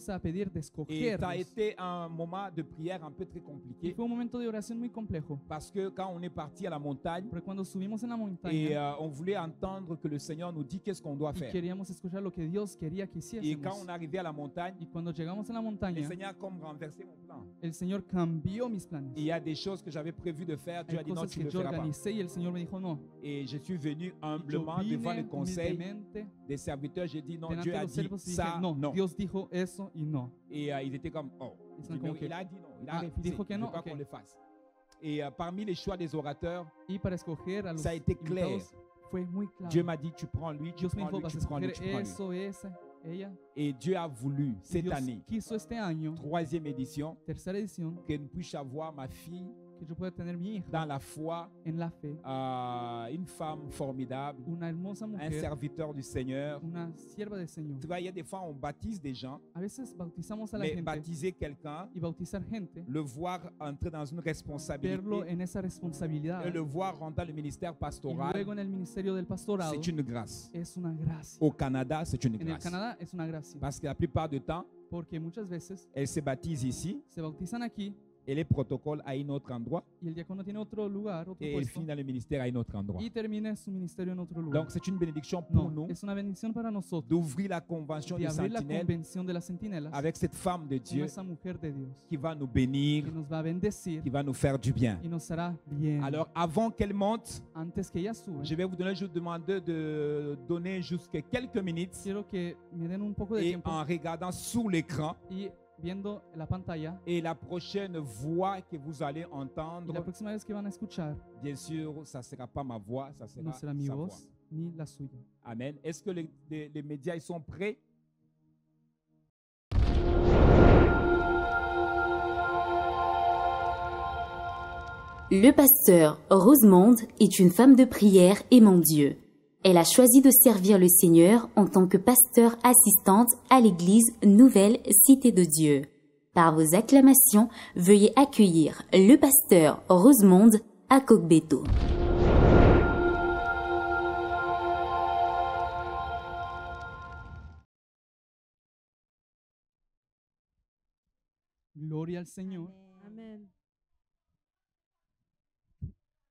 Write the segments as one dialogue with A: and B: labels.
A: puse a pedir de
B: Et
A: escogerlos.
B: ça a été un moment de prière un peu très
A: Y
B: compliqué
A: fue un momento de oración muy complejo.
B: parce que quand on est parti à la montagne
A: Porque cuando subimos en la
B: et
A: montaña
B: on voulait entendre que le Seigneur nous dit qu'est-ce qu'on doit
A: y
B: faire.
A: queríamos escuchar lo que Dios quería que
B: Et quand
A: hiciésemos.
B: on est arrivé à la montagne,
A: Y cuando llegamos a la
B: le
A: montaña,
B: Seigneur a comme renversé mon plan.
A: el Señor cambió mis planes.
B: Et il y a des choses que j'avais prévu de faire. Dieu a
A: Hay
B: dit non,
A: cosas
B: tu
A: que
B: ne le
A: yo
B: feras pas.
A: organicé y el Señor me dijo no.
B: Et je suis venu
A: Y yo
B: humblement devant le
A: vine
B: conseil
A: humildemente
B: des serviteurs. J'ai dit non,
A: delante
B: Dieu
A: de
B: a
A: los
B: dit
A: siervos y dije
B: ça,
A: no,
B: non.
A: Dios dijo eso y no.
B: Et ils étaient comme, oh.
A: Y
B: Je
A: están
B: dis,
A: como
B: mais
A: que,
B: il a dit non, il a
A: ah,
B: refusé.
A: dijo que
B: Il ne
A: no,
B: veut pas
A: ok.
B: qu'on le fasse. Et parmi les choix des orateurs,
A: y para escoger a los
B: ça a été clair.
A: invitados fue muy claro.
B: Dieu m'a dit, tu prends lui, tu
A: Dios me
B: prends
A: dijo,
B: lui,
A: vas
B: tu
A: a
B: prends lui,
A: escoger
B: tu prends lui.
A: eso, esa, ella.
B: Et Dieu a voulu,
A: Y
B: cette
A: Dios
B: année,
A: quiso este año,
B: 3e édition,
A: tercera edición,
B: que nous puissions avoir ma fille
A: que yo pueda tener mi hija
B: dans la foi,
A: en la fe,
B: une femme formidable,
A: una hermosa
B: un
A: mujer,
B: serviteur du Seigneur.
A: una sierva del Señor.
B: Tu vois, il y a des fois, on baptise des gens,
A: A veces bautizamos a la
B: mais
A: gente
B: baptiser quelqu'un,
A: y bautizar gente,
B: le voir entrer dans une
A: verlo
B: responsabilité
A: en esa responsabilidad
B: et le voir rentrer dans le ministère
A: y
B: pastoral,
A: luego en el ministerio del pastorado
B: c'est une grâce.
A: es una gracia.
B: Au Canada, c'est une
A: En el
B: grâce.
A: Canadá es una gracia,
B: Parce que la plupart du temps,
A: porque muchas veces
B: elle se baptise ici
A: se bautizan aquí
B: et les protocoles à un autre endroit
A: y el diácono tiene otro lugar, otro
B: et elle
A: puesto,
B: finit dans le ministère à un autre endroit.
A: y termina su ministerio en otro lugar.
B: Donc, c'est une bénédiction pour
A: No,
B: nous
A: es una bendición para nosotros
B: d'ouvrir la convention
A: de
B: des
A: abrir la
B: sentinelles
A: convención de las centinelas
B: avec cette femme de
A: con
B: Dieu
A: esa mujer de Dios
B: qui va nous bénir,
A: que nos va a bendecir
B: qui va nous faire du bien.
A: y nos hará bien.
B: Alors, avant qu'elle monte,
A: Antes que ella suba,
B: je vais vous donner, je vous demander de donner jusqu'à quelques minutes
A: quiero que me den un poco de
B: et
A: tiempo
B: en regardant sur l'écran.
A: y viendo la pantalla.
B: Et la prochaine voix que vous allez
A: Y la
B: entendre,
A: próxima vez que van a escuchar,
B: bien sûr, ça ne sera pas ma voix, ça sera
A: no será mi
B: sa voix.
A: voz ni la suya.
B: Amen. Est-ce que les médias ils sont prêts?
C: Le pasteur Rosemonde est une femme de prière aimant Dieu. Elle a choisi de servir le Seigneur en tant que pasteur assistante à l'église Nouvelle Cité de Dieu. Par vos acclamations, veuillez accueillir le pasteur Rosemonde à Cogbeto.
A: Gloria al Señor.
D: Amén.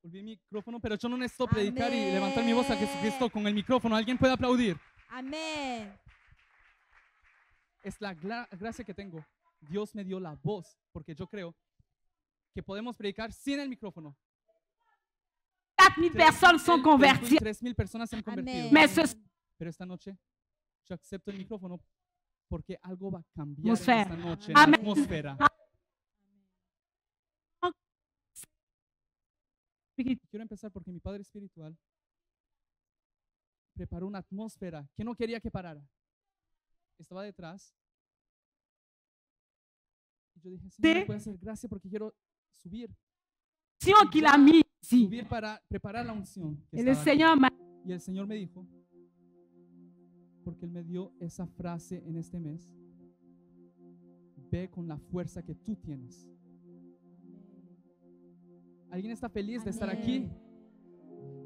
A: Olvidé el micrófono, pero yo no necesito predicar y
D: Amén.
A: levantar mi voz a Jesucristo con el micrófono. ¿Alguien puede aplaudir?
D: Amén.
A: Es la gracia que tengo. Dios me dio la voz, porque yo creo que podemos predicar sin el micrófono.
E: 4 000 personnes sont converties.
A: 3,000 personas se han convertido.
D: Amén.
E: Mais ce
A: Pero esta noche yo acepto el micrófono porque algo va a cambiar
E: Atmósfera.
A: esta noche.
E: Amén.
A: La atmósfera. Quiero empezar porque mi padre espiritual preparó una atmósfera que no quería que parara. Estaba detrás. Y yo dije, Señor, ¿me puede hacer gracia porque quiero subir?
E: unction qu'il a mis ici.
A: Subir para preparar la unción. que
E: Et le
A: estaba aquí.
E: Seigneur m'a
A: Y el Señor me dijo, porque Él me dio esa frase en este mes, ve con la fuerza que tú tienes. ¿Alguien está feliz de estar aquí?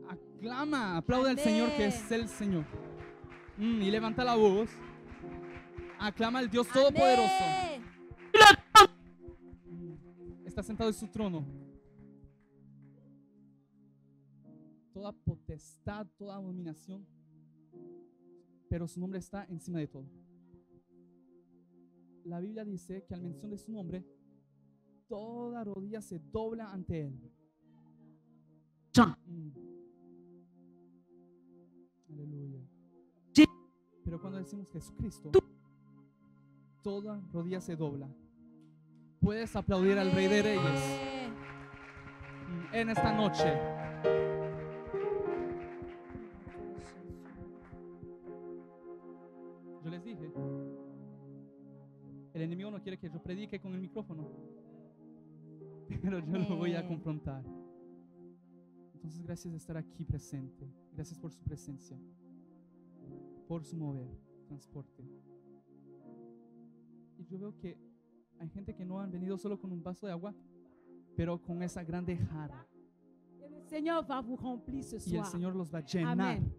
A: Aclama, aplauda al Señor que es el Señor. Y levanta la voz. Aclama al Dios Todopoderoso.
D: Amén.
A: Está sentado en su trono. Toda potestad, toda dominación, pero su nombre está encima de todo. La Biblia dice que al mención de su nombre, toda rodilla se dobla ante Él.
E: Jean.
A: Aleluya.
E: Sí.
A: Pero cuando decimos Jesucristo, toda rodilla se dobla. Puedes aplaudir al Rey de Reyes en esta noche. Yo les dije, el enemigo no quiere que yo predique con el micrófono, pero yo lo voy a confrontar. Entonces, gracias de estar aquí presente. Gracias por su presencia, por su mover, transporte. Y yo veo que hay gente que no han venido solo con un vaso de agua, pero con esa grande jarra.
D: Et le Seigneur va vous remplir ce
A: Y el
D: soir.
A: Señor los va a llenar.
D: Amen.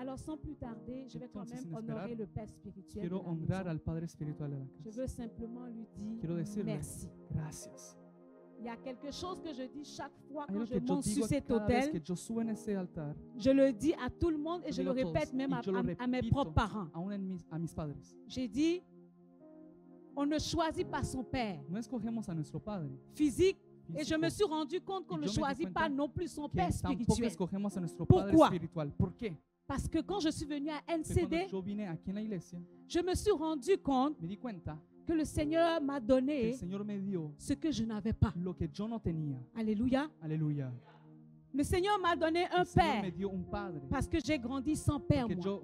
D: Alors, sans plus tarder, je vais quand
A: Entonces,
D: même
A: sin esperar,
D: honorer le Père spirituel. de
A: quiero
D: la
A: honrar
D: maison.
A: al Padre Espiritual de la
D: Je
A: casa.
D: veux simplement lui
A: Quiero
D: dire
A: decirle
D: merci.
A: gracias.
D: Il y a quelque chose que je dis chaque fois
A: Hay
D: quand
A: algo
D: je
A: que yo
D: monte
A: digo
D: sur cet
A: cada vez
D: autel.
A: que yo subo en ese altar,
D: Je le dis à tout le monde et
A: Yo
D: je le
A: digo a todos,
D: répète même
A: y yo lo
D: à mes
A: repito
D: propres parents.
A: aún a mis padres.
D: J'ai dit, on ne choisit pas son père
A: No escogemos a nuestro Padre
D: physique et je
A: físico,
D: me suis rendu compte qu'on
A: Y
D: ne
A: yo me di
D: choisit
A: cuenta
D: pas non plus son
A: que
D: père
A: tampoco
D: spirituel.
A: escogemos a nuestro Padre
D: Pourquoi?
A: espiritual. ¿Por qué?
D: Parce que quand je suis venue à
A: Porque
D: NCD,
A: cuando yo vine aquí en la iglesia,
D: je me suis rendu compte
A: me di cuenta
D: que le Seigneur m'a
A: que
D: donné
A: el Señor me dio
D: ce que je n'avais pas.
A: lo que yo no tenía.
D: Alléluia.
A: Aleluya.
D: Le Seigneur m'a donné un
A: El Señor me
D: père
A: dio un Padre
D: parce que j'ai grandi sans père,
A: que
D: moi.
A: yo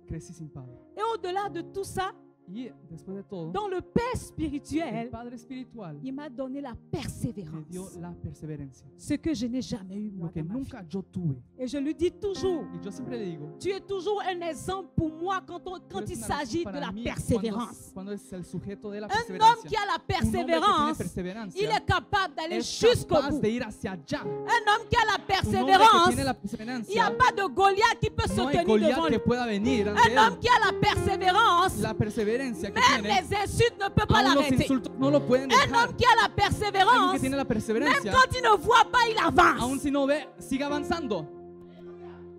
A: crecí sin Padre.
D: Et au-delà de tout ça,
A: Y después de todo,
D: dans le Père
A: el
D: spirituel,
A: Padre espiritual
D: il m'a donné la
A: me
D: persévérance.
A: dio la perseverancia,
D: Ce que je n'ai jamais eu, moi,
A: lo que
D: dans ma vie.
A: nunca yo tuve.
D: Et je lui dis toujours,
A: Y yo siempre le digo,
D: tu es toujours un exemple pour moi quand
A: tú
D: il
A: eres una
D: s'agit
A: razón
D: de
A: para
D: la
A: mí
D: persévérance.
A: cuando es el sujeto de la
D: Un homme
A: perseverancia.
D: qui a la
A: Un hombre que tiene
D: persévérance,
A: perseverancia
D: il est capable d'aller
A: es
D: jusqu'au
A: capaz
D: bout.
A: de ir hacia allá.
D: Un homme qui a la
A: Un hombre que
D: persévérance,
A: tiene la
D: il n'y
A: perseverancia,
D: a pas de Goliath qui peut se
A: no hay
D: tenir devant
A: Goliat
D: lui.
A: que pueda venir ante
D: Un homme
A: él.
D: qui a la persévérance,
A: La perseverancia que
D: même
A: tiene,
D: les insultes ne peuvent pas
A: aún los
D: l'arrêter.
A: insultos no lo pueden
D: Un
A: dejar.
D: homme qui a la
A: Alguien que
D: persévérance,
A: tiene la
D: même
A: perseverancia,
D: quand il ne voit pas, il
A: aún
D: avance.
A: si no ve, sigue avanzando.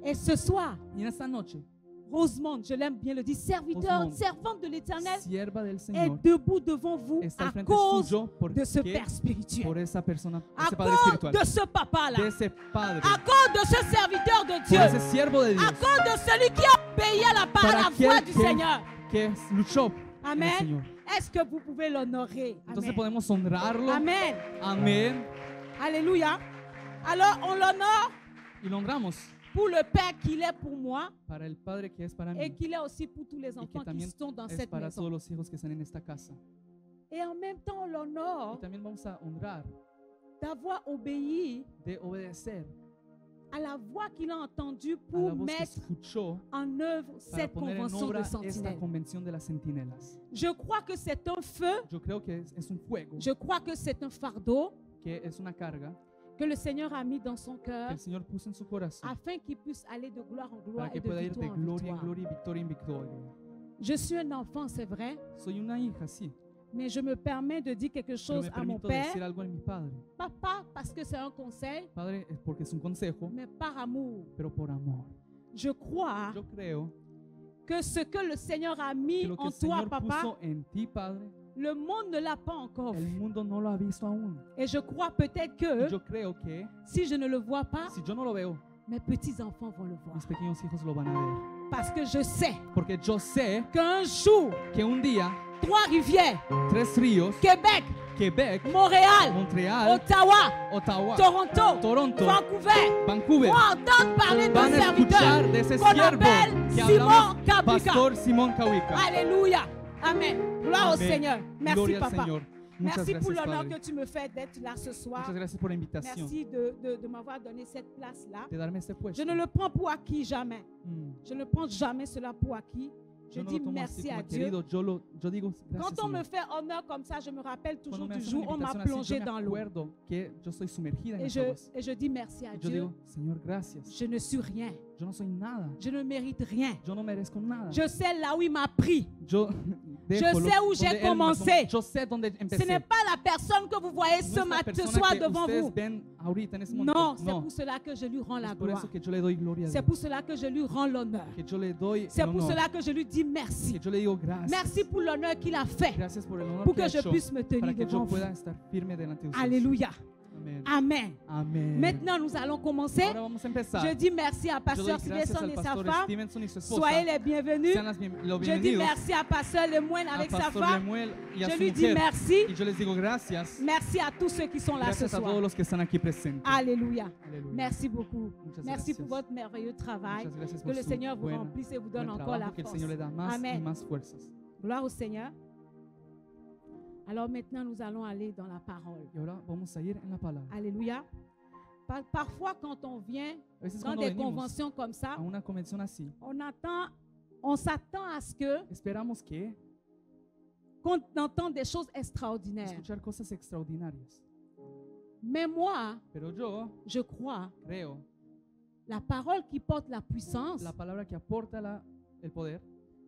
D: Et ce soir,
A: Y en esta noche,
D: Rosemonde, je l'aime bien le dire, serviteur,
A: Rosemonde,
D: servante de l'Éternel,
A: sierva del
D: est
A: Señor,
D: debout devant vous
A: está
D: à
A: al frente
D: cause
A: suyo
D: de ce
A: porque
D: Père spirituel,
A: por esa persona,
D: à
A: ese Padre
D: cause
A: espiritual,
D: de ce
A: de
D: papa-là,
A: ese Padre,
D: à cause de ce serviteur de
A: por
D: Dieu,
A: ese siervo de Dios,
D: à cause de celui qui a payé à la
A: para
D: voix
A: aquel
D: du Seigneur.
A: que luchó en el
D: Amen.
A: Señor.
D: Est-ce que vous pouvez l'honorer?
A: Entonces
D: Amen.
A: podemos honrarlo.
D: Amen.
A: Amén.
D: Alléluia. Alors, on l'honore
A: Y lo honramos
D: pour le Père qu'il est pour moi
A: para el Padre que es para
D: et
A: mí
D: qu'il est aussi pour tous les
A: y que
D: enfants qui
A: también
D: sont dans
A: es
D: cette
A: para
D: maison.
A: todos los hijos que están en esta casa.
D: Et en même temps, on
A: Y
D: l'honore
A: también vamos a honrar
D: d'avoir obéi
A: de obedecer
D: à la voix qu'il a entendue
A: a la
D: pour
A: voz que
D: mettre
A: escuchó
D: en œuvre
A: para
D: cette
A: poner en
D: convention
A: obra
D: de
A: esta
D: sentinelle.
A: convención de las centinelas.
D: Je crois que c'est un feu,
A: Yo creo que es un fuego,
D: je crois que c'est un fardeau
A: que es una carga
D: que le Seigneur a mis dans son
A: que
D: cœur
A: el Señor puso en su corazón
D: afin qu'il puisse aller de gloire en gloire
A: para que
D: et de
A: pueda ir de
D: victoire en
A: gloria en
D: victoire.
A: gloria y victoria en victoria.
D: Je suis un enfant, c'est vrai,
A: Soy una hija, sí,
D: mais je me permets de dire quelque
A: pero
D: chose
A: me
D: à mon
A: permito
D: père,
A: decir algo a mi padre.
D: pas parce que c'est un conseil,
A: Padre, es porque es un consejo,
D: mais par amour.
A: pero por amor.
D: Je crois
A: Yo creo
D: que ce que le Seigneur a
A: que
D: mis
A: lo que
D: en
A: el
D: toi,
A: Señor
D: papa,
A: puso en ti, Padre,
D: le monde ne l'a pas encore
A: el
D: vu.
A: mundo no lo ha visto aún.
D: Et je crois peut-être
A: Y
D: que
A: yo creo que
D: si je ne le vois pas,
A: si yo no lo veo,
D: mes petits-enfants vont le voir.
A: mis pequeños hijos lo van a ver.
D: Parce que je sais
A: Porque yo sé
D: qu'un jour,
A: que un día
D: Trois-Rivières,
A: 3 ríos,
D: Québec,
A: Quebec,
D: Montréal,
A: Montreal,
D: Ottawa,
A: Ottawa,
D: Toronto,
A: Toronto,
D: Vancouver
A: Vancouver
D: vont entendre parler d'un
A: van a
D: serviteur
A: escuchar de ese
D: qu'on
A: siervo
D: appelle
A: que
D: Simon
A: hablamos,
D: Kabuka.
A: Pastor Simón Kawika.
D: Alléluia. Amen. Gloire au
A: Amén.
D: Seigneur. Merci,
A: Gloria al
D: papa.
A: Señor. Muchas
D: Merci pour
A: gracias,
D: l'honneur
A: Padre.
D: que tu me fais d'être là ce soir.
A: Muchas gracias por la invitación,
D: Merci de m'avoir donné cette place-là.
A: de darme este puesto.
D: Je ne le prends pour acquis jamais. Je ne prends jamais cela pour acquis. Je
A: Yo no
D: dis
A: lo tomo así
D: merci
A: como
D: à Dieu.
A: querido, yo digo gracias,
D: Quand on me
A: Señor.
D: fait honneur comme ça, je me rappelle
A: Cuando
D: toujours
A: me
D: du
A: hacen
D: jour
A: una
D: où on m'a
A: invitación así,
D: plongé
A: yo
D: dans
A: me
D: l'eau.
A: acuerdo que yo soy sumergida en
D: Et
A: las
D: je,
A: aguas.
D: et je dis merci à
A: Y yo
D: Dieu.
A: digo, Señor, gracias.
D: Je ne suis rien.
A: Yo no soy nada.
D: Je ne mérite rien.
A: Yo no merezco nada.
D: Je sais là où il m'a pris.
A: Yo dejo
D: sais
A: lo-
D: où j'ai
A: donde él me
D: commencé.
A: tomó. Yo sé dónde
D: Ce
A: empecé.
D: n'est pas la personne que vous voyez
A: No
D: ce
A: es la
D: matin,
A: persona
D: soir
A: que
D: devant
A: ustedes
D: vous.
A: ven ahorita en ese momento.
D: Non, c'est
A: No,
D: pour cela que je lui rends la
A: es por
D: gloire.
A: eso que yo le doy gloria a
D: C'est
A: Dios.
D: pour cela que je lui rends l'honneur.
A: Que yo le doy
D: C'est
A: el
D: pour
A: honor.
D: cela que je lui dis merci.
A: Que yo le digo gracias.
D: Merci pour l'honneur qu'il a fait
A: Gracias por el honor
D: pour
A: que ha
D: que je
A: hecho
D: puisse me
A: para
D: tenir
A: que
D: devant
A: yo
D: vous.
A: pueda estar firme delante de ustedes.
D: Alléluia.
A: Amén.
D: Amen.
A: Amén.
D: Maintenant, nous allons commencer.
A: Ahora vamos a empezar.
D: Je dis merci à
A: Yo doy
D: Pasteur
A: gracias
D: Stevenson
A: al
D: et sa
A: pastor
D: femme.
A: Stevenson y su esposa.
D: Soyez les bienvenus.
A: Sean los
D: Je dis
A: bienvenidos.
D: merci à Pasteur Lemoine
A: A
D: avec sa
A: Pastor
D: femme.
A: Lemuel y a
D: Je
A: su
D: lui dis
A: mujer.
D: merci.
A: Y yo les digo gracias.
D: Merci à tous ceux qui sont là ce
A: Gracias a todos
D: soir.
A: los que están aquí presentes.
D: Alléluia.
A: Aleluya.
D: Merci beaucoup.
A: Muchas
D: Merci
A: gracias.
D: pour votre merveilleux travail.
A: Muchas gracias
D: Que
A: por
D: le
A: su
D: Seigneur vous
A: buen-
D: remplisse et vous donne
A: buen
D: encore la
A: trabajo, que el
D: force.
A: Señor le da más y
D: Amen.
A: más fuerzas.
D: Gloire au Seigneur. Alors maintenant, nous allons aller dans la parole.
A: Y ahora vamos a ir en la palabra.
D: Alléluia. Parfois, quand on vient
A: A veces
D: dans
A: cuando
D: des
A: venimos
D: conventions comme ça,
A: a una convención así,
D: on s'attend à ce que
A: esperamos que
D: qu'on entende des choses extraordinaires.
A: escuchar cosas extraordinarias.
D: Mais moi,
A: Pero yo
D: je crois
A: creo
D: La parole qui porte la puissance,
A: la palabra que aporta el poder,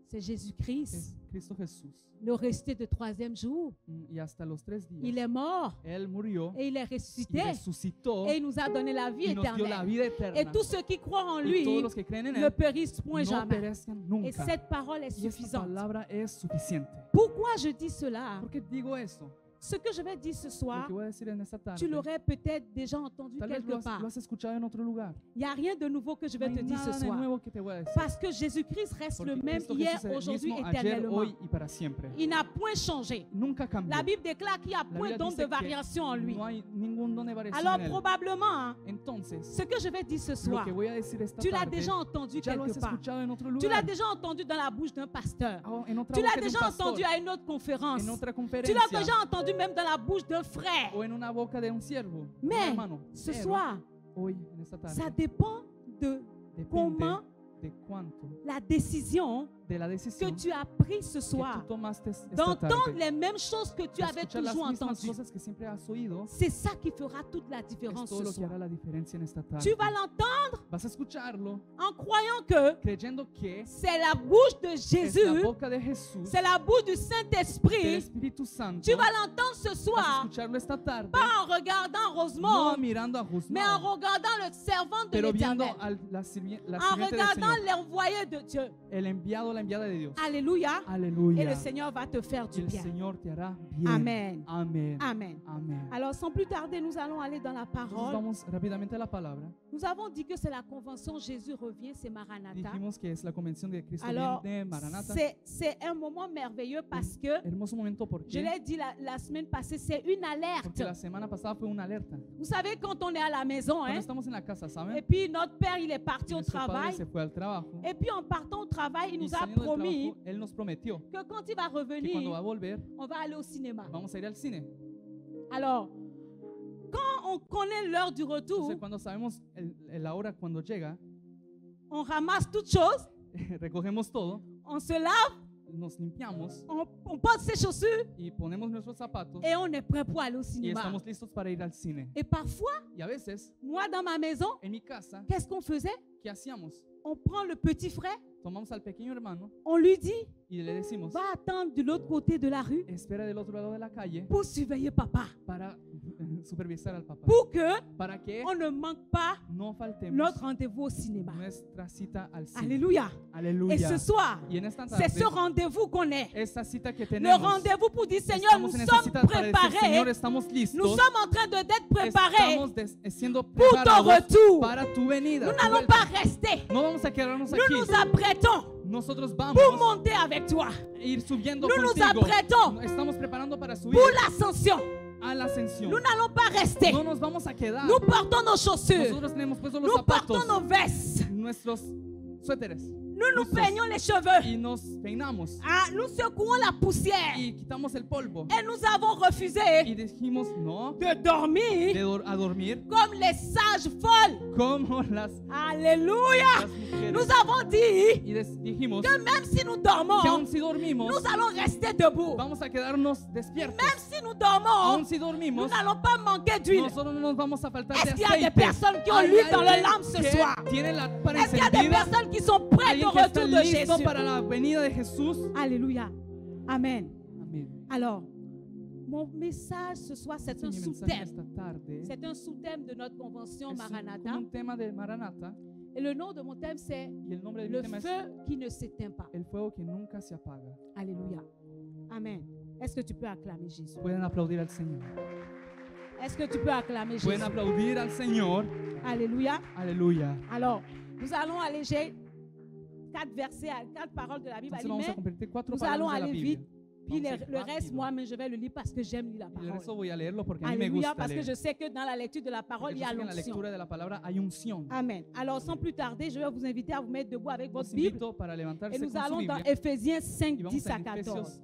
D: c'est Jésus-Christ,
A: es Cristo Jesús.
D: le resté de 3e jour.
A: Y hasta los 3 días,
D: Il est mort
A: Él murió
D: et il est
A: y
D: ressuscité
A: resucitó
D: et il nous a donné la vie
A: y nos dio la
D: éternelle.
A: vida eterna.
D: Et tous ceux qui croient en
A: Y
D: lui
A: todos los que creen en
D: ne
A: Él
D: périssent point
A: no
D: jamais.
A: perezcan
D: Et
A: nunca.
D: cette parole est
A: Y esta
D: suffisante.
A: palabra es suficiente.
D: Pourquoi je dis cela?
A: ¿Por qué digo eso?
D: Ce que je vais dire ce
A: Lo
D: soir,
A: que voy a decir en esta tarde,
D: tu l'aurais peut-être déjà entendu
A: tal vez
D: quelque part.
A: lo has escuchado en otro lugar.
D: Il n'y a rien de nouveau que je
A: No
D: vais
A: hay
D: te dire ce
A: nada de
D: soir.
A: nuevo que te voy a decir.
D: Parce que Jésus-Christ reste
A: Porque
D: le même
A: Cristo
D: hier,
A: Jesús es el
D: aujourd'hui,
A: mismo ayer,
D: éternellement.
A: hoy y para siempre.
D: Il n'a point changé.
A: Nunca cambió.
D: La Bible déclare qu'il n'y a
A: La
D: point
A: Biblia
D: d'onde
A: dice
D: de
A: que
D: variation en lui.
A: no hay ningún don de variación
D: Alors
A: en él.
D: probablement, hein,
A: Entonces,
D: ce que je vais dire ce
A: lo
D: soir,
A: que voy a decir esta
D: tu l'as
A: tarde,
D: déjà entendu
A: ya lo has
D: quelque part.
A: escuchado en otro
D: Tu
A: lugar.
D: l'as déjà entendu dans la bouche d'un pasteur.
A: En otra
D: Tu
A: boca
D: l'as
A: de un
D: déjà
A: pastor,
D: entendu à une autre conférence.
A: en otra
D: Tu
A: conferencia,
D: l'as déjà entendu même dans la bouche d'un frère.
A: o en una boca de un siervo, un
D: Mais
A: hermano.
D: ce
A: Pero
D: soir,
A: hoy, en esta tarde,
D: ça dépend de
A: depende
D: comment
A: de cuánto,
D: la décision
A: de la
D: que
A: decisión
D: tu as prise ce
A: que
D: soir
A: tú tomaste esta
D: d'entendre
A: tarde.
D: les mêmes choses que tu
A: De
D: avais
A: escuchar las
D: toujours
A: mismas
D: entendues.
A: cosas que siempre has oído,
D: C'est ça qui fera toute la
A: es
D: différence
A: todo
D: ce
A: lo que
D: soir.
A: hará la diferencia en esta tarde.
D: Tu vas l'entendre
A: Vas a escucharlo
D: en croyant que
A: creyendo que
D: c'est la bouche de
A: es
D: Jésus,
A: la boca de Jesús,
D: c'est la bouche du
A: del
D: Saint-Esprit.
A: Espíritu Santo.
D: Tu vas l'entendre ce
A: Vas a
D: soir,
A: escucharlo esta tarde,
D: pas en regardant
A: no
D: Rosemont,
A: mirando a
D: mais en
A: Guzmán,
D: regardant le servant de
A: pero viendo
D: l'Éternel,
A: la
D: en
A: sirviente del
D: regardant
A: Señor,
D: l'envoyé de Dieu.
A: el enviado, la enviada de Dios.
D: Alléluia. Et
A: Aleluya.
D: le Seigneur va te faire
A: Y
D: du
A: el
D: bien.
A: Señor te hará bien.
D: Amen.
A: Amén.
D: Amen.
A: Amén.
D: Alors, sans plus tarder, nous allons aller dans la
A: Entonces
D: parole.
A: vamos rápidamente a la palabra.
D: Nous avons dit que c'est la convention Jésus revient, c'est Maranatha.
A: Dijimos que es la convención de Cristo
D: Alors,
A: viene, Maranatha.
D: c'est un moment merveilleux parce que,
A: Hermoso momento
D: je
A: porque
D: l'ai dit la semaine passée, c'est une alerte.
A: porque la semana pasada fue una alerta.
D: Vous savez, quand on est à la maison,
A: Cuando
D: hein,
A: estamos en la casa,
D: et
A: ¿saben?
D: puis notre père, il est parti au
A: Nuestro padre
D: travail,
A: se fue al trabajo
D: et puis en partant au travail, il
A: y
D: nous a
A: saliendo del
D: promis
A: trabajo, él nos prometió
D: que quand il va
A: que cuando va a
D: revenir,
A: volver
D: on va aller au cinéma.
A: vamos a ir al cine.
D: Alors, quand on connaît l'heure du retour,
A: Entonces cuando sabemos la hora cuando llega,
D: on ramasse toutes choses,
A: recogemos todo,
D: on se lave,
A: nos limpiamos
D: on porte ses chaussures
A: y ponemos nuestros zapatos
D: et on est prêt pour aller au
A: y
D: cinéma.
A: estamos listos para ir al cine.
D: Et parfois,
A: Y a veces,
D: moi dans ma maison,
A: en mi casa,
D: qu'est-ce qu'on faisait?
A: ¿qué hacíamos?
D: On prend le petit frère,
A: Tomamos al pequeño hermano
D: on lui dit,
A: y le decimos,
D: va attendre de l'autre côté de la rue
A: espera del otro lado de la calle
D: pour surveiller papa.
A: para supervisar al papá.
D: Pour que
A: Para que
D: on ne manque pas
A: no faltemos
D: notre rendez-vous au cinéma.
A: nuestra cita al cine.
D: Alléluia. Et
A: Aleluya.
D: ce soir,
A: Y en esta
D: c'est
A: tarde,
D: ce rendez-vous qu'on est.
A: esta cita que
D: Le
A: tenemos,
D: rendez-vous pour dire, Seigneur, nous
A: estamos en esa
D: sommes
A: cita para decir, Señor,
D: préparés.
A: estamos listos.
D: Nous sommes en train d'être préparés
A: Estamos siendo
D: pour ton
A: preparados
D: retour.
A: para tu venida.
D: Nous
A: tu
D: n'allons
A: vuelta.
D: pas rester.
A: No vamos a quedarnos
D: Nous
A: aquí.
D: nous apprêtons
A: Nosotros vamos
D: pour monter avec toi.
A: a ir subiendo
D: Nous nous
A: contigo.
D: apprêtons
A: Estamos preparando para subir
D: pour l'ascension.
A: a la ascensión.
D: Nous n'allons pas rester.
A: No nos vamos a quedar.
D: Nous portons nos chaussures.
A: Nosotros tenemos puestos los
D: Nous portons
A: zapatos,
D: nos vestes.
A: nuestros suéteres
D: Nous nous
A: Justos.
D: peignons les cheveux.
A: y nos peinamos
D: Ah, nous secouons la poussière.
A: y quitamos el polvo
D: Et nous avons refusé
A: y dijimos no
D: de dormir
A: a dormir
D: comme les sages folles.
A: como las
D: Alléluia.
A: mujeres.
D: Nous avons dit
A: Y dijimos
D: que même si nous
A: que
D: dormons,
A: aun si dormimos
D: nous allons rester debout.
A: vamos a quedarnos despiertos.
D: Même si nous dormons,
A: Aun si
D: nous
A: dormimos
D: n'allons pas manquer d'huile.
A: nosotros no nos vamos a faltar
D: Est-ce
A: de
D: qu'il y a des
A: aceite.
D: personnes qui ont
A: Hay
D: l'huile dans leur
A: alguien
D: lampe ce
A: que
D: soir?
A: tiene la lámpara
D: Est-ce qu'il y a des
A: encendida.
D: personnes qui sont prêtes
A: Alguien
D: au
A: que está
D: retour de
A: listo
D: Jésus?
A: para la venida de Jesús.
D: Alléluia. Amen.
A: Amén.
D: Alors, mon message ce soir, c'est un
A: Mi mensaje
D: sous-thème.
A: esta tarde
D: C'est un sous-thème de notre convention
A: es
D: Maranatha.
A: como un tema de Maranatha
D: Et le nom de mon thème, c'est
A: y el nombre de mi
D: le
A: tema es
D: feu qui ne s'éteint pas.
A: el fuego que nunca se apaga.
D: Alléluia. Amen. Est-ce que tu peux acclamer Jésus?
A: Pueden aplaudir al Señor.
D: Est-ce que tu peux acclamer Jésus?
A: Pueden aplaudir al Señor.
D: Alléluia.
A: Aleluya.
D: Alors, nous allons alléger 4 versets, 4 paroles de la Bible.
A: Entonces vamos a
D: Mais
A: compartir 4
D: nous allons
A: palabras de la
D: aller
A: Biblia.
D: vite. Puis
A: Vamos a ir
D: le reste,
A: rápido.
D: moi-même, je vais le lire parce que j'aime lire la
A: Y el resto
D: parole.
A: voy a leerlo porque a mí me
D: Alléluia,
A: gusta
D: parce que
A: leer.
D: je sais que dans la lecture de la parole,
A: Porque
D: il y
A: yo
D: a
A: sé que en la
D: l'onction.
A: lectura de la palabra hay unción.
D: Amen. Alors, sans plus tarder, je vais vous inviter à vous mettre debout avec
A: Los
D: votre Bible.
A: invito para levantarse
D: Et nous
A: con su
D: allons dans
A: Biblia
D: Éphésiens 5,
A: y vamos
D: 10 à
A: en
D: 14.
A: Efesios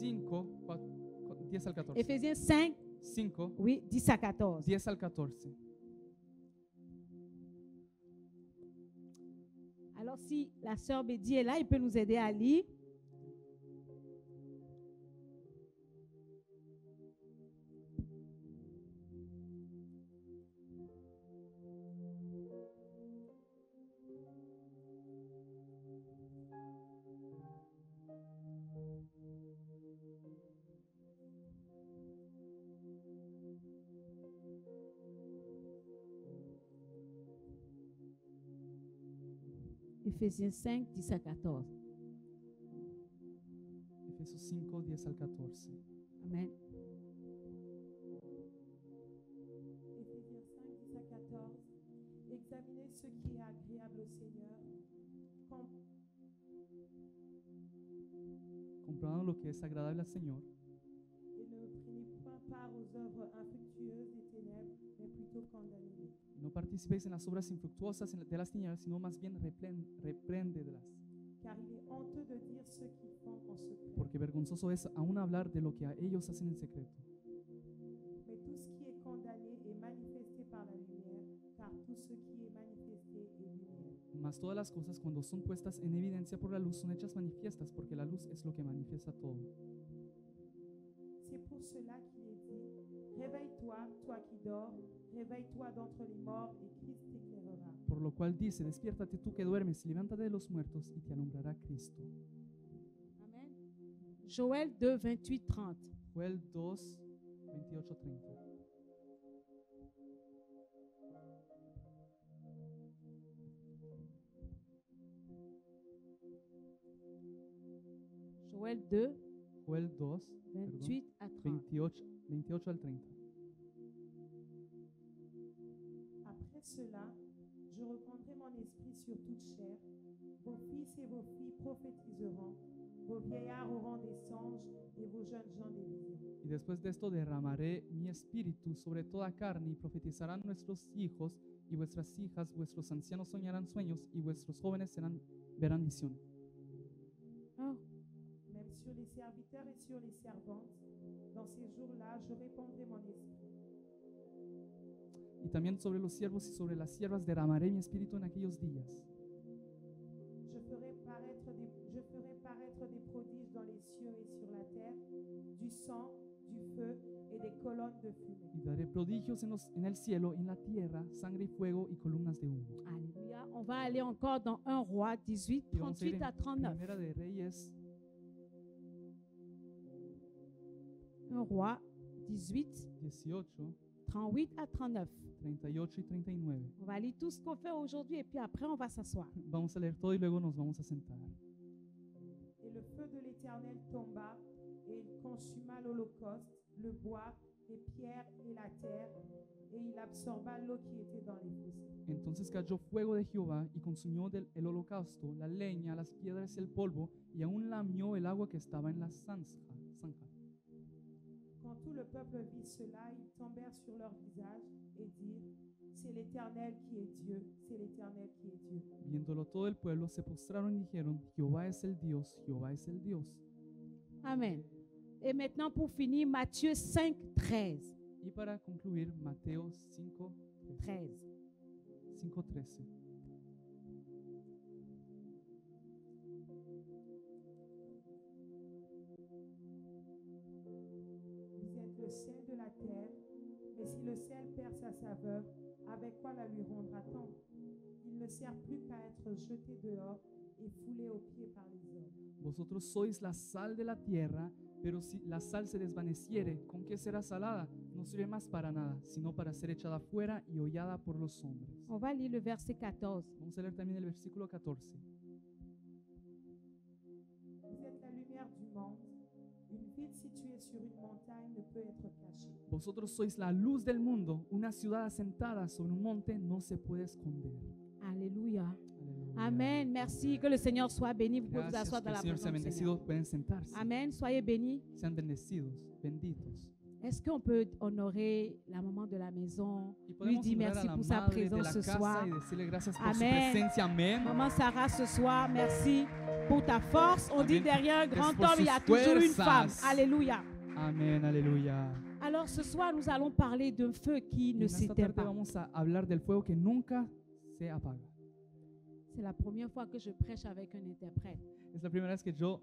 A: 5, 10 al 14.
D: Éphésiens 5,
A: 5,
D: oui, 10 à 14.
A: 10 al 14.
D: Alors, si la sœur Bédi est là, il peut nous aider à lire. Éphésiens 5, 10 à 14.
A: Efesios 5, 10 al 14.
D: Amen.
F: Éphésiens 5, 10 à 14. Examinez ce qui est agréable au Seigneur.
A: Comprobando lo que es agradable al Señor
F: Et ne prenez point part aux œuvres infructueuses des ténèbres, mais plutôt condamnez-les.
A: y no participéis en las obras infructuosas de las tinieblas, sino más bien repréndelas.
F: Car il est honteux de dire ce qu'ils font en secret.
A: Porque vergonzoso es aún hablar de lo que a ellos hacen en secreto.
F: Mais tout ce qui est condamné est manifesté par la lumière, car tout ce qui est manifesté est lumière.
A: Mas todas las cosas, cuando son puestas en evidencia por la luz, son hechas manifiestas, porque la luz es lo que manifiesta todo.
F: C'est pour cela qu'il est dit, réveille-toi, toi qui dors, réveille-toi d'entre les morts, et Christ t'éclairera.
A: Por lo cual dice, despiértate tú que duermes, y levántate de los muertos, y te alumbrará Cristo.
D: Amen. Joël 2, 28, 30.
A: Joel 2, 28, 30.
D: Joël 2,
A: Joel 2,
D: 28 à 30.
A: 28 al 30.
F: Après cela, je répandrai mon esprit sur toute chair. Vos fils et vos filles prophétiseront, vos vieillards auront des songes et vos jeunes gens des visions.
A: Y después de esto derramaré mi espíritu sobre toda carne, y profetizarán nuestros hijos y vuestras hijas, vuestros ancianos soñarán sueños, y vuestros jóvenes verán visiones.
D: Oh,
F: Même sur les serviteurs et sur les servantes, dans ces jours-là, je répandrai mon esprit.
A: Y también sobre los siervos y sobre las siervas derramaré mi espíritu en aquellos días.
F: Je ferai paraître des prodiges dans les cieux et sur la terre, du sang, du feu et des colonnes de fumée.
A: Y daré prodigios en el cielo y en la tierra, sangre y fuego y columnas de humo.
D: alléluia. On va aller encore dans 1 Roi 18,
A: Y vamos a ir
D: 38 à
A: en
D: 39.
A: Primera de Reyes
D: 1 Roi 18,
A: 18,
D: 38 à 39.
A: 38 y 39.
D: On va lire tout ce qu'on fait aujourd'hui et puis après on va s'asseoir.
A: Vamos a leer todo y luego nos vamos a sentar.
F: Et le feu de l'Éternel tomba, et il consuma l'holocauste, le bois, les pierres et la terre, et il absorba l'eau qui était dans les fossés.
A: Entonces cayó fuego de Jehová y consumió el holocausto, la leña, las piedras y el polvo, y aún lamió el agua que estaba en la zanja.
F: Quand tout le peuple vit cela, ils tombèrent sur leur visage et dirent, c'est l'Éternel qui est Dieu, c'est l'Éternel qui est Dieu.
A: Viéndolo todo el pueblo, se postraron y dijeron, Jehová es el Dios, Jehová es el Dios.
D: Amen. Et maintenant pour finir, Matthieu 5, 13.
A: Y para concluir, Mateo 5,
D: 13.
A: 5:13.
F: Vous êtes le sel de la terre, mais si le sel perd sa saveur, avec quoi la lui rendra-t-on? Il ne sert plus qu'à être jeté dehors et foulé aux pieds par les hommes.
A: Vosotros sois la sal de la tierra, pero si la sal se desvaneciere, ¿con qué será salada? No sirve más para nada, sino para ser echada fuera y hollada por los hombres.
D: On va lire le verset 14.
A: Vamos a leer también el versículo 14.
F: Vous êtes la lumière du monde. Une ville située sur une montagne ne peut être cachée.
A: Vosotros sois la luz del mundo, una ciudad asentada sobre un monte no se puede esconder.
D: Alléluia.
A: Aleluya.
D: Amen. Merci. Que le Seigneur soit béni. Vous pouvez vous
A: Gracias,
D: asseoir
A: que
D: dans
A: el
D: la
A: Señor sea
D: présence du
A: bendecido,
D: Seigneur.
A: pueden sentarse.
D: Amen. Soyez bénis.
A: Sean bendecidos, benditos.
D: Est-ce qu'on peut honorer la maman de la maison,
A: Y
D: lui
A: podemos
D: dire
A: honrar a
D: merci
A: la
D: pour sa
A: madre de
D: présence
A: la
D: ce
A: casa
D: soir.
A: y decirle gracias por su
D: Amén.
A: presencia. Amén.
D: Maman Sarah, ce soir, merci pour ta force. On dit
A: Amen.
D: derrière un grand
A: Gracias por
D: homme, il y a
A: sus
D: toujours une femme.
A: fuerzas.
D: Alléluia.
A: Amén, aleluya.
D: Alors ce soir, nous allons parler d'un feu qui
A: Y
D: ne
A: en esta
D: s'éteint
A: tarde
D: pas.
A: vamos a hablar del fuego que nunca se apaga.
D: C'est la première fois que je prêche avec un interprète.
A: Es la primera vez que yo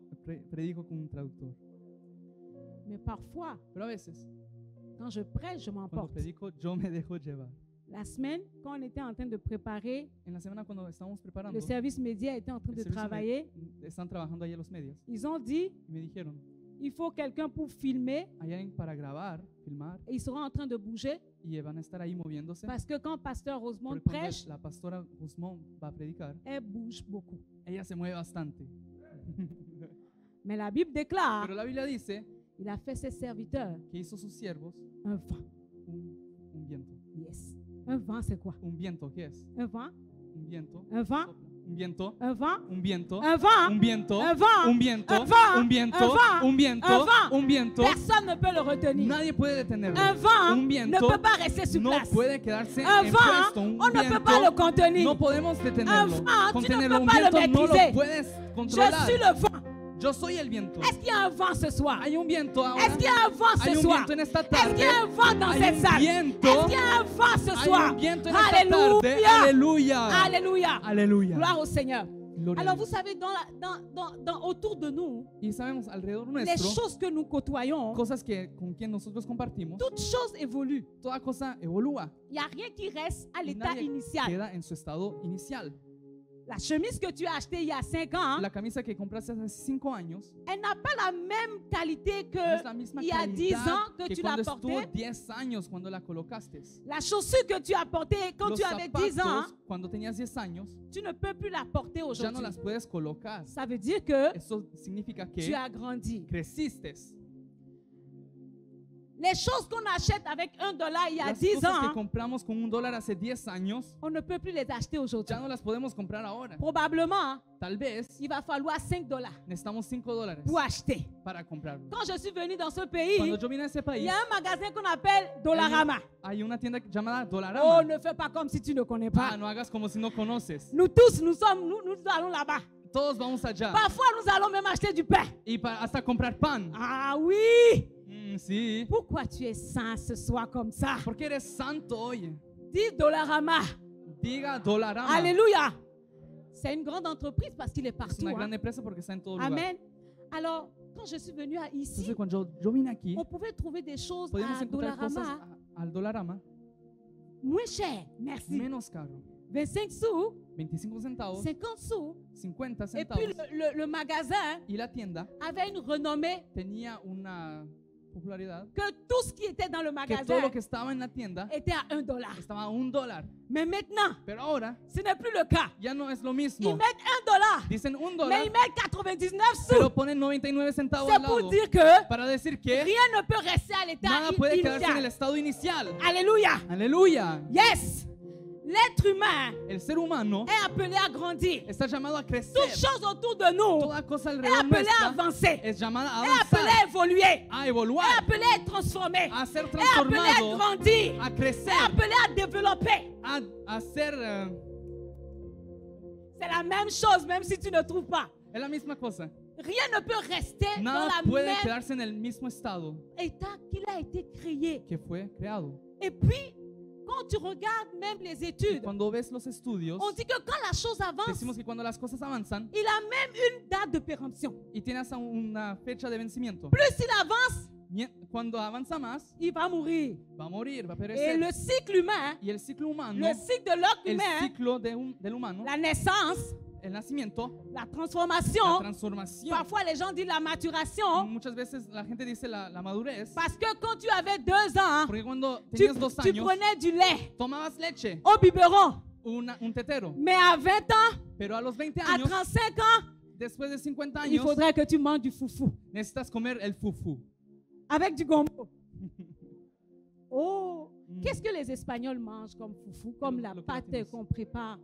A: predico con un traductor.
D: Mais parfois,
A: Pero a veces,
D: quand je prêche, je
A: cuando
D: m'emporte.
A: predico, yo me dejo llevar.
D: La semaine, quand on était en train de préparer,
A: En la semana cuando estábamos preparando,
D: le service média était en train
A: el
D: de
A: servicio
D: travailler.
A: están trabajando ahí en los medios
D: Ils ont dit,
A: y me dijeron,
D: il faut quelqu'un pour filmer
A: hay alguien para grabar filmar
D: et ils seront en train de bouger
A: y van a estar ahí moviéndose.
D: parce que quand Pasteur Rosemont
A: Porque cuando
D: prêche,
A: la pastora Guzmán va a predicar,
D: elle bouge beaucoup.
A: ella se mueve bastante.
D: Mais la Bible déclare,
A: Pero la Biblia dice
D: il a fait ses serviteurs
A: que hizo sus siervos
D: un vent.
A: un viento.
D: Yes. Un vent, c'est quoi?
A: ¿Un viento qué es?
D: Un vent?
A: Un viento.
D: Un vent?
A: Sopla. Un viento.
D: Un vent?
A: Un viento.
D: Un vent?
A: Un viento.
D: Un vent?
A: Un viento.
D: Un vent?
A: Un viento.
D: Un vent?
A: Un viento.
D: Un vent?
A: Un viento.
D: Personne ne peut le retenir.
A: Nadie puede detenerlo.
D: Un vent
A: Un
D: ne
A: viento
D: peut pas rester sur
A: no
D: place.
A: puede quedarse
D: Un
A: en
D: vent,
A: puesto. Un
D: on ne peut
A: viento
D: pas le contenir.
A: no podemos detenerlo.
D: Un vent, tu ne
A: Contenerlo.
D: peux
A: Un
D: pas le
A: viento no
D: maîtriser.
A: lo puedes
D: Je
A: controlar.
D: suis le vent.
A: Yo soy el viento.
D: Est-ce qu'il y a un vent ce soir?
A: Hay un viento ahora.
D: Est-ce qu'il y a un vent
A: Hay
D: ce
A: un
D: soir?
A: viento en esta
D: Est-ce
A: tarde.
D: qu'il y a un vent dans
A: Hay
D: cette
A: un
D: salle?
A: viento.
D: Est-ce qu'il y a un vent ce
A: Hay
D: soir?
A: un viento en esta tarde.
D: Alléluia.
A: Aleluya.
D: Alléluia.
A: Aleluya.
D: Gloire au Seigneur.
A: Gloria a
D: Alors
A: Dios.
D: vous savez, autour de nous,
A: Y sabemos alrededor
D: les
A: nuestro,
D: choses que nous côtoyons,
A: cosas que con quien nosotros compartimos,
D: toutes choses évoluent.
A: toda cosa evolúa.
D: Il n'y a rien qui reste à
A: Y
D: l'état
A: nadie
D: initial.
A: queda en su estado inicial.
D: La chemise que tu as achetée il y a 5 ans,
A: La camisa que compraste hace 5 años
D: elle n'a pas la même qualité
A: no
D: que
A: es la misma
D: il y a 10
A: calidad
D: ans que
A: que
D: tu l'as
A: cuando estuvo
D: portée.
A: 10 años cuando la colocaste.
D: La chaussure que tu as portée quand
A: Los
D: tu avais 10 ans,
A: zapatos, cuando tenías 10 años,
D: tu ne peux plus la porter
A: ya no
D: aujourd'hui.
A: las puedes colocar.
D: Ça veut dire que
A: Eso significa
D: tu
A: que
D: as grandi.
A: creciste.
D: Les choses qu'on achète avec $1 il y a
A: Las
D: 10
A: cosas que
D: ans,
A: compramos con $1 hace 10 años,
D: on ne peut plus les acheter aujourd'hui.
A: ya no las podemos comprar ahora.
D: Probablement,
A: Tal vez
D: il va falloir $5
A: necesitamos $5
D: pour acheter.
A: para comprarlo.
D: Quand je suis venue dans ce pays,
A: Cuando yo vine a ese
D: il
A: país,
D: y a un magasin qu'on appelle Dollarama.
A: hay una tienda llamada
D: Oh,
A: Dollarama.
D: ne fais pas comme si tu ne connais
A: Ah,
D: pas.
A: no hagas como si no conoces.
D: Nous tous, nous allons là-bas.
A: Todos vamos allá.
D: Parfois, nous allons même acheter du pain.
A: Y hasta comprar pan.
D: Ah oui!
A: Sí.
D: Pourquoi tu es saint ce soir comme ça?
A: Porque eres santo hoy.
D: Dis Dollarama.
A: Diga Dollarama.
D: Alléluia. C'est une grande entreprise parce qu'il est
A: Es
D: partout.
A: una
D: hein.
A: gran empresa porque está en todo lugar.
D: Amen. Alors, quand je suis venue ici,
A: Entonces cuando yo vine aquí,
D: on pouvait trouver des choses
A: podíamos
D: à
A: encontrar cosas
D: Dollarama
A: al Dollarama
D: moins chères. Merci.
A: menos caro.
D: 25 sous,
A: 25 centavos,
D: 50 sous.
A: 50
D: Et puis
A: centavos.
D: le magasin
A: Y la tienda
D: avait une renommée
A: tenía una popularidad
D: que tout ce qui était dans le
A: que todo
D: magasin
A: lo que estaba en la tienda
D: était à $1.
A: estaba a $1.
D: Mais maintenant,
A: Pero ahora
D: ce n'est plus le cas.
A: ya no es lo
D: Ils
A: mismo.
D: mettent $1,
A: Dicen
D: mais
A: $1,
D: ils mettent 99
A: pero
D: sous.
A: ponen 99 centavos
D: C'est
A: al
D: pour
A: lado
D: dire que
A: para decir que
D: rien ne peut rester à l'état
A: nada puede quedarse en el
D: initial.
A: estado inicial.
D: Alléluia.
A: Aleluya.
D: Yes. L'être humain
A: El ser humano
D: est appelé à grandir.
A: está llamado a crecer.
D: Toute chose autour de nous
A: Toda cosa
D: est
A: alrededor
D: appelée à
A: nuestra
D: avancer,
A: es llamada a
D: est appelée
A: avanzar,
D: à évoluer,
A: a
D: est
A: evoluar,
D: appelée à être transformée,
A: a ser
D: est appelée à
A: transformado,
D: grandir,
A: a
D: est
A: crecer,
D: appelée à développer.
A: a ser...
D: C'est la même chose, même si tu ne trouves pas.
A: es la misma cosa.
D: Rien ne peut rester dans
A: Nada
D: la
A: puede
D: même
A: quedarse en el mismo estado
D: état qu'il a été créé.
A: que fue creado.
D: Et puis, quand tu regardes même les études,
A: Cuando ves los estudios,
D: on dit que quand la chose avance,
A: decimos que cuando las cosas avanzan
D: il a même une date de péremption.
A: y tienes una fecha de vencimiento,
D: Plus il avance,
A: cuando avanza más,
D: il va mourir.
A: va a morir, va a
D: Et
A: perecer.
D: le cycle humain,
A: Y el ciclo humano,
D: le cycle de l'être
A: el
D: humain,
A: ciclo del humano,
D: la naissance,
A: el nacimiento,
D: la
A: la
D: transformation,
A: transformación.
D: parfois les gens disent la maturation,
A: Muchas veces la gente dice la madurez,
D: parce que quand tu avais 2 ans,
A: porque cuando
D: tu,
A: tenías 2
D: tu
A: años,
D: prenais du lait
A: tomabas leche,
D: au biberon.
A: un tetero.
D: Mais à 20 ans,
A: Pero a los 20
D: à
A: años,
D: 35 ans,
A: después de 50
D: il
A: años,
D: faudrait que tu manges du foufou
A: necesitas comer el fufu.
D: avec du gombo. Oh, qu'est-ce que les Espagnols mangent comme foufou, comme la
A: Lo que
D: pâte
A: latinos.
D: qu'on prépare?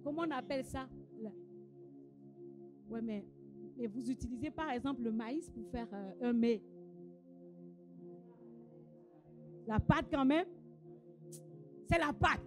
D: Comment on appelle ça? Oui, mais vous utilisez par exemple le maïs pour faire un mets. La pâte quand même, c'est la pâte.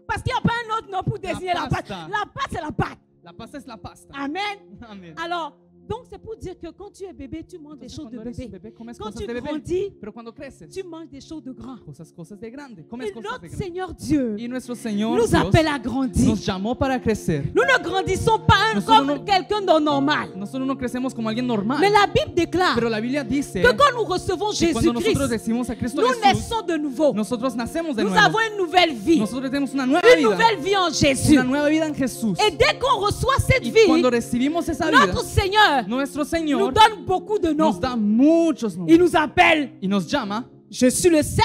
D: Parce qu'il n'y a pas un autre nom pour désigner la pâte.
A: pasta.
D: La pâte, c'est la pâte.
A: La pasta es la pasta.
D: Amen.
A: Amén.
D: Alors, donc c'est pour dire que quand tu es bébé, tu manges des
A: Entonces,
D: choses de
A: cuando eres un
D: bébé.
A: bebé, comes
D: Quand
A: cosas
D: tu
A: de bebé.
D: grandis,
A: Pero cuando creces,
D: tu manges des choses de grand.
A: cosas de grande. Comes
D: Et
A: cosas de
D: notre
A: grande.
D: Seigneur Dieu
A: Y nuestro Señor
D: nous
A: Dios
D: appelle à grandir.
A: nos llamó para crecer.
D: Nous ne grandissons pas
A: Nosotros
D: comme
A: no-
D: quelqu'un de normal.
A: Nosotros no crecemos como alguien normal.
D: Mais la Bible déclare
A: Pero la Biblia dice
D: que quand nous recevons
A: que cuando nosotros
D: Jésus-Christ,
A: decimos a Cristo
D: nous
A: Jesús,
D: naissons de nouveau.
A: nosotros nacemos de
D: Nous
A: nuevo.
D: avons une nouvelle vie.
A: Nosotros tenemos una nueva
D: Une
A: vida.
D: nouvelle vie en Jésus.
A: Una nueva vida en Jesús.
D: Et dès qu'on reçoit cette
A: Y
D: vie,
A: cuando recibimos esa vida,
D: notre Seigneur Seigneur
A: Nuestro
D: nous
A: Señor
D: donne beaucoup de noms.
A: nos da muchos
D: Il
A: nombres
D: nous appelle.
A: y nos llama.
D: Je suis le cep.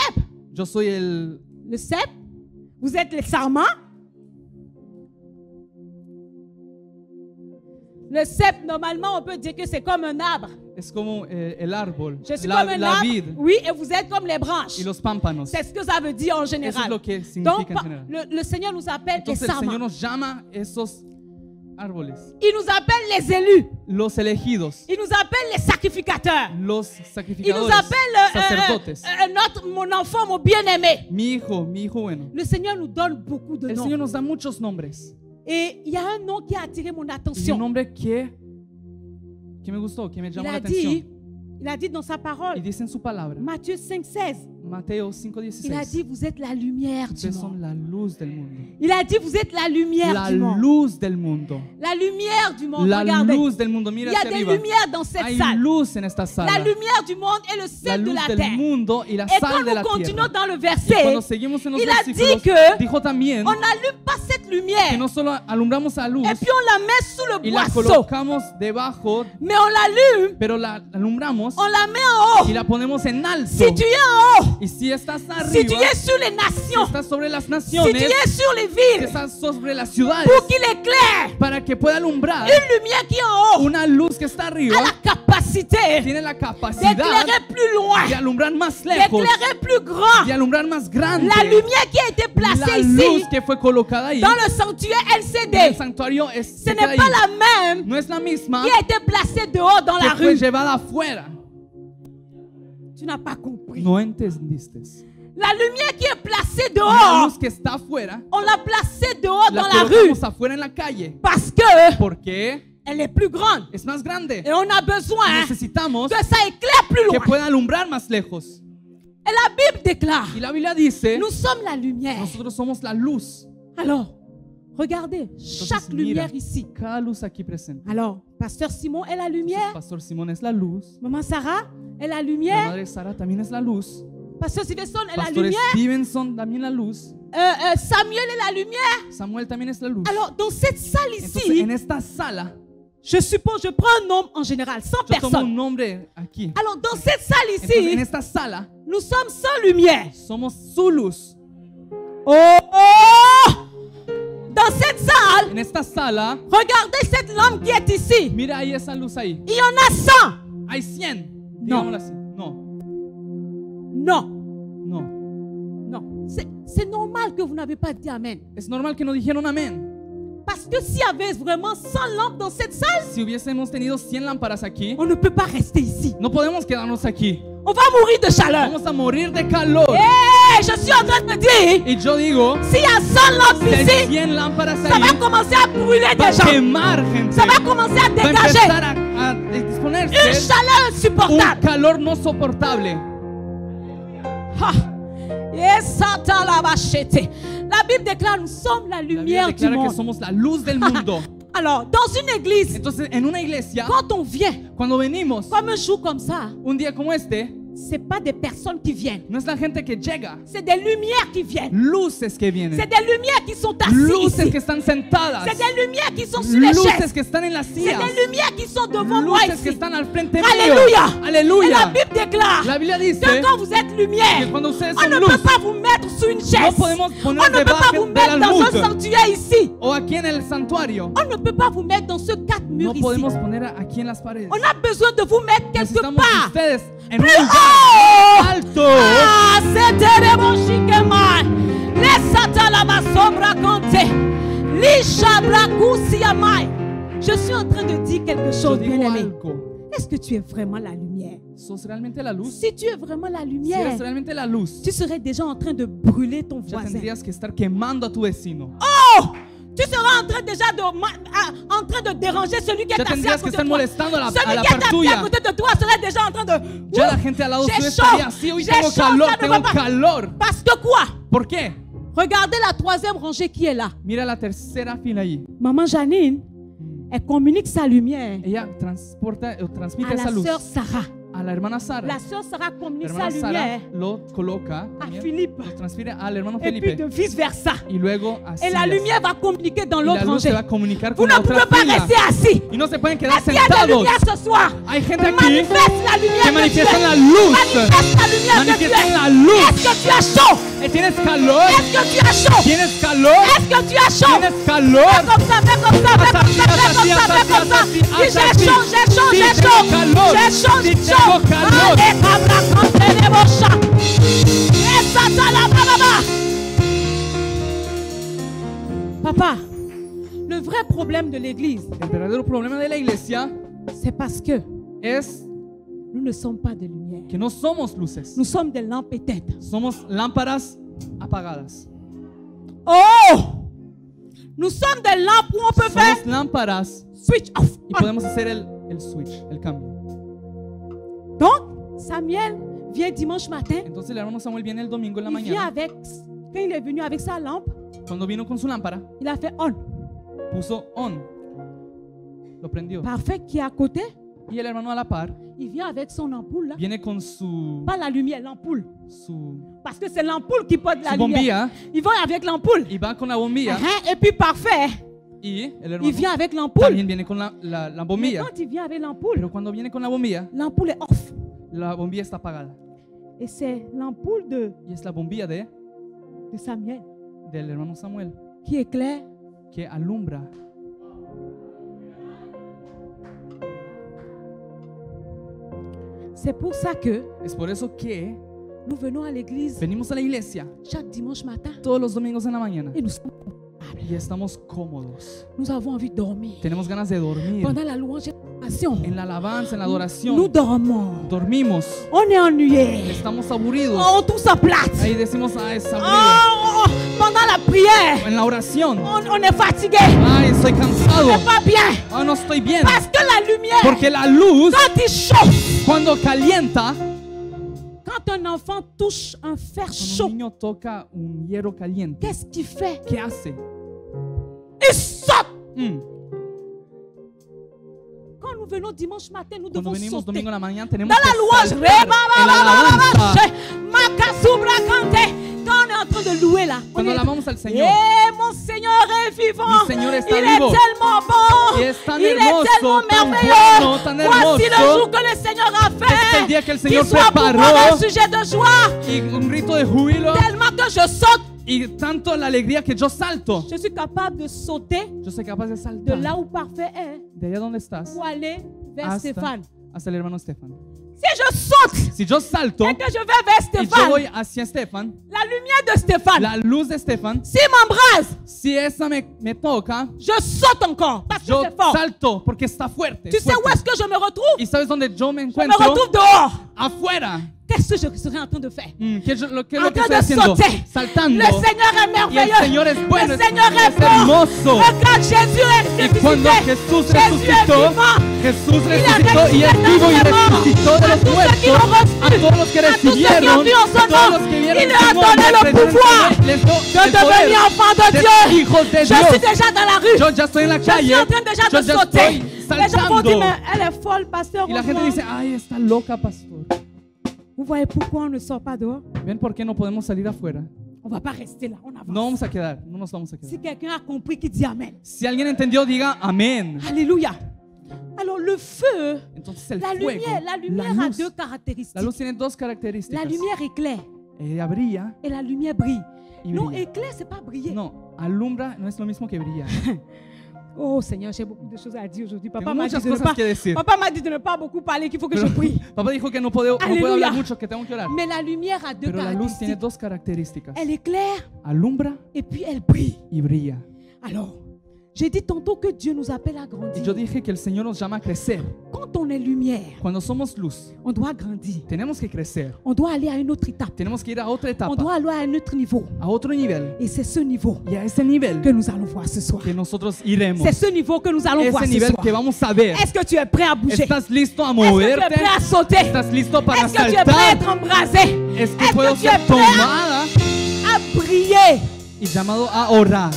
A: Yo soy el...
D: Le cep. Vous êtes les sarments. Le cep, normalement, on peut dire que c'est comme un arbre.
A: Es como el árbol,
D: Je suis
A: la,
D: comme un
A: la
D: arbre.
A: vid
D: Oui, et vous êtes comme les branches.
A: y los pámpanos.
D: C'est ce que ça veut dire en
A: Eso es
D: général.
A: lo que significa
D: Donc,
A: en general.
D: le Seigneur nous appelle les
A: Entonces el Señor
D: sarments.
A: nos llama esos árboles,
D: Il nous appelle les élus.
A: los elegidos,
D: Il nous appelle les sacrificateurs.
A: los
D: Il nous
A: sacrificadores,
D: appelle
A: sacerdotes.
D: mon enfant, mon bien-aimé.
A: Mi hijo bueno.
D: Le Seigneur nous donne beaucoup de
A: El
D: noms.
A: Señor nos da muchos nombres.
D: Et il y a un nom qui a attiré mon
A: Y un
D: attention.
A: nombre que me gustó, que me
D: Il
A: llamó la
D: a dit dans sa
A: atención. Y
D: parole,
A: dice en su palabra,
D: Matthieu 5,16,
A: Mateo
D: il a dit,
A: 5:16,
D: vous êtes la lumière du
A: ustedes son
D: monde.
A: la luz del mundo.
D: Il a dit, vous êtes la lumière
A: La
D: du monde.
A: luz del mundo.
D: La lumière du monde,
A: La
D: regardez.
A: luz del mundo.
D: Il
A: Mira
D: y a
A: hacia
D: des
A: arriba.
D: lumières dans cette
A: Hay
D: salle.
A: luz en esta
D: La
A: sala.
D: lumière du monde est le
A: La
D: sel de
A: luz
D: la
A: del
D: terre.
A: mundo y la
D: Et
A: sal
D: quand
A: de la
D: nous continuons
A: tierra.
D: dans le
A: Y
D: verset,
A: cuando seguimos en los
D: il a dit
A: versículos,
D: que
A: dijo también
D: on n'allume pas cette
A: que
D: lumière
A: no solo alumbramos a luz
D: et puis on la met sous le
A: y la
D: boisseau,
A: colocamos debajo,
D: mais on l'allume,
A: pero la alumbramos
D: on la met en
A: y
D: haut.
A: la ponemos en alto.
D: Si tu es en haut,
A: Y si estás
D: si tu
A: arriba,
D: es sur les
A: si
D: nations,
A: estás sobre las
D: si tu
A: naciones,
D: es sur les
A: si
D: villes,
A: estás sobre las ciudades,
D: pour qu'il éclaire,
A: para que pueda alumbrar
D: une lumière qui est en haut
A: una luz que está arriba,
D: a la capacité
A: tiene la capacidad
D: d'éclairer plus loin,
A: de alumbrar más lejos,
D: d'éclairer plus grand.
A: de alumbrar más grande.
D: La lumière qui a été
A: La
D: placée
A: luz
D: ici,
A: que fue colocada ahí
D: dans le sanctuaire
A: en el
D: LCD,
A: santuario
D: ce
A: se queda
D: n'est
A: ahí.
D: pas la même
A: No es la misma
D: qui a été placée dehors dans la
A: que fue
D: rue.
A: llevada afuera.
D: Tu n'as pas compris.
A: No entendiste.
D: La lumière qui est placée
A: La
D: dehors,
A: luz que está afuera
D: on l'a placée dehors
A: la
D: dans la rue
A: colocamos afuera en la calle.
D: parce que
A: Porque
D: elle est plus grande
A: es más grande.
D: et on a besoin
A: Necesitamos
D: que ça éclaire plus
A: que
D: loin.
A: pueda alumbrar más lejos.
D: Et la Bible déclare,
A: Y la Biblia dice,
D: nous sommes la lumière.
A: nosotros somos la luz.
D: Alors, regardez, chaque
A: mira.
D: lumière ici.
A: Cada luz aquí presente.
D: Alors, Pasteur Simon est la
A: Entonces,
D: lumière.
A: Pastor Simón es la luz.
D: Maman Sarah est la
A: La
D: lumière.
A: madre Sara también es la luz.
D: Pasteur Stevenson est la
A: Pastor
D: lumière.
A: Stevenson también la luz.
D: Samuel est la lumière.
A: Samuel también es la luz.
D: Alors, dans cette salle
A: Entonces,
D: ici,
A: en esta sala,
D: je suppose, je prends un nombre en général, 100
A: yo tomo un
D: personnes.
A: nombre aquí.
D: Alors, dans cette salle
A: Entonces, en
D: ici,
A: esta sala,
D: nous sommes sans lumière.
A: somos su luz.
D: Oh, oh! Dans cette salle,
A: En esta sala,
D: regardez cette lampe qui est ici.
A: mira ahí esa luz ahí.
D: Il y en a 100.
A: Hay 100.
D: No.
A: Digámoslo así. No,
D: Non,
A: no.
D: non. C'est normal que vous n'avez pas dit Amen.
A: Es normal que no dijeron amén.
D: Parce que s'il y avait vraiment 100 lampes dans cette salle,
A: Si hubiésemos tenido 100 lámparas aquí,
D: on ne peut pas rester ici.
A: no podemos quedarnos aquí.
D: On va mourir de chaleur.
A: Vamos a morir de calor.
D: Hey, je suis en train de dire,
A: Y yo digo,
D: s'il y a 100 lampes
A: si hay
D: ici,
A: 100 lámparas
D: ça va
A: ahí,
D: commencer à brûler
A: va
D: des
A: a
D: gens.
A: quemar gente.
D: Ça va commencer à
A: Va a
D: dégager
A: empezar a
D: une
A: disponerse
D: chaleur
A: un
D: insupportable.
A: calor no soportable.
D: Ha. Yes, Satan, la vachette. La Bible déclare, nous sommes la
A: La Biblia
D: lumière du
A: declara que
D: monde.
A: somos la luz del mundo.
D: Alors, dans une église,
A: Entonces, en una iglesia,
D: quand on vient,
A: cuando venimos,
D: comme un jour comme ça,
A: un día como este,
D: c'est pas des personnes qui viennent,
A: no es la gente que llega,
D: c'est des lumières qui viennent.
A: luces que vienen,
D: C'est des lumières qui sont assises
A: luces
D: ici.
A: que están sentadas,
D: C'est des lumières qui sont sur les
A: luces
D: chaises.
A: que están en las
D: C'est
A: sillas,
D: des lumières qui sont devant moi
A: luces que
D: ici.
A: están al frente mío.
D: Alléluia. Et la
A: Aleluya.
D: Bible déclare
A: La Biblia dice
D: que quand vous êtes
A: que
D: lumière,
A: cuando ustedes
D: on
A: son
D: ne
A: luz,
D: peut pas vous mettre sous une
A: no
D: chaise.
A: podemos
D: On
A: poner
D: ne peut pas
A: debajo
D: vous
A: del
D: mettre dans un
A: almud
D: sanctuaire ici.
A: o aquí en el santuario.
D: On ne peut pas vous mettre dans ce quatre
A: No
D: murs ici.
A: podemos poner aquí en las paredes.
D: On a besoin de vous mettre quelque
A: Necesitamos de
D: part.
A: ustedes en un
D: Plus
A: lugar
D: haut.
A: alto.
D: Ah, c'était de mon chiquemai. Laisse la masombra compter. Lishabra kusiamai. Je suis en train de dire quelque
A: Yo
D: chose,
A: digo
D: bien-aimé.
A: algo.
D: Est-ce que tu es vraiment la lumière?
A: ¿Sos realmente la luz?
D: Si tu es vraiment la
A: Si
D: lumière,
A: eres realmente la luz,
D: tu serais déjà en train de brûler ton
A: ya
D: voisin.
A: tendrías que estar quemando a tu vecino.
D: Oh! Tu seras en train déjà en train de déranger celui qui est
A: Ya
D: assis à
A: tendrías que
D: côté de
A: estar
D: toi.
A: molestando a
D: Celui
A: la
D: qui est
A: par
D: assis à
A: tuya.
D: côté de toi serait déjà en train de...
A: Ya la gente al lado
D: J'ai
A: suyo
D: chaud.
A: estaría así. Hoy
D: J'ai
A: tengo
D: chaud,
A: calor,
D: ça ne
A: tengo
D: va pas.
A: calor.
D: Parce que quoi?
A: ¿Por qué?
D: Regardez la troisième rangée qui est là.
A: Mira la tercera fila ahí.
D: Maman Janine, elle communique sa lumière
A: Ella transmite
D: à
A: esa
D: la
A: luz
D: sœur Sarah.
A: a a la hermana Sara.
D: La sœur Sarah
A: La
D: communique sa
A: hermana Sara
D: lumière
A: lo coloca,
D: à
A: también,
D: Philippe.
A: lo transfiere al hermano
D: Et puis
A: Felipe
D: de vice versa.
A: y luego a
D: Et la
A: Silas.
D: lumière va communiquer dans
A: Y la
D: l'autre
A: luz se
D: rangée.
A: va a comunicar
D: Vous
A: con
D: ne
A: la
D: pouvez
A: otra
D: pas
A: fila
D: rester assis.
A: y no se pueden quedar
D: Est-ce qu'il y a de
A: sentados.
D: lumière ce soir?
A: Hay gente aquí
D: Manifeste la
A: que
D: lumière de Dieu.
A: manifiestan la luz.
D: Manifeste la lumière de Dieu.
A: Manifiestan la luz.
D: Est-ce que tu as chaud?
A: ¿Tienes calor?
D: Est-ce que tu as chaud?
A: ¿Tienes calor?
D: Est-ce que tu as chaud?
A: ¿Tienes calor?
D: Fais comme ça, fais comme ça, fais comme ça, fais comme ça, fais comme ça. Dis j'ai chaud, j'ai chaud, j'ai chaud. J'ai chaud, j'ai chaud. Allez, cabra, cantez les beaux chants. Et ça, la baba. Papa, le vrai problème de l'église,
A: El verdadero problema de la iglesia
D: c'est parce que
A: es
D: nous ne sommes pas de lumière.
A: que no somos luces.
D: Nous sommes des lampes éteintes.
A: Somos lámparas apagadas.
D: Oh! Nous sommes des lampes où on peut faire
A: Somos lámparas
D: switch off.
A: y podemos hacer el switch, el cambio.
D: Donc, Samuel vient dimanche matin.
A: Entonces el hermano Samuel viene el domingo en la
D: Il vient
A: mañana.
D: avec, quand il est venu avec sa lampe,
A: Cuando vino con su lámpara,
D: il a fait on.
A: puso on. Lo prendió.
D: Parfait qui est à côté,
A: Y el hermano a la par
D: il vient avec son ampoule là.
A: viene con su
D: Pas la lumière, l'ampoule. Parce que c'est l'ampoule qui porte la lumière.
A: bombilla
D: Il va avec l'ampoule.
A: y va con la bombilla.
D: Et puis parfait,
A: Y el
D: il
A: hermano
D: vient avec l'ampoule.
A: también viene con la
D: Mais
A: bombilla.
D: quand il vient avec l'ampoule,
A: Pero cuando viene con la bombilla,
D: l'ampoule est off.
A: la bombilla está apagada.
D: Et c'est l'ampoule
A: Y es la bombilla
D: de Samuel
A: del hermano Samuel
D: qui éclaire.
A: que alumbra.
D: C'est pour ça que
A: Es por eso que
D: nous venons à l'église
A: venimos a la iglesia
D: chaque dimanche matin
A: todos los domingos en la mañana
D: et nous sommes confortables.
A: y estamos cómodos.
D: Nous avons envie de dormir.
A: Tenemos ganas de dormir.
D: Pendant la louange et l'adoration,
A: En la alabanza, en la
D: nous
A: adoración,
D: dormons.
A: dormimos.
D: On est ennuyé.
A: Estamos aburridos.
D: On tout se plate.
A: Ahí decimos, ah, es aburrido.
D: Pendant la prière,
A: En la oración,
D: on est fatigué.
A: ay, estoy
D: On
A: cansado.
D: n'est pas bien.
A: Ah, no estoy bien.
D: Parce que la lumière,
A: Porque la luz,
D: quand il chauffe,
A: cuando calienta,
D: quand un enfant touche un fer
A: cuando un
D: chaud,
A: niño toca un hierro caliente,
D: qu'est-ce qu'il fait?
A: ¿qué hace?
D: Il saute.
A: Mm.
D: Quand nous venons dimanche matin, nous
A: Cuando
D: devons
A: venimos
D: sauter.
A: domingo en la mañana, tenemos
D: Dans la
A: que
D: louange,
A: saltar. En la alabanza,
D: quand on est en train de louer là, on
A: cuando
D: est...
A: alabamos al Señor,
D: Eh, mon Seigneur est vivant.
A: Mi Señor está
D: Il est
A: vivo.
D: tellement bon.
A: Y es tan
D: Il est
A: hermoso,
D: tellement
A: tan
D: merveilleux.
A: bueno, tan
D: Voici le
A: hermoso.
D: jour que le Seigneur a
A: Este es el
D: fait.
A: día que el
D: Qu'il
A: Señor
D: soit pour moi
A: preparó
D: un sujet de joie.
A: y un grito de júbilo
D: Tellement que je saute.
A: y tanto la alegría que yo salto.
D: Je suis capable de sauter
A: Yo soy capaz de
D: de
A: saltar
D: là où parfait est
A: de allá donde estás
D: pour aller vers Stéphane.
A: hasta el hermano Estefan.
D: Si je saute
A: Si yo salto
D: et que je vais vers
A: y yo
D: Stéphane,
A: voy hacia Estefan,
D: la lumière de Stéphane,
A: la luz de Estefan,
D: s'il m'embrase,
A: si esa me toca,
D: je saute encore parce que
A: yo
D: c'est fort.
A: salto porque está fuerte.
D: Tu sais
A: fuerte.
D: où est-ce que je me retrouve?
A: ¿Y sabes dónde yo me
D: Je me
A: encuentro?
D: retrouve dehors.
A: Afuera.
D: Qu'est-ce que je serais en train de faire?
A: ¿Qué es lo que
D: En
A: estoy
D: train de
A: haciendo?
D: sauter.
A: Saltando.
D: Le Seigneur est
A: Y el
D: merveilleux.
A: Señor es bueno,
D: Le Seigneur est
A: es
D: bon.
A: hermoso.
D: Regarde, Jésus est
A: Y cuando
D: ressuscité.
A: Jesús
D: Jésus est
A: resucitó,
D: vivant.
A: Jesús
D: Il a
A: resucitó y es
D: ressuscité
A: vivo y
D: des morts.
A: resucitó de
D: A
A: los
D: tous ceux qui l'ont
A: muertos,
D: reçu,
A: a todos los que
D: à tous ceux qui ont
A: recibieron,
D: vu en son
A: todos
D: nom,
A: los que vieron
D: il
A: su
D: leur a
A: nombre,
D: donné le
A: les dio el
D: pouvoir
A: poder, les dio
D: de
A: el poder
D: devenir enfant de
A: de
D: Dieu.
A: ser hijos de
D: Je suis
A: Dios.
D: déjà dans la rue.
A: Yo ya estoy en la
D: Je suis
A: calle,
D: en train déjà
A: yo
D: de
A: ya
D: sauter.
A: estoy
D: Les gens vont dire,
A: saltando.
D: mais elle est folle, pasteur.
A: Y la gente dice, ay, está loca, pastor.
D: Vous voyez pourquoi on ne sort pas dehors?
A: ¿Ven por qué no podemos salir afuera?
D: On va pas rester là, on avance.
A: No vamos a quedar, no nos vamos a quedar.
D: Si quelqu'un a compris, qui dit Amen.
A: Si alguien entendió, diga amén.
D: Alléluia. Alors le feu,
A: Entonces el
D: la
A: fuego,
D: lumière
A: la
D: a
A: luz.
D: deux caractéristiques.
A: La luz tiene dos
D: La
A: características.
D: lumière éclaire
A: Ella brilla
D: et la lumière brille.
A: y
D: Non,
A: brilla.
D: éclair, c'est pas briller.
A: No, alumbra no es lo mismo que brilla.
D: Oh Seigneur, j'ai beaucoup de choses à dire aujourd'hui. Papa
A: Tengo
D: m'a dit
A: muchas
D: de ne
A: cosas
D: pas,
A: que decir.
D: Papa m'a dit de ne pas beaucoup parler, qu'il faut que je
A: Pero
D: prie.
A: papá dijo que no puedo
D: Aleluya.
A: hablar mucho, que tengo que orar.
D: Mais la lumière a deux
A: Pero la luz tiene
D: caractéristiques.
A: dos características.
D: Elle éclaire
A: Alumbra
D: et puis elle brille.
A: y brilla.
D: Alors, j'ai dit tantôt que Dieu nous appelle à
A: Y
D: grandir.
A: yo dije que el Señor nos llama a crecer.
D: Quand on est lumière,
A: Cuando somos luz,
D: on doit grandir.
A: tenemos que crecer.
D: On doit aller à une autre étape.
A: Tenemos que ir a otra
D: On
A: etapa,
D: doit aller à un autre niveau.
A: a otro nivel.
D: Et c'est ce niveau
A: Y a ese nivel
D: que nous allons voir ce soir.
A: que nosotros iremos.
D: C'est ce niveau que nous allons voir
A: Ese
D: ce
A: nivel
D: soir.
A: que vamos a ver.
D: Est-ce que tu es prêt à bouger?
A: ¿Estás listo a
D: Est-ce que tu es
A: moverte?
D: prêt à sauter?
A: ¿Estás listo para
D: Est-ce que tu es prêt à être
A: saltar?
D: embrasé?
A: Es que
D: Est-ce
A: puedo
D: que tu es
A: ser
D: prêt
A: tomada
D: à briller?
A: y llamado a orar.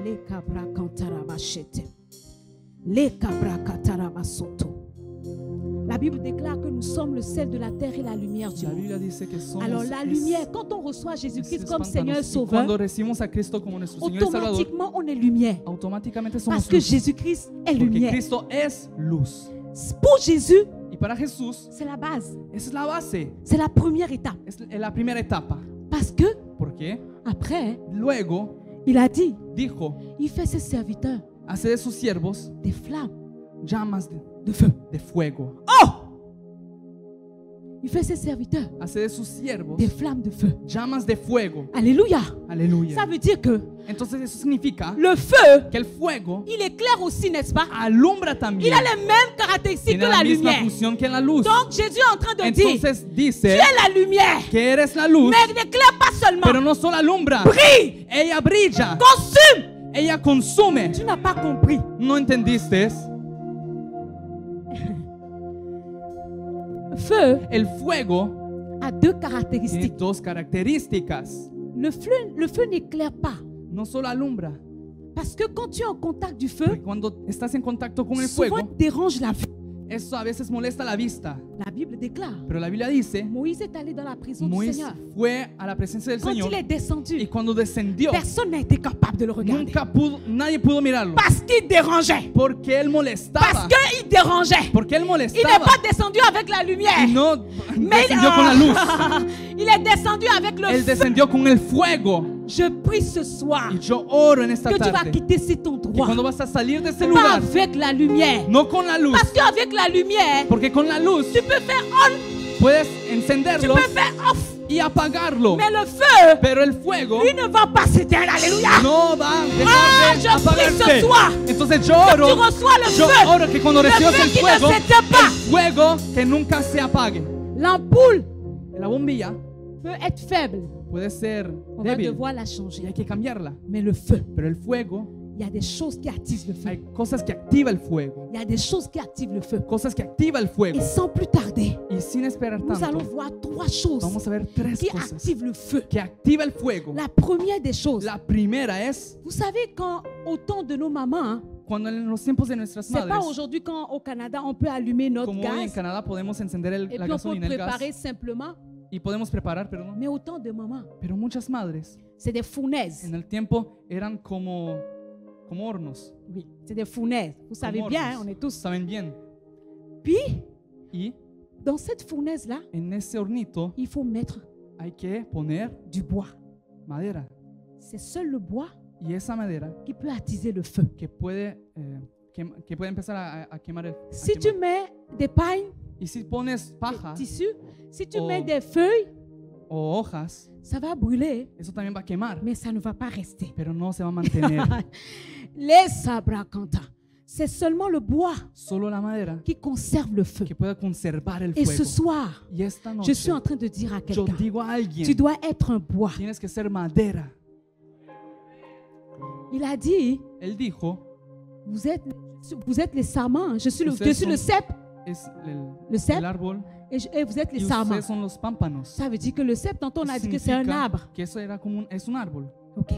D: Les cabra cantarabachete. Les cabra catarabasoto. Bible déclare que nous sommes le sel de la terre et la lumière du
A: La
D: monde.
A: Biblia dice que somos
D: Alors la lumière, quand on reçoit Jésus-Christ comme Seigneur et
A: es Cuando
D: Sauveur,
A: recibimos a Cristo como nuestro Señor y Salvador,
D: automatiquement on est lumière.
A: automáticamente
D: Parce
A: somos
D: que
A: luz.
D: Jésus-Christ est
A: Porque
D: lumière.
A: Cristo es luz.
D: Pour Jésus,
A: Y para Jesús,
D: c'est la base.
A: esa es la base.
D: C'est la première étape.
A: Es la primera etapa.
D: Parce que
A: ¿Por qué?
D: après,
A: Luego
D: il a dit,
A: dijo,
D: il fait ses serviteurs
A: hace de sus siervos
D: des flammes
A: llamas
D: de feu.
A: de fuego.
D: Oh! Il fait ses serviteurs
A: Hace de sus siervos
D: des flammes de feu.
A: llamas de fuego.
D: Alléluia.
A: Aleluya.
D: Ça veut dire que
A: Entonces eso significa
D: le feu,
A: que el fuego
D: il éclaire aussi, n'est-ce pas?
A: alumbra
D: Il
A: también.
D: a les mêmes caractéristiques
A: Tiene
D: que
A: la
D: la
A: misma
D: lumière.
A: función que la luz.
D: Donc Jésus est en train de dire,
A: Entonces
D: tu
A: dice
D: es la lumière,
A: que eres la luz,
D: mais n'éclaire pas
A: pero
D: seulement.
A: no solo alumbra,
D: Brille,
A: ella brilla,
D: consume.
A: ella consume.
D: Tu n'as pas compris.
A: ¿No entendiste?
D: Feu
A: El fuego
D: a deux
A: tiene
D: caractéristiques.
A: dos características.
D: Le feu n'éclaire pas.
A: No solo alumbra,
D: Parce que quand tu es en contact du feu,
A: porque cuando estás en contacto con el
D: souvent
A: fuego,
D: il dérange la vue.
A: eso a veces molesta la vista.
D: La Bible déclare,
A: Pero la Biblia dice,
D: Moïse est allé dans la prison du
A: Moisés
D: Seigneur.
A: fue a la presencia del
D: Quand
A: Señor
D: il est
A: y
D: descendu,
A: cuando descendió,
D: personne n'a été capable de le regarder.
A: nadie pudo mirarlo.
D: Parce qu'il dérangeait.
A: Porque él
D: Parce
A: molestaba.
D: qu'il dérangeait.
A: Porque él
D: Il n'est
A: molestaba.
D: pas descendu avec la lumière.
A: Y no
D: Mais
A: descendió con la luz.
D: il est descendu avec le
A: Él
D: feu.
A: descendió con el fuego.
D: Je prie ce soir
A: Y yo oro en esta
D: que tu vas
A: tarde
D: quitter cet
A: que
D: endroit.
A: cuando vas a salir de ese
D: Pas
A: lugar,
D: avec la lumière.
A: no con la luz,
D: Parce qu'avec la lumière,
A: porque con la luz
D: tu peux faire on,
A: puedes
D: tu
A: encenderlo
D: peux faire off.
A: y apagarlo.
D: Mais le feu,
A: Pero el fuego
D: lui ne va pas s'éteindre. Alléluia.
A: no va a
D: Ah,
A: dejar de
D: je prie ce
A: apagarse.
D: soir.
A: Entonces yo
D: Tu
A: oro,
D: reçois le
A: yo
D: feu.
A: oro que cuando
D: Le
A: recibas
D: feu
A: el
D: qui ne
A: fuego,
D: s'éteint pas.
A: el fuego que nunca se apague.
D: L'ampoule
A: La bombilla
D: peut être faible.
A: puede ser
D: On va
A: débil
D: devoir la
A: y
D: changer.
A: hay que cambiarla.
D: Mais le feu,
A: Pero el fuego,
D: il y a des choses qui attisent le feu.
A: hay cosas que activa el fuego,
D: Il y a des choses qui activent le feu.
A: cosas que activa el fuego.
D: Et sans plus tarder,
A: Y sin esperar
D: nous allons
A: tanto,
D: voir trois choses
A: vamos a ver tres
D: qui
A: cosas
D: activent le feu.
A: que activa el fuego.
D: La première des choses,
A: La primera es
D: vous savez, quand au temps de nos mamans, hein,
A: cuando en los tiempos de nuestras
D: c'est pas
A: madres,
D: aujourd'hui quand au Canada on peut allumer notre
A: como hoy en
D: gaz
A: Canadá podemos encender
D: et
A: la
D: puis on peut
A: gasolina, el gas,
D: préparer simplement.
A: y podemos preparar, perdón.
D: Mais au temps de maman,
A: Pero muchas madres
D: c'est des fournaises.
A: en el tiempo eran como hornos.
D: Oui, c'est des fournaises. Vous savez
A: como
D: bien, hein,
A: hornos.
D: on est tous.
A: Saben bien.
D: Puis,
A: Y
D: dans cette fournaise-là,
A: en ese hornito
D: il faut mettre
A: hay que poner
D: du bois.
A: madera.
D: C'est seul le bois
A: Y esa madera
D: qui peut attiser le feu.
A: que puede empezar a quemar el a
D: Si tu
A: quemar.
D: mets des pailles,
A: Y si pones paja
D: des tissus, si tu
A: Oh.
D: mets des feuilles,
A: o hojas,
D: ça va brûler,
A: eso también va a quemar,
D: mais ça ne va pas rester.
A: pero no se va a mantener.
D: Les sabracanta, c'est seulement le bois
A: Solo la madera
D: qui conserve le feu.
A: que pueda conservar el
D: Et ce
A: fuego.
D: soir,
A: Y esta
D: je
A: noche
D: suis en train de dire à
A: yo
D: quelqu'un,
A: digo a
D: tu
A: alguien,
D: dois être un bois.
A: tienes que ser madera.
D: Il a dit,
A: Él dijo,
D: vous êtes les sarments, je suis
A: Ustedes
D: le
A: son-
D: cep,
A: es
D: le cep,
A: el árbol
D: et vous êtes les
A: y
D: sarments.
A: ustedes son los pámpanos.
D: Ça veut dire que le cep, tantôt on a dit que c'est un
A: Significa
D: arbre.
A: que eso era como es un árbol.
D: Ok.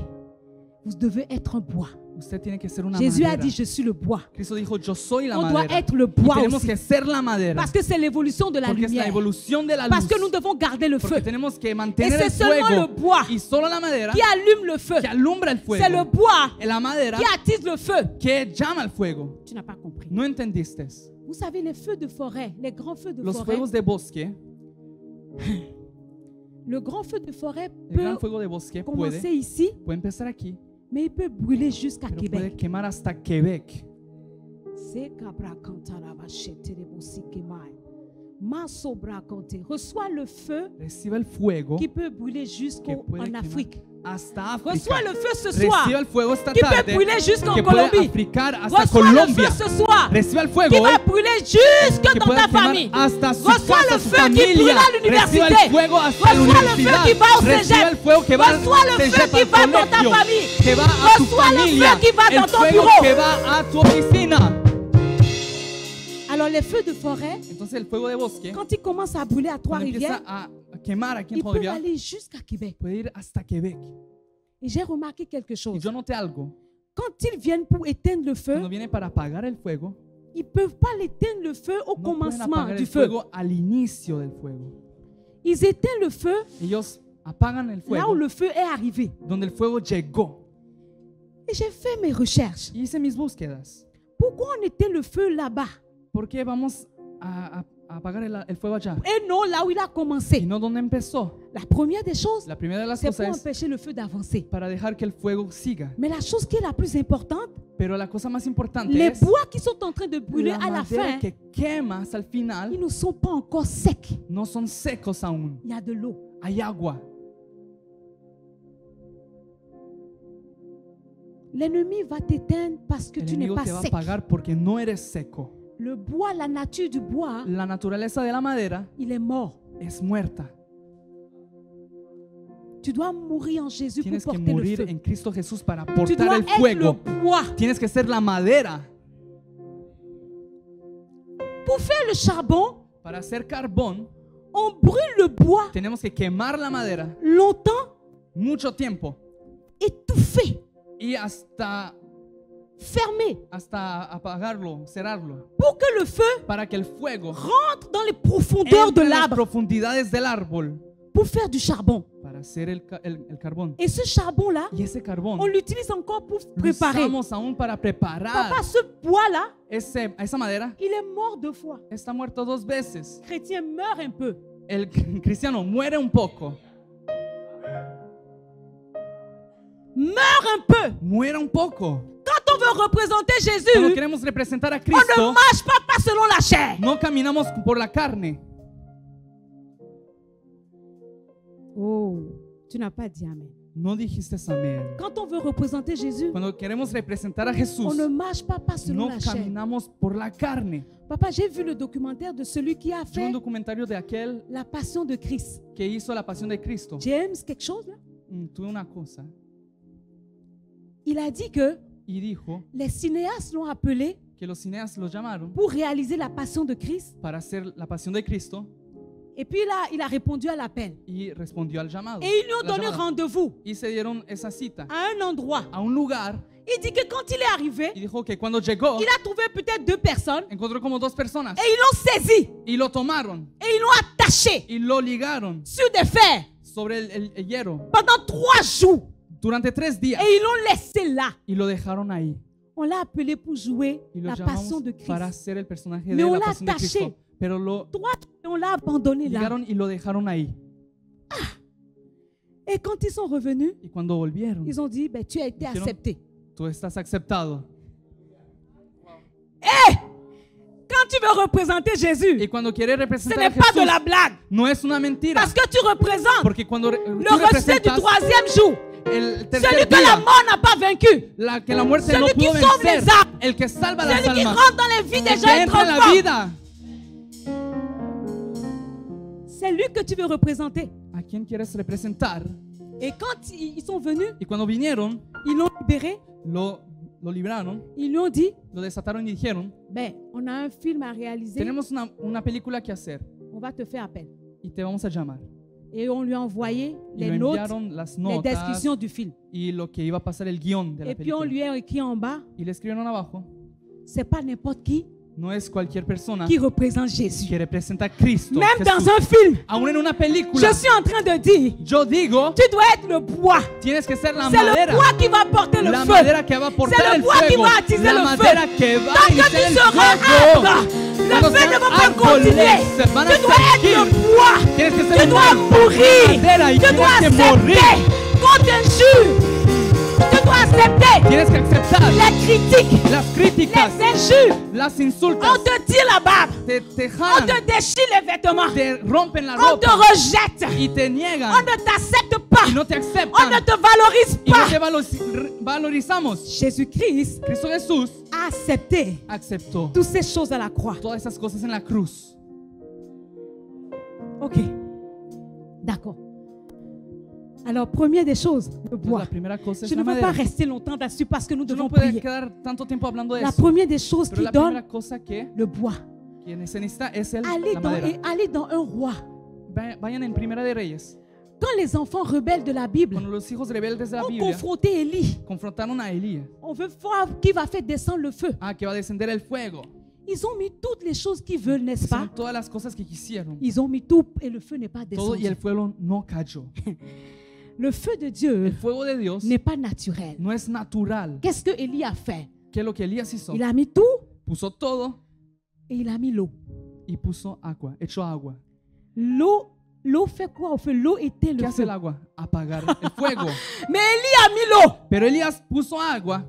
D: Vous devez être un bois.
A: Usted tiene que ser una
D: Jésus a
A: madera.
D: dit, je suis le bois.
A: Cristo dijo, yo soy la
D: On doit
A: madera.
D: être le
A: Y
D: bois
A: tenemos
D: aussi.
A: que ser la madera.
D: Parce que c'est l'évolution de la
A: Porque es la
D: lumière.
A: evolución de la
D: Parce
A: luz.
D: que nous devons garder le
A: Porque
D: feu.
A: tenemos que
D: Et
A: mantener
D: c'est
A: el
D: seulement
A: fuego.
D: le bois
A: Y solo la madera
D: qui allume le feu.
A: que alumbra el fuego.
D: C'est le bois
A: La madera
D: qui attise le feu.
A: que llama al fuego.
D: Tu n'as pas compris.
A: ¿No entendiste?
D: Vous savez, les feux de forêt, les grands feux de
A: Los
D: forêt,
A: fuegos de bosque,
D: le grand feu de forêt
A: el gran
D: peut
A: fuego de bosque
D: commencer ici,
A: puede empezar aquí,
D: mais il peut brûler jusqu'à
A: pero puede
D: Québec.
A: quemar hasta Quebec.
D: Reçois le feu
A: Reciba el fuego
D: qui peut brûler
A: que
D: jusqu'en
A: puede quemar
D: Afrique.
A: hasta África.
D: Reçois le feu ce soir
A: Reciba el fuego esta
D: qui peut
A: tarde
D: brûler jusqu'en
A: que puede
D: Colombie.
A: aplicar hasta
D: Reçois le
A: Colombia.
D: feu ce soir
A: Reciba el
D: qui
A: fuego
D: va brûler jusque
A: que
D: dans
A: pueda
D: ta
A: quemar
D: famille.
A: hasta su
D: Reçois
A: casa,
D: le
A: su
D: feu qui brûle
A: familia.
D: à
A: Reciba
D: l'université.
A: el fuego hasta la
D: Reçois le feu
A: universidad.
D: qui va au
A: Reciba
D: cégep.
A: el fuego que va al
D: Reçois le feu
A: cégep,
D: qui
A: al
D: va dans ta
A: colegio,
D: famille.
A: que va a tu
D: Reçois le
A: familia,
D: feu qui va
A: el
D: dans ton
A: fuego
D: bureau.
A: que va a tu oficina.
D: Alors les feux de forêt,
A: Entonces el fuego de bosque,
D: quand ils commencent à brûler à
A: cuando
D: Trois-Rivières,
A: empieza a quemar aquí en
D: ils peuvent
A: Trois-Rivières,
D: aller jusqu'à Québec.
A: puede ir hasta Quebec.
D: Et j'ai remarqué quelque
A: Y
D: chose.
A: yo noté algo.
D: Quand ils viennent pour éteindre le feu,
A: Cuando viene para apagar el fuego,
D: ils ne peuvent pas l'éteindre le feu au
A: no pueden
D: commencement
A: apagar
D: du
A: el
D: feu.
A: fuego al inicio del fuego.
D: Ils éteignent le feu
A: Ellos apagan el
D: là où
A: fuego
D: le feu est arrivé.
A: donde el fuego llegó.
D: Et j'ai fait mes recherches.
A: Y hice mis búsquedas.
D: Pourquoi on éteint le feu là-bas
A: ¿Por qué vamos a apagar el fuego allá?
D: et non là où il a
A: Y
D: commencé?
A: no donde empezó.
D: La première des choses,
A: La primera de las
D: c'est pour
A: cosas es
D: empêcher le feu d'avancer.
A: para dejar que el fuego siga.
D: Mais la chose qui est la plus importante,
A: Pero la cosa más importante
D: les
A: es
D: bois qui sont en train de brûler
A: la
D: à la
A: madera
D: fin,
A: que quemas al
D: ils
A: final
D: ne sont pas encore secs.
A: no son secos aún.
D: Il y a de l'eau.
A: Hay agua.
D: L'ennemi va t'éteindre parce que
A: El
D: tu n'es
A: enemigo
D: pas
A: te va a
D: sec.
A: apagar porque no eres seco.
D: Le bois, la nature du bois,
A: La naturaleza de la madera
D: il est mort.
A: es muerta.
D: Tu dois mourir en Jésus pour
A: Tienes que
D: porter le
A: morir
D: feu.
A: en Cristo Jesús para
D: Tu
A: portar
D: dois
A: el
D: être
A: fuego.
D: le bois.
A: Tienes que ser la madera.
D: Pour faire le charbon,
A: Para hacer carbón,
D: on brûle le bois
A: tenemos que quemar la madera
D: longtemps,
A: mucho tiempo
D: étouffé,
A: y hasta
D: fermé,
A: apagarlo, cerrarlo,
D: pour que le feu
A: para que el fuego
D: rentre dans les profondeurs de
A: entre en las
D: l'arbre
A: profundidades del árbol
D: pour faire du charbon.
A: para hacer el carbón.
D: Et ce charbon-là,
A: Y ese carbón
D: on l'utilise encore pour
A: lo
D: préparer.
A: usamos aún para preparar
D: Papa, ce bois-là,
A: esa madera.
D: il est mort 2 fois.
A: Está muerto 2 veces.
D: Le chrétien meurt un peu.
A: El cristiano muere un poco,
D: Meurt un peu.
A: muere un poco.
D: Quand on veut représenter
A: Cuando
D: Jésus,
A: queremos representar a
D: on ne
A: Cristo,
D: marche pas selon la chair.
A: no caminamos por la carne.
D: Oh, tu n'as pas dit Amen.
A: No dijiste amén.
D: Quand on veut représenter Jésus,
A: Cuando queremos representar a
D: on
A: Jesús,
D: ne marche pas selon
A: no
D: la chair.
A: caminamos por la carne.
D: Papa, j'ai vu le documentaire de celui qui a
A: Yo
D: fait
A: un documentario de aquel
D: la passion de Christ.
A: que hizo la pasión de Cristo.
D: James, quelque chose là?
A: Tuve una cosa
D: Il a dit que
A: y dijo
D: les cinéastes l'ont appelé
A: que los cineastas lo llamaron
D: pour réaliser la passion de Christ.
A: para hacer la pasión de Cristo
D: Et puis là, il a répondu à l'appel.
A: y respondió al llamado.
D: Et ils lui ont
A: la
D: donné
A: llamada.
D: rendez-vous
A: Y se dieron esa cita
D: à un endroit.
A: a un lugar
D: Il dit que quand il est arrivé,
A: y dijo que cuando llegó
D: il a trouvé peut-être 2 personnes
A: encontró como 2 personas
D: et ils l'ont saisi
A: y lo tomaron
D: et ils l'ont attaché
A: y lo ligaron
D: sur des fers
A: sobre el hierro
D: pendant 3 jours
A: durante 3 días
D: et ils l'ont laissé là.
A: y lo dejaron ahí.
D: On l'a appelé pour jouer
A: Y lo
D: la
A: llamamos
D: passion de Christ.
A: para hacer el personaje
D: Mais
A: de
D: on
A: la
D: l'a
A: pasión de
D: attaché.
A: Cristo. Pero lo
D: 3 jours et on l'a abandonné là.
A: ligaron y lo dejaron ahí.
D: Et quand ils sont revenus,
A: Y cuando volvieron,
D: ils ont dit, ben, tu as été
A: Dijeron,
D: accepté.
A: tú estás aceptado.
D: Quand tu veux représenter Jésus,
A: Y cuando quieres
D: ce
A: representar
D: n'est
A: a
D: pas de
A: Jesús,
D: la blague.
A: no es una mentira.
D: Parce que tu représentes
A: Porque cuando
D: le
A: tú
D: ressuscité du
A: representas
D: 3e jour.
A: el
D: Celui
A: tercer
D: que la
A: día,
D: mort n'a pas vaincu.
A: que la muerte no
D: Celui qui
A: pudo
D: sauve
A: vencer,
D: les âmes.
A: el que salva las
D: Celui qui
A: almas,
D: rentre dans les vies des
A: el
D: gens
A: que
D: et
A: entra en la
D: transforme.
A: vida.
D: C'est lui que tu veux représenter.
A: ¿A quién quieres representar?
D: Et quand ils sont venus,
A: Y cuando vinieron,
D: ils l'ont libéré.
A: lo libraron,
D: Ils lui ont dit,
A: lo desataron y dijeron,
D: ben, on a un film à réaliser.
A: tenemos una película que hacer
D: On va te faire appel.
A: y te vamos a llamar.
D: Et on lui a envoyé
A: Y
D: les
A: lo
D: notes,
A: enviaron las
D: les
A: notas
D: descriptions du film.
A: y lo que iba a pasar, el guión de la
D: Et puis on
A: película.
D: lui a écrit en bas,
A: Y le escribieron abajo,
D: c'est pas n'importe qui
A: no es cualquier persona
D: qui représente Jésus.
A: que representa a Cristo.
D: Même
A: Jesús.
D: dans un film,
A: Aún en una película,
D: je suis en train de dire,
A: yo digo,
D: tu dois être le bois.
A: tienes que ser la
D: C'est le
A: madera.
D: bois qui va porter le
A: La
D: feu.
A: madera que va a portar
D: C'est le
A: el
D: bois qui
A: fuego.
D: va attiser
A: La
D: le
A: madera
D: feu.
A: que va a
D: Tant que
A: iniciar
D: tu
A: el
D: seras
A: fuego.
D: arbre,
A: Cuando
D: le feu ne
A: sean
D: va pas
A: árboles,
D: continuer.
A: van a
D: Tu dois être
A: seguir.
D: le bois.
A: Tienes que
D: Tu
A: ser
D: dois mourir.
A: madera y
D: Tu dois
A: tienes que morir.
D: accepter qu'on t'injure. Tu dois accepter
A: Tienes que aceptar
D: les critiques,
A: las críticas,
D: les injures.
A: las insultas,
D: On te tire la barbe.
A: te
D: On
A: jalan,
D: te déchire les vêtements.
A: te rompen la
D: On te
A: ropa
D: rejette.
A: y te
D: On
A: niegan
D: ne t'accepte pas.
A: y no te
D: On
A: aceptan
D: ne te valorise
A: y no
D: pas.
A: te valorizamos.
D: Jésus-Christ
A: Cristo Jesús
D: a accepté
A: aceptó
D: toutes ces choses à la croix.
A: todas esas cosas en la cruz.
D: Ok. D'accord. Alors, première des choses, le
A: Entonces,
D: bois.
A: la primera cosa es
D: Je
A: la
D: ne veux pas
A: madera.
D: rester longtemps là-dessus parce que nous
A: Yo
D: devons
A: no puedo
D: prier.
A: quedar tanto tiempo hablando de
D: La
A: eso.
D: première des choses
A: Pero
D: qui
A: la
D: donne
A: primera cosa que
D: le bois.
A: se necesita es la
D: Allez
A: madera.
D: dans un roi.
A: Vayan en Primera de Reyes.
D: Quand les enfants rebelles de la Bible
A: Cuando los hijos rebeldes de la
D: ont
A: Biblia
D: confronté Élie,
A: confrontaron a Elías.
D: on veut voir qui va faire descendre le feu.
A: Que va a descender el fuego.
D: Ils ont mis toutes les choses qu'ils veulent, n'est-ce
A: hicieron
D: pas?
A: todas las cosas que quisieron.
D: Ils ont mis tout et le feu n'est pas
A: Todo y
D: descendu.
A: el fuego no cayó.
D: Le feu de Dieu
A: El fuego de Dios
D: n'est pas naturel.
A: no es natural.
D: Qu'est-ce que Élie a fait?
A: ¿Qué es lo que Elías hizo?
D: Il a mis tout
A: Puso todo
D: et il a mis l'eau.
A: y puso agua, echó agua.
D: L'eau fait quoi au feu? L'eau éteint
A: ¿Qué
D: le
A: hace
D: feu.
A: el agua? Apagar el fuego.
D: Mais Élie a mis l'eau
A: Pero Elías puso agua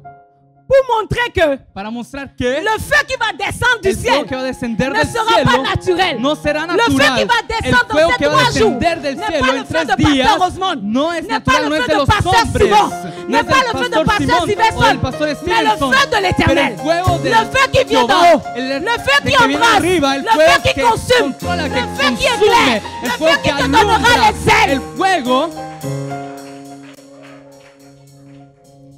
D: pour montrer que
A: para mostrar que
D: le feu qui va descendre du
A: el fuego
D: ciel
A: que va a descender
D: ne
A: del
D: sera pas
A: cielo
D: naturel.
A: no será
D: Le feu qui
A: natural.
D: va
A: El
D: descendre
A: fuego
D: dans
A: que
D: ces
A: va a
D: 3 jours
A: descender del
D: n'est
A: cielo
D: pas
A: en
D: le feu
A: 3
D: de
A: días
D: pasteur Rosemont,
A: no es
D: n'est pas
A: natural,
D: le
A: no es
D: feu
A: de
D: de
A: los
D: pasteur
A: hombres,
D: Simon,
A: no
D: n'est
A: es
D: pas
A: del
D: le feu de
A: pastor
D: pasteur
A: Simón o
D: Sylvestre,
A: del pastor
D: mais le
A: Stevenson,
D: feu de
A: pero
D: l'Éternel,
A: el fuego de
D: le feu qui vient d'en haut, le feu qui
A: que viene
D: embrasse,
A: arriba, el
D: le
A: fuego
D: feu qui
A: que
D: consume,
A: controla,
D: le
A: que
D: feu qui
A: consume,
D: éclaire,
A: el
D: le
A: fuego
D: feu
A: que
D: qui te donnera
A: alumbra,
D: les ailes.
A: el fuego.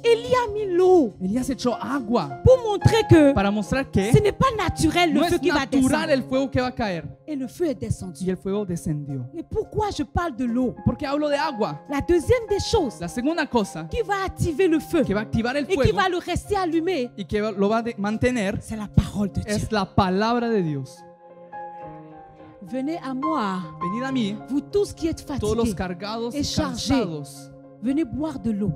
D: Élie a mis l'eau
A: Elías echó agua
D: pour montrer que
A: para mostrar que
D: ce n'est pas naturel le
A: no
D: feu
A: es
D: qui va
A: natural
D: descendre.
A: el fuego que va a caer.
D: Et le feu est
A: Y
D: descendu.
A: el fuego descendió.
D: Et pourquoi je parle de l'eau?
A: ¿Por qué hablo de agua?
D: La deuxième des choses
A: La segunda cosa
D: qui va activer le feu
A: que va a activar el
D: et qui
A: fuego
D: va le rester allumé,
A: y que lo va a mantener
D: c'est la parole de Dieu.
A: es la palabra de Dios.
D: Venez à moi,
A: Venid a mí,
D: vous tous qui êtes
A: todos los
D: fatigués,
A: cargados y
D: et chargés.
A: cansados,
D: venez boire de l'eau.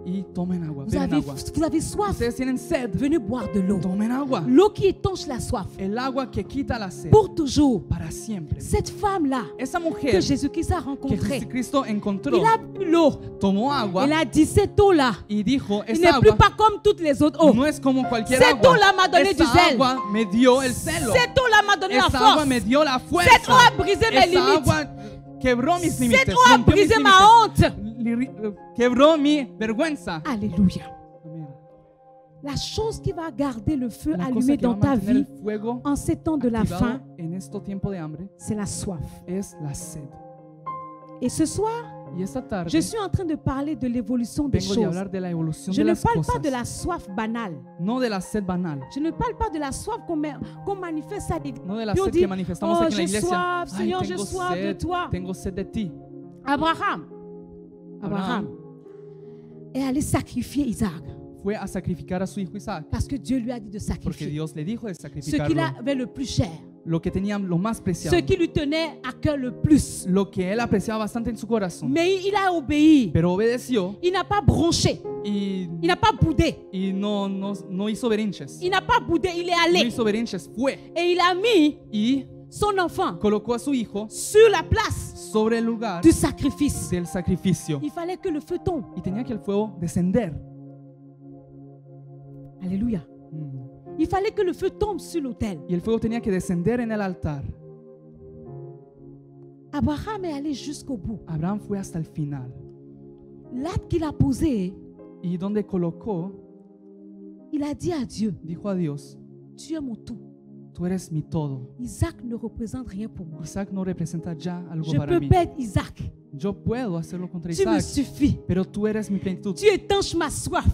A: y tomen agua.
D: Vous
A: Beben agua.
D: avez soif,
A: Ustedes tienen sed,
D: venez boire de l'eau.
A: tomen agua.
D: L'eau qui étanche la soif
A: El agua que quita la sed
D: pour toujours.
A: para siempre.
D: Cette femme-là
A: Esa
D: que
A: mujer
D: Jésus-Christ a
A: que
D: rencontrée,
A: Jesucristo encontró,
D: il a bu l'eau.
A: tomó agua
D: Il a dit, cette eau-là,
A: y dijo,
D: il
A: esa
D: n'est plus
A: agua
D: pas comme toutes les autres eaux.
A: no es como cualquier
D: Cette
A: agua.
D: eau-là m'a donné du
A: Esa
D: zèle.
A: agua me dio el celo.
D: Cette eau-là m'a donné la
A: Esa agua
D: force.
A: me dio la
D: Cette
A: fuerza.
D: eau a brisé mes
A: Esa
D: limites.
A: agua quebró mis
D: Cette
A: límites.
D: eau a
A: Rompió mis
D: brisé ma
A: límites.
D: honte.
A: Quebró mi vergüenza.
D: Alléluia.
A: Amén.
D: La chose qui va garder le feu
A: La cosa
D: allumé
A: que va
D: dans
A: a
D: ta
A: mantener
D: vie
A: el fuego
D: en ces temps de la
A: activado
D: faim,
A: en este tiempo de hambre
D: c'est la soif.
A: es la sed.
D: Et ce soir,
A: Y esta tarde
D: je suis en train de parler de l'évolution des
A: vengo de
D: choses.
A: hablar de la evolución
D: Je
A: de
D: ne
A: las
D: parle
A: cosas,
D: pas de la soif banale.
A: no de la sed banal,
D: Je ne parle pas de la soif qu'on manifeste à l'église.
A: no de la
D: Puis on
A: sed
D: dit,
A: que manifestamos
D: oh,
A: aquí en la
D: j'ai
A: iglesia.
D: soif,
A: Ay,
D: Seigneur, j'ai
A: tengo
D: soif de
A: sed,
D: toi.
A: tengo sed de ti.
D: Abraham
A: Abraham
D: est allé sacrifier Isaac
A: fue a sacrificar a su hijo Isaac
D: parce que Dieu lui a dit de
A: porque
D: sacrifier
A: Dios le dijo de
D: ce qu'il
A: sacrificarlo,
D: avait le plus cher,
A: lo que tenía lo más preciado,
D: ce qui lui tenait à cœur le plus.
A: lo que él apreciaba bastante en su corazón.
D: Mais il a obéi.
A: Pero obedeció
D: Il n'a pas bronché.
A: y
D: Il n'a pas boudé.
A: no hizo berinches.
D: Il n'a pas boudé. Il est
A: No
D: allé.
A: hizo berinches, fue
D: Et il a mis
A: y
D: son enfant
A: colocó a su hijo
D: sur la place
A: sobre el lugar
D: du sacrifice.
A: del sacrificio
D: Il fallait que le feu tombe.
A: y tenía que el fuego descender.
D: Alléluia. Il fallait que le feu tombe sur l'autel.
A: Y el fuego tenía que descender en el altar.
D: Abraham est allé jusqu'au bout.
A: Abraham fue hasta el final
D: L'acte qu'il a posé,
A: y donde colocó,
D: il a dit à Dieu,
A: dijo a Dios,
D: tu es mon tout.
A: tú eres mi todo.
D: Isaac ne représente rien pour moi.
A: Isaac no representa ya algo
D: Je
A: para
D: peux
A: mí.
D: perdre Isaac.
A: Yo puedo hacerlo contra
D: Tu me
A: Isaac,
D: suffis.
A: pero tú eres mi plenitud.
D: Tu étanches ma soif.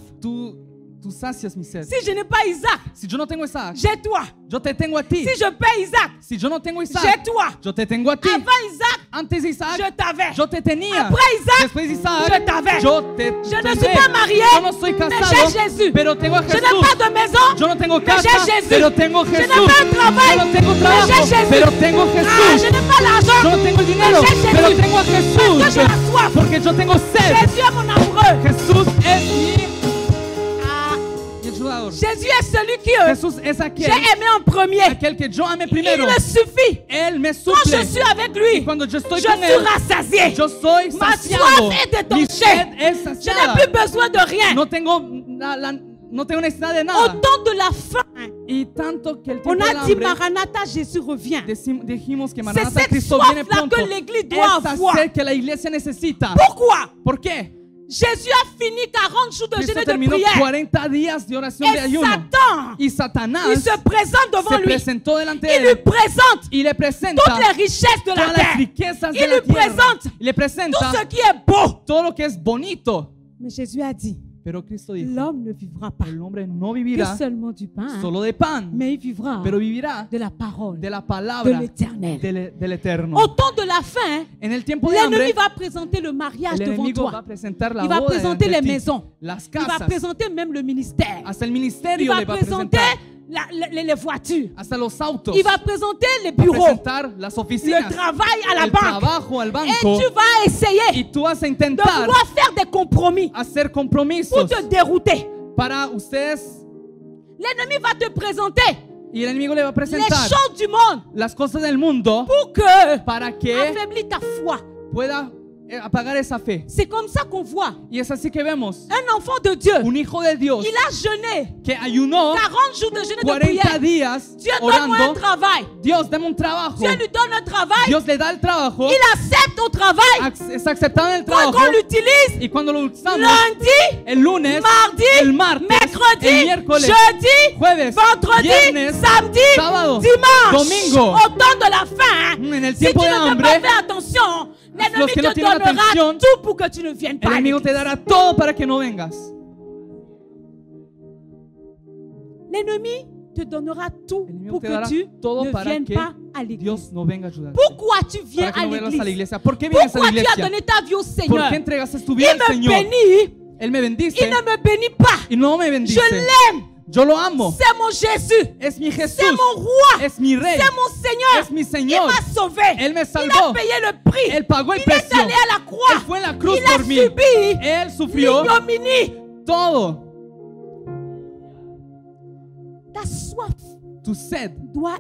A: Tú sacias mi sed.
D: Si je n'ai pas Isaac,
A: Si yo no tengo Isaac,
D: j'ai toi.
A: yo te tengo a ti.
D: Si je perds Isaac,
A: Si yo no tengo
D: j'ai
A: Isaac,
D: toi.
A: yo te tengo a ti.
D: Avant Isaac,
A: Antes de Isaac,
D: je t'avais.
A: yo te tenía.
D: Après Isaac,
A: Después de Isaac,
D: je t'avais.
A: yo te
D: Je ne
A: tendré.
D: suis pas marié,
A: Yo no soy
D: mais
A: casado,
D: j'ai Jésus.
A: pero tengo a
D: Je
A: Jesús.
D: n'ai pas de maison,
A: Yo no tengo
D: mais
A: casa,
D: j'ai Jésus.
A: pero tengo
D: Je
A: Jesús.
D: n'ai pas un travail,
A: Yo no tengo
D: mais
A: trabajo,
D: j'ai Jésus.
A: pero tengo
D: Ah,
A: Jesús.
D: je n'ai pas l'argent,
A: Yo no tengo el dinero,
D: mais j'ai
A: pero
D: Jésus.
A: tengo a
D: Parce que
A: Jesús.
D: j'ai la soif.
A: Porque yo tengo sed.
D: Jésus est mon amoureux.
A: Jesús es mi
D: Ah,
A: ayudador.
D: Jésus est celui qui
A: Jesús es aquel,
D: j'ai aimé en premier.
A: aquel que yo amé primero.
D: Il me suffit.
A: Él me
D: Quand je
A: suple.
D: suis avec lui,
A: Y cuando yo estoy
D: je
A: con
D: suis
A: él,
D: rassasié.
A: yo soy
D: Ma
A: saciado.
D: soif est
A: Mi
D: étanchée.
A: sed es
D: Je n'ai
A: saciada.
D: plus besoin de rien.
A: No tengo no tengo necesidad de
D: Au
A: nada.
D: temps de la faim,
A: Y tanto que el
D: on
A: tiempo del
D: a dit
A: hambre,
D: Maranatha, Jésus revient.
A: dijimos que
D: C'est
A: Maranatha
D: cette
A: Cristo viene
D: soif-là
A: pronto.
D: que l'Église doit
A: Esa
D: avoir.
A: sed que la iglesia necesita.
D: Pourquoi?
A: ¿Por qué?
D: Jésus a fini 40 jours de
A: Cristo
D: jeûne et de
A: terminó
D: prière.
A: 40 días de oración de
D: Et
A: ayuno.
D: Satan,
A: Y
D: il
A: Satanás
D: se présente devant
A: se
D: lui.
A: presentó delante de
D: Il lui
A: él
D: présente
A: y le presenta
D: toutes les richesses de la
A: todas las
D: terre.
A: riquezas de
D: Il
A: la
D: lui
A: tierra.
D: présente
A: Y le
D: tout
A: presenta
D: ce qui est beau.
A: todo lo que es bonito.
D: Mais Jésus a dit,
A: Pero Cristo dijo,
D: l'homme ne vivra pas
A: el hombre no
D: que
A: vivirá
D: seulement du pain,
A: solo de pan,
D: mais il vivra
A: pero vivirá
D: de la parole
A: de la
D: de
A: palabra
D: l'Éternel.
A: del Eterno.
D: Au temps de la fin,
A: En el tiempo de
D: l'ennemi
A: hambre,
D: va présenter le mariage
A: el
D: devant
A: enemigo va
D: toi.
A: a presentar la
D: Il va
A: boda
D: présenter
A: delante
D: les
A: de ti,
D: maisons.
A: las
D: Il va
A: casas,
D: présenter même le ministère.
A: hasta el
D: Il
A: ministerio
D: va
A: le va a
D: présenter
A: presentar.
D: les voitures.
A: hasta los autos.
D: Il va présenter les
A: Va a
D: bureaux,
A: presentar las oficinas,
D: le travail à la
A: el
D: banque.
A: trabajo al
D: Et
A: banco,
D: tu vas essayer
A: y tú vas a
D: de
A: intentar
D: vouloir faire des compromis
A: hacer
D: pour
A: compromisos
D: te dérouter.
A: para ustedes,
D: L'ennemi va te présenter
A: y el enemigo le va a
D: les
A: presentar
D: choses du monde
A: las cosas del mundo
D: pour que
A: para que
D: affaiblir ta foi.
A: pueda apagar esa fe.
D: C'est comme ça qu'on voit
A: Y es así que vemos
D: un enfant de Dieu.
A: un hijo de Dios
D: Il a jeûné
A: que ayunó
D: 40 jours de jeûne et de
A: 40
D: prière.
A: días
D: Dieu donne-moi un
A: orando.
D: travail.
A: Dios, dame un trabajo.
D: Dieu lui donne un travail.
A: Dios le da el trabajo.
D: Il accepte au travail.
A: Es aceptado en el
D: Quand
A: trabajo.
D: on l'utilise,
A: Y cuando lo usamos
D: lundi,
A: el lunes,
D: mardi,
A: el martes,
D: mercredi,
A: el miércoles,
D: jeudi,
A: jueves,
D: vendredi,
A: viernes,
D: samedi,
A: sábado,
D: dimanche,
A: domingo.
D: au temps de la fin.
A: En el
D: Si tu
A: tiempo de
D: ne
A: hambre,
D: fais pas faire attention, l'ennemi
A: los que no
D: te
A: tienen
D: donnera
A: atención,
D: tout pour que tu ne viennes
A: el
D: pas. à
A: enemigo te
D: l'église.
A: dará todo para que no vengas.
D: L'ennemi te donnera tout
A: El enemigo
D: pour
A: te
D: que
A: dará
D: tu
A: todo
D: ne
A: para
D: viennes
A: que
D: pas à l'église.
A: Dios no venga a ayudar.
D: Pourquoi tu viens
A: Para que
D: à
A: no vengas a la
D: l'église?
A: iglesia. ¿Por qué vienes a la
D: Pourquoi tu as
A: iglesia?
D: donné ta vie au
A: ¿Por
D: Seigneur?
A: qué entregaste tu
D: Il
A: vida al
D: me
A: Señor?
D: bénit,
A: Él me bendice
D: il ne me bénit pas.
A: y no me bendice.
D: Je l'aime.
A: Yo lo amo.
D: C'est mon Jésus.
A: Es mi Jesús.
D: C'est mon roi.
A: Es mi rey.
D: C'est mon Seigneur.
A: Es mi
D: Il
A: Señor.
D: m'a sauvé.
A: Él me
D: Il a
A: salvó.
D: payé le prix.
A: Él pagó el
D: Il est
A: precio.
D: allé à la
A: Él
D: croix.
A: fue en la cruz
D: Il a
A: por mí.
D: subi
A: Él sufrió
D: l'ignominie.
A: todo.
D: Ta soif
A: Tu sed
D: doit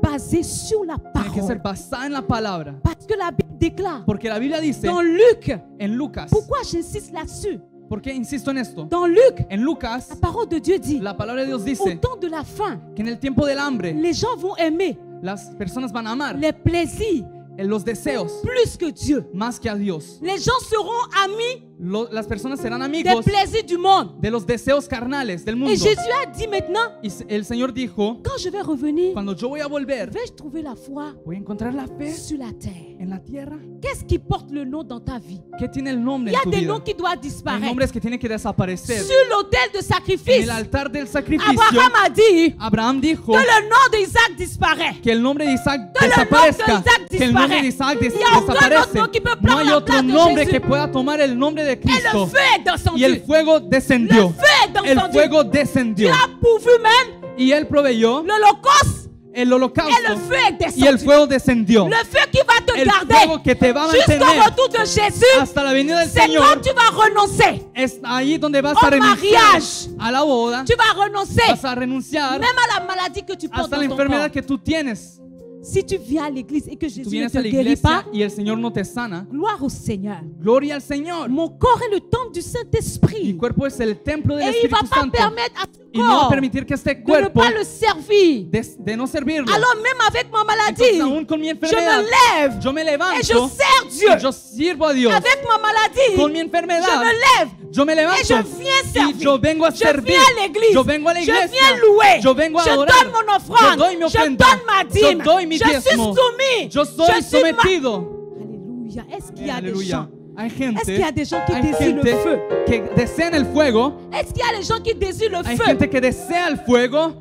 D: baser sur la
A: tiene que ser
D: parole.
A: basada en la palabra.
D: Parce que la Bible déclare
A: Porque la Biblia dice
D: dans Luc,
A: en Lucas.
D: pourquoi j'insiste là-dessus?
A: ¿Por qué insisto en esto?
D: Dans Luc,
A: En Lucas,
D: la parole de Dieu dit,
A: la palabra de Dios
D: au
A: dice
D: temps de la fin,
A: que en el tiempo del hambre
D: les gens vont aimer
A: las personas van a amar
D: les plaisirs
A: en los deseos
D: plus que Dieu.
A: más que a Dios.
D: Les gens seront amis
A: Las personas serán
D: des
A: amigos
D: plaisirs du monde.
A: de los deseos carnales del
D: Et
A: mundo.
D: Jésus a dit maintenant,
A: Y el Señor dijo,
D: quand je vais revenir,
A: cuando yo voy a volver,
D: vais-je trouver la foi
A: voy a encontrar la fe
D: sur la terre?
A: en la tierra.
D: Qu'est-ce qui porte le nom dans ta vie?
A: ¿Qué tiene el nombre
D: Il y
A: en
D: a
A: tu
D: des
A: vida?
D: noms qui doivent
A: Hay
D: disparaître.
A: nombres que tienen que desaparecer.
D: Sur l'autel de
A: En
D: sacrifice,
A: el altar del sacrificio,
D: Abraham a dit
A: Abraham dijo
D: que le nom d'Isaac disparaît.
A: que el nombre de Isaac
D: Que el nombre
A: desaparezca,
D: de Isaac
A: que el nombre de
D: disparaît.
A: Isaac
D: Il y a aucun
A: desaparece.
D: autre nom qui peut
A: No
D: prendre
A: hay
D: la
A: otro
D: place de
A: nombre
D: Jésus.
A: que pueda tomar el nombre de
D: Et le
A: Cristo.
D: feu est descendu.
A: Y el fuego
D: Le
A: descendió.
D: feu est
A: El
D: descendu.
A: fuego
D: Tu
A: descendió.
D: as pourvu même
A: Y él proveyó
D: l'Holocauste
A: el
D: et le
A: holocausto.
D: feu est
A: Y el
D: descendu.
A: fuego descendió.
D: Le feu qui va te
A: El
D: garder
A: fuego que te va a
D: jusqu'au
A: mantener
D: retour de Jésus,
A: hasta la venida del
D: c'est
A: Señor.
D: quand tu vas renoncer.
A: Es ahí donde vas
D: Au
A: a renunciar
D: mariage.
A: a la boda.
D: Tu vas renoncer
A: Vas a renunciar
D: même à la maladie que tu portes
A: hasta la
D: dans ton
A: enfermedad
D: corps.
A: que tú tienes.
D: Si tu viens à l'église et que
A: Tú
D: Jésus ne
A: vienes
D: te
A: a la
D: guérit pas,
A: iglesia y el Señor no te sana.
D: gloire au Seigneur.
A: Gloria al Señor.
D: Mon corps est le temple du
A: Mi
D: Saint-Esprit.
A: cuerpo es el templo del
D: Et il ne va
A: Espíritu
D: pas
A: Santo.
D: permettre à ton
A: Y no va a
D: corps
A: permitir que este
D: de ne
A: cuerpo
D: pas le servir.
A: de no servirlo.
D: Alors même avec ma
A: Entonces,
D: maladie,
A: aún con mi
D: je
A: enfermedad,
D: me lève
A: yo me
D: et je
A: levanto
D: sers Dieu.
A: y yo sirvo a Dios.
D: Avec ma maladie,
A: Con mi
D: je
A: enfermedad,
D: me lève
A: yo me
D: et
A: levanto
D: je viens
A: y
D: servir.
A: yo vengo a
D: Je
A: servir.
D: viens à l'église.
A: Yo vengo a la
D: Je
A: iglesia.
D: viens louer.
A: Yo vengo a
D: Je
A: adorar.
D: donne mon offrande.
A: Yo doy mi
D: Je
A: ofrenda.
D: donne ma dîme.
A: Yo doy mi
D: Je suis
A: diezmo.
D: soumis.
A: Yo soy
D: Je suis
A: sometido.
D: Alléluia. Est-ce qu'il y a des
A: Aleluya.
D: gens?
A: Hay
D: Est-ce qu'il y a
A: gente,
D: des gens qui
A: hay
D: désirent le feu?
A: gente que desean el fuego.
D: Est-ce qu'il y a des gens qui désirent le
A: Hay
D: feu?
A: gente que desea el fuego.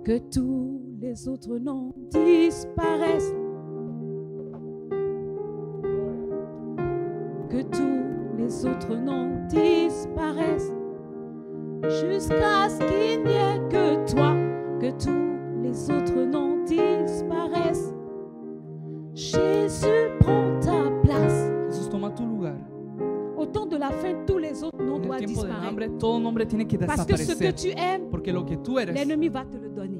D: Que tous les autres noms disparaissent. Que tous les autres noms disparaissent. Jusqu'à ce qu'il n'y ait que toi. Que tous les autres noms disparaissent. Jésus prend ta place.
A: Jesús toma tu lugar.
D: Au temps de la fin, tous les autres noms
A: En el
D: doivent
A: tiempo del
D: disparaître.
A: hambre, todo nombre tiene que
D: Parce que ce que
A: desaparecer.
D: tu aimes,
A: Porque lo que tú eres,
D: l'ennemi va te le donner.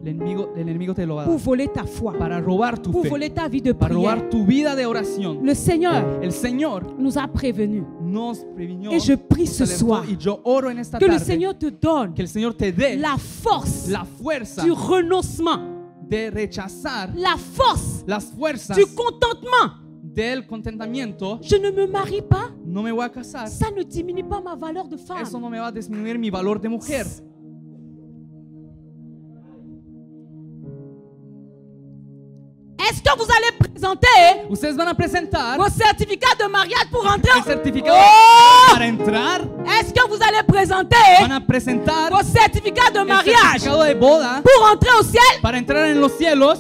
A: el enemigo te lo va a
D: Pour
A: dar.
D: voler ta foi.
A: Para robar tu
D: Pour
A: fe.
D: voler ta vie de
A: Para
D: prière.
A: robar tu vida de oración.
D: Le Seigneur
A: El Señor
D: nous a prévenus.
A: nos previnió.
D: Et je prie
A: nos
D: ce
A: alentó,
D: soir
A: y yo oro en esta
D: que le
A: tarde
D: Seigneur te donne
A: que el Señor te dé
D: la force
A: la fuerza
D: du renoncement,
A: de rechazar
D: la force
A: las fuerzas
D: du contentement.
A: del contentamiento.
D: Je ne me marie pas,
A: No me voy a casar.
D: ça ne diminue pas ma valeur de
A: Eso
D: femme.
A: no me va a disminuir mi valor de mujer.
D: Est-ce que vous allez présenter
A: Ustedes van a presentar
D: vos certificats de mariage pour entrer
A: el certificado
D: Oh!
A: para entrar.
D: Est-ce que vous allez présenter
A: Van a presentar
D: vos certificats de
A: el
D: mariage
A: certificado de boda
D: pour entrer au ciel?
A: para entrar en los cielos.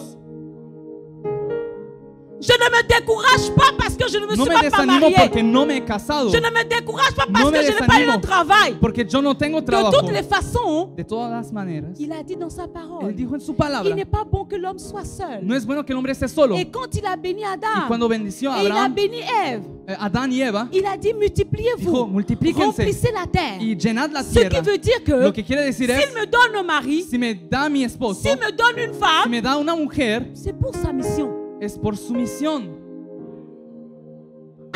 D: Je ne me décourage pas parce que je ne me
A: No
D: suis
A: me
D: pas
A: desanimo
D: mariée.
A: porque no me he casado.
D: Je ne me décourage pas parce
A: No me
D: que je n'ai pas eu
A: desanimo
D: un travail.
A: porque yo no tengo
D: De
A: trabajo.
D: toutes les façons,
A: De todas las maneras,
D: il a dit dans sa
A: Él
D: parole,
A: dijo en su
D: il
A: palabra,
D: n'est pas bon que l'homme soit seul.
A: no es bueno que el hombre esté solo.
D: Et quand il a béni
A: Y
D: Adam,
A: cuando bendició a
D: et il a
A: Abraham,
D: béni Ève,
A: Adán y Eva,
D: il a dit
A: dijo,
D: multipliez-vous,
A: multiplíquense
D: remplissez la terre.
A: y llenad la
D: Ce qui
A: tierra.
D: veut dire que
A: Lo que quiere decir es,
D: s'il me donne un mari,
A: si me da mi esposo,
D: s'il me donne une
A: si
D: femme,
A: me da una mujer,
D: c'est pour sa mission.
A: es por su misión.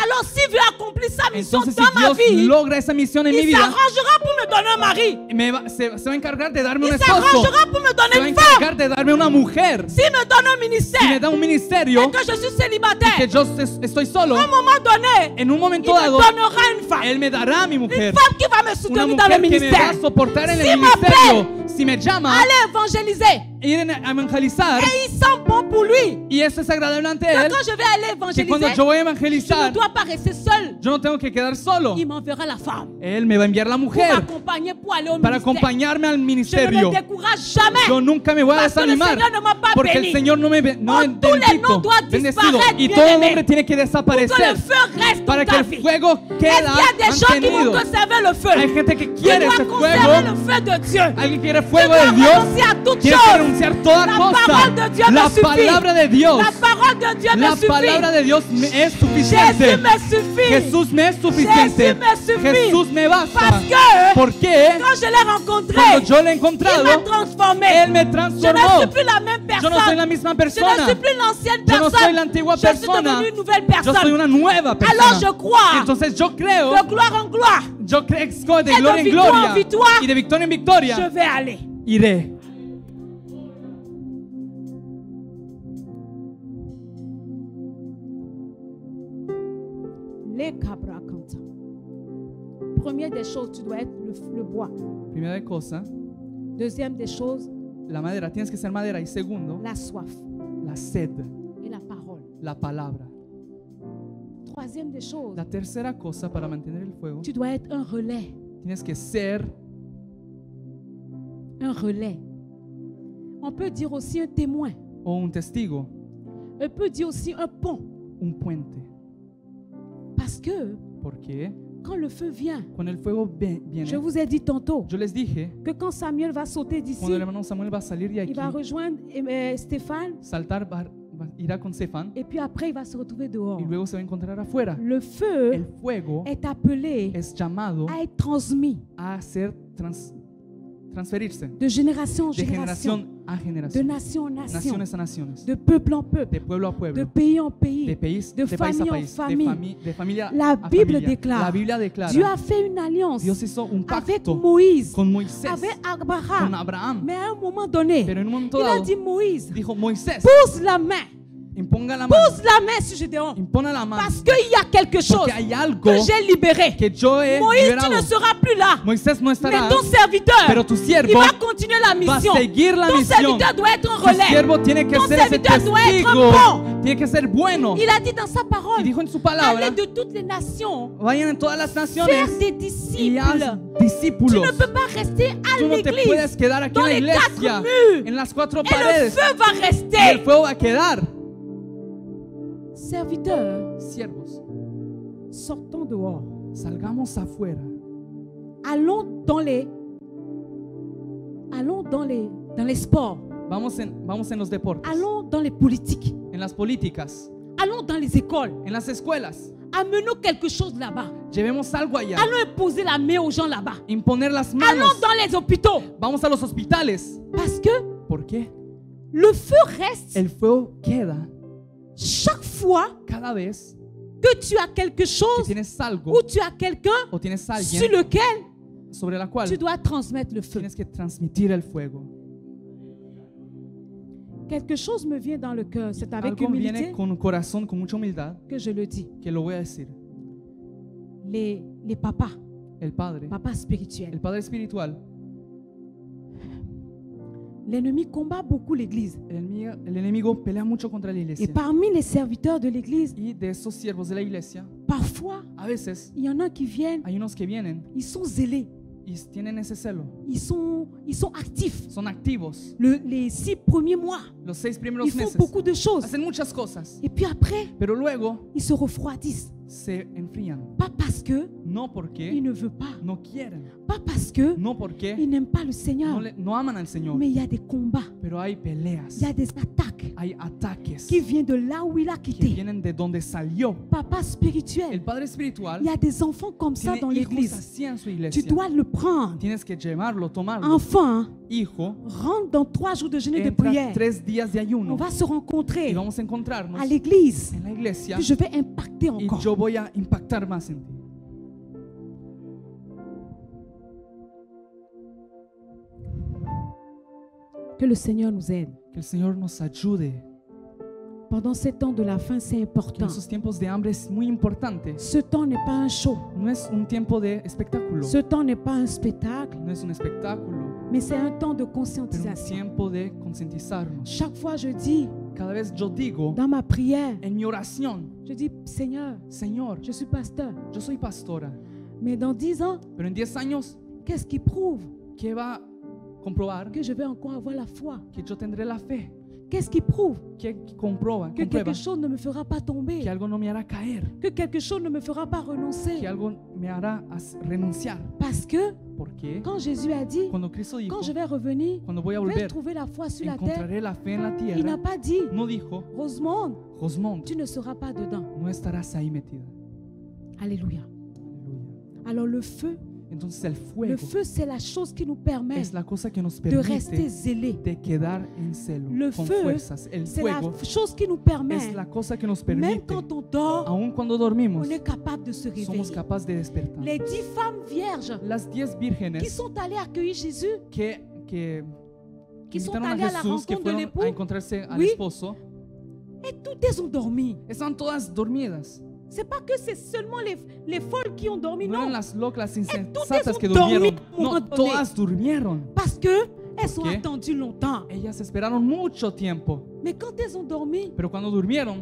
D: Alors s'il veut accomplir sa mission
A: Entonces, si
D: dans ma
A: Dios
D: vie,
A: logra esa misión en mi
D: il
A: vida,
D: s'arrangera pour me donner un mari.
A: se va a encargar de darme un
D: Il
A: esposo.
D: s'arrangera pour me
A: Se va a
D: donner une
A: encargar
D: femme.
A: de darme una mujer.
D: S'il me donne un
A: Si me
D: ministère
A: da un ministerio
D: et que je suis
A: que
D: célibataire,
A: yo estoy solo,
D: à un moment donné,
A: en un
D: il
A: momento
D: me
A: dado,
D: donnera une femme.
A: Él me dará a mi
D: Une
A: mujer.
D: femme qui va me
A: Una
D: soutenir dans le
A: mujer que me va
D: ministère.
A: a soportar en el
D: S'il
A: ministerio. Si me llama,
D: Allez évangéliser.
A: ir a evangelizar.
D: Et il sent bon pour lui.
A: Y eso es agradable ante
D: Que
A: Él.
D: quand je vais aller
A: Que cuando
D: évangéliser,
A: yo voy a
D: je ne
A: evangelizar,
D: dois pas rester seule.
A: yo no tengo que quedar solo.
D: Il m'enverra la femme
A: Él me va a enviar la
D: pour
A: mujer
D: m'accompagner pour aller au
A: para
D: ministère.
A: acompañarme al
D: Je ne
A: ministerio.
D: me décourage jamais.
A: Yo nunca me voy a
D: Parce que le
A: desanimar
D: Seigneur ne m'a pas
A: porque
D: béni.
A: el Señor no me
D: Oh, tous les
A: bendito,
D: noms doivent
A: bendecido,
D: disparaître,
A: y
D: bien
A: todo
D: aimé.
A: nombre tiene que
D: Pour que
A: desaparecer
D: le feu reste
A: para
D: dans
A: que
D: ta
A: el
D: vie.
A: fuego
D: Est-ce
A: queda
D: qu'il y a des gens qui vont
A: mantenido.
D: conserver le feu?
A: Hay gente que
D: Tu
A: quiere
D: dois
A: ese
D: conserver
A: fuego.
D: le feu de Dieu.
A: Alguien quiere
D: Tu
A: fuego
D: dois
A: de Dios.
D: renoncer à toute
A: Tiene que
D: chose.
A: renunciar toda
D: La
A: cosa.
D: parole de Dieu me
A: La
D: suffit.
A: palabra de Dios.
D: La parole de Dieu me
A: La
D: suffit.
A: palabra de Dios es
D: Jésus
A: suficiente.
D: me suffit.
A: Jesús me es suficiente.
D: Jésus me suffit.
A: Jesús me basta.
D: Parce que
A: Porque
D: quand je l'ai rencontré,
A: cuando yo le he
D: il
A: encontrado,
D: m'a transformé.
A: Él me
D: Je ne
A: transformó.
D: suis plus la même
A: Yo no soy
D: personne.
A: la misma
D: Je ne
A: persona.
D: suis plus l'ancienne
A: Yo no soy
D: personne.
A: la antigua
D: Je suis
A: persona.
D: devenue une nouvelle
A: Yo soy
D: personne.
A: una nueva persona.
D: Alors je crois
A: Entonces yo creo,
D: de gloire en gloire,
A: yo crezco de
D: Et de
A: gloria en
D: victoire en
A: gloria
D: victoire.
A: y de victoria en
D: je
A: victoria.
D: vais aller.
A: Iré.
D: Les cabras canta. Première des choses, tu dois être le bois.
A: Primera cosa,
D: Deuxième des choses,
A: la madera. Tienes que ser madera. Y segundo,
D: la soif
A: la sed,
D: et la parole.
A: la palabra.
D: Troisième des choses,
A: La tercera cosa para mantener el fuego,
D: tu dois être un relais.
A: tienes que ser
D: Un relais. On peut dire aussi un témoin.
A: o un testigo,
D: On peut dire aussi un pont.
A: un puente.
D: Parce que
A: Porque
D: quand le feu vient,
A: cuando el fuego viene,
D: je vous ai dit tantôt
A: yo les dije,
D: que quand Samuel va sauter d'ici,
A: cuando el hermano Samuel va a salir de
D: il
A: aquí,
D: va rejoindre Stéphane
A: saltar, irá con Cefán
D: et puis après il va se retrouver dehors.
A: y luego se va a encontrar afuera.
D: Le feu
A: El fuego
D: est appelé
A: es llamado
D: à être transmis
A: a ser transferirse
D: de génération en
A: de
D: génération,
A: generación a
D: de
A: generación,
D: nation en nation,
A: naciones a naciones,
D: de peuple en peuple,
A: de pueblo a
D: de
A: pueblo,
D: pays en pays.
A: de país,
D: de
A: de país a
D: famille en
A: país,
D: famille.
A: de familia
D: La
A: a
D: Bible
A: familia.
D: déclare,
A: La Biblia declara,
D: Dieu a fait une alliance
A: Dios hizo un
D: avec
A: pacto
D: Moïse,
A: con Moisés,
D: avec
A: con
D: Abraham.
A: Abraham,
D: Mais à un moment donné,
A: pero en un momento
D: il a
A: dado
D: dit Moïse,
A: dijo Moisés,
D: pousse la main,
A: imponga la mano,
D: pousse la main sur Gédéon.
A: impone la mano,
D: Parce qu'il y a quelque chose
A: porque hay algo
D: que j'ai libéré.
A: que yo he
D: Moïse, tu
A: liberado.
D: ne seras plus là.
A: Moisés no
D: Mais
A: estará,
D: ton serviteur,
A: pero tu
D: il
A: siervo
D: va continuer la
A: va a
D: mission.
A: seguir la
D: Ton
A: misión.
D: serviteur doit être un
A: Tu
D: relais.
A: siervo tiene que
D: Ton
A: ser ese
D: serviteur doit être
A: testigo,
D: bon.
A: tiene que ser bueno.
D: Il a dit dans sa
A: Y
D: parole,
A: dijo en su palabra,
D: allez de toutes les nations,
A: vayan en todas las
D: faire
A: naciones
D: des
A: y
D: disciples.
A: haz
D: Tu
A: discípulos.
D: ne peux pas rester à
A: Tú no te
D: l'église.
A: puedes quedar aquí
D: dans
A: en la
D: les quatre
A: iglesia,
D: murs.
A: en las cuatro
D: Et le
A: paredes,
D: feu va
A: y el
D: rester.
A: fuego va a quedar.
D: Serviteurs,
A: Siervos,
D: sortons dehors.
A: salgamos afuera.
D: Allons dans les sports.
A: Vamos en los deportes,
D: Allons dans les politiques.
A: en las políticas,
D: Allons dans les écoles.
A: en las escuelas.
D: Amenons quelque chose là-bas.
A: Llevemos algo allá.
D: Allons imposer la main aux gens là-bas.
A: Imponer las
D: Allons
A: manos.
D: dans les hôpitaux.
A: Vamos a los hospitales.
D: Parce que
A: ¿Por qué?
D: le feu reste
A: El fuego queda
D: chaque fois
A: cada vez
D: que tu as quelque
A: que
D: chose
A: tienes algo
D: ou tu as quelqu'un
A: o tienes
D: sur
A: alguien
D: lequel
A: sobre la cual
D: tu dois transmettre le feu.
A: tienes que transmitir el fuego.
D: Quelque chose me vient dans le cœur. C'est avec
A: Algo viene
D: humilité
A: con un corazón, con mucha humildad,
D: que je le dis.
A: que lo voy a decir.
D: Les papas,
A: El Padre,
D: papas
A: el
D: spirituels.
A: Padre espiritual,
D: L'ennemi combat beaucoup l'Église.
A: el enemigo pelea mucho contra la
D: Et
A: iglesia.
D: parmi les serviteurs de l'Église,
A: Y de esos siervos de la iglesia,
D: parfois,
A: a veces
D: il y en a qui viennent,
A: hay unos que vienen
D: ils sont zélés.
A: y tienen ese celo.
D: Ils ils sont actifs.
A: son activos.
D: Les 6 premiers mois,
A: Los 6 primeros
D: ils font
A: meses
D: beaucoup de choses.
A: hacen muchas cosas,
D: Et puis après,
A: pero luego
D: ils se refroidissent.
A: se enfrían.
D: Pas parce que
A: No
D: ils
A: porque
D: ne veulent pas.
A: no quieren,
D: Pas parce que
A: no porque
D: ils n'aiment pas le Seigneur.
A: no aman al Señor,
D: Mais il y a des combats,
A: pero hay
D: il
A: peleas,
D: y a des attaques
A: hay ataques
D: qui viennent de là où il a
A: que
D: quitté.
A: vienen de donde salió.
D: Papa
A: El
D: spirituel,
A: Padre espiritual
D: il y a des enfants comme ça
A: tiene
D: dans
A: hijos
D: l'église.
A: así en su
D: Tu
A: iglesia.
D: dois le prendre.
A: Tienes que llevarlo, tomarlo.
D: Enfant,
A: Hijo,
D: rentre dans 3 jours de jeûne et de
A: entra
D: prière.
A: 3 días de
D: On
A: ayuno
D: va se
A: y
D: rencontrer
A: vamos a encontrarnos
D: à l'église.
A: en la iglesia
D: Puis je vais impacter
A: y
D: encore.
A: yo voy a impactar más en ti.
D: Que le Seigneur nous aide.
A: Que el Señor nos ayude.
D: Pendant ces temps de la fin, c'est
A: Que en
D: important.
A: esos tiempos de hambre es muy importante.
D: Ce temps n'est pas un show.
A: No es un tiempo de espectáculo,
D: Ce temps n'est pas un spectacle,
A: no es un espectáculo,
D: mais c'est un temps de
A: pero un
D: conscientisation.
A: tiempo de concientizarnos.
D: Chaque fois, je dis,
A: Cada vez yo digo
D: dans ma prière,
A: en mi oración,
D: je dis, Seigneur,
A: Señor,
D: je suis pasteur.
A: yo soy pastora,
D: Mais dans 10 ans,
A: pero en 10 años,
D: qu'est-ce qui prouve
A: ¿qué va a comprobar?
D: que je vais encore avoir la foi?
A: Que yo tendré la fe.
D: Qu'est-ce qui prouve
A: ¿Qué comprueba?
D: que
A: Comprueba
D: quelque chose ne me fera pas tomber?
A: que algo no me hará caer,
D: Que quelque chose ne me fera pas
A: que
D: renoncer?
A: algo me hará renunciar.
D: Parce que
A: Porque
D: quand Jésus a dit,
A: cuando Cristo dijo,
D: quand je vais revenir,
A: cuando voy a
D: vais
A: volver,
D: trouver la foi sur la terre,
A: encontraré la fe en la
D: il
A: tierra,
D: n'a pas dit,
A: no dijo,
D: Rosemont,
A: Josmond,
D: tu ne seras pas dedans.
A: no estarás ahí metida.
D: Alléluia.
A: Aleluya.
D: Alors le feu,
A: Entonces el fuego
D: c'est la chose qui nous permet
A: es la cosa que nos
D: de rester
A: permite
D: zélés.
A: de quedar en celo,
D: Le
A: con
D: feu,
A: fuerzas. El
D: C'est la
A: fuego
D: chose qui nous permet,
A: es la cosa que nos
D: même
A: permite,
D: quand on dort,
A: aun cuando dormimos,
D: on est capable de se
A: somos
D: réveiller.
A: capaces de despertar.
D: Les 10 femmes vierges
A: Las 10
D: qui
A: vírgenes
D: sont allées accueillir Jésus,
A: que
D: qui sont
A: invitaron
D: allées
A: a
D: à la
A: Jesús, que
D: rencontre de
A: fueron
D: l'époux,
A: a encontrarse al
D: Oui.
A: esposo,
D: et toutes elles ont dormi.
A: están todas dormidas.
D: C'est pas que c'est seulement les folles qui ont dormi,
A: No eran
D: non.
A: las locas, las
D: toutes
A: insensatas que
D: elles ont dormi
A: durmieron.
D: à un moment
A: No,
D: donné.
A: todas durmieron.
D: Parce que elles ont
A: qué?
D: attendu longtemps.
A: Ellas esperaron mucho tiempo,
D: Mais quand elles ont dormi,
A: pero cuando durmieron,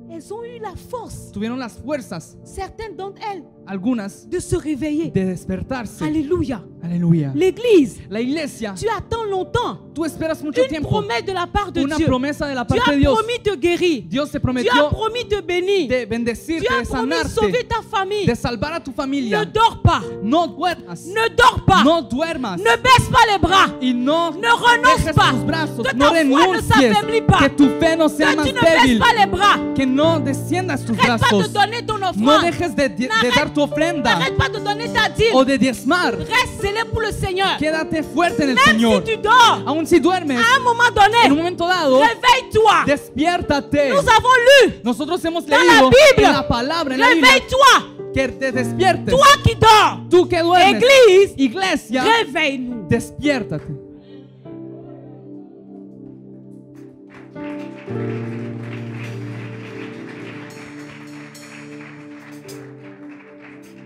D: elles ont eu la force,
A: tuvieron las fuerzas,
D: certaines d'entre elles,
A: algunas,
D: de se réveiller.
A: de despertarse.
D: Alléluia.
A: Aleluya.
D: L'église,
A: La iglesia,
D: tu attends longtemps
A: tú esperas mucho
D: une
A: tiempo
D: promesse de la part de
A: una
D: Dieu.
A: promesa de la
D: Dieu
A: parte de
D: a
A: Dios.
D: promis de guérir.
A: Dios te
D: Dieu a
A: prometió
D: promis de bénir.
A: de bendecirte,
D: Dieu a
A: de
D: promis de sauver
A: sanarte,
D: ta famille.
A: de salvar a tu
D: Ne
A: familia.
D: dors pas.
A: No duermas.
D: Ne dors pas.
A: No duermas.
D: Ne baisse pas les bras.
A: Y no
D: Ne renonce
A: dejes
D: pas.
A: tus brazos.
D: Que
A: No
D: ta foi ne
A: renuncies.
D: s'affaiblit pas.
A: Que tu fe no sea
D: Que
A: más
D: tu ne baisses
A: débil.
D: pas les bras.
A: Que no desciendas tus
D: N'arrête pas
A: brazos.
D: de donner ton
A: No
D: offrande.
A: dejes de dar tu ofrenda
D: N'arrête pas de donner ta dîme.
A: o de diezmar.
D: Reste scellé pour le Seigneur.
A: Quédate fuerte en el
D: Même
A: Señor.
D: si tu dors,
A: Aun si duermes,
D: à un moment
A: en un
D: donné,
A: momento dado,
D: réveille-toi.
A: despiértate.
D: Nous avons lu
A: Nosotros hemos
D: dans la
A: leído
D: Bible.
A: en la palabra, en la Biblia,
D: Réveille-toi.
A: que te despiertes.
D: Toi qui dors.
A: Tú que duermes,
D: Église,
A: iglesia,
D: réveille-nous.
A: despiértate.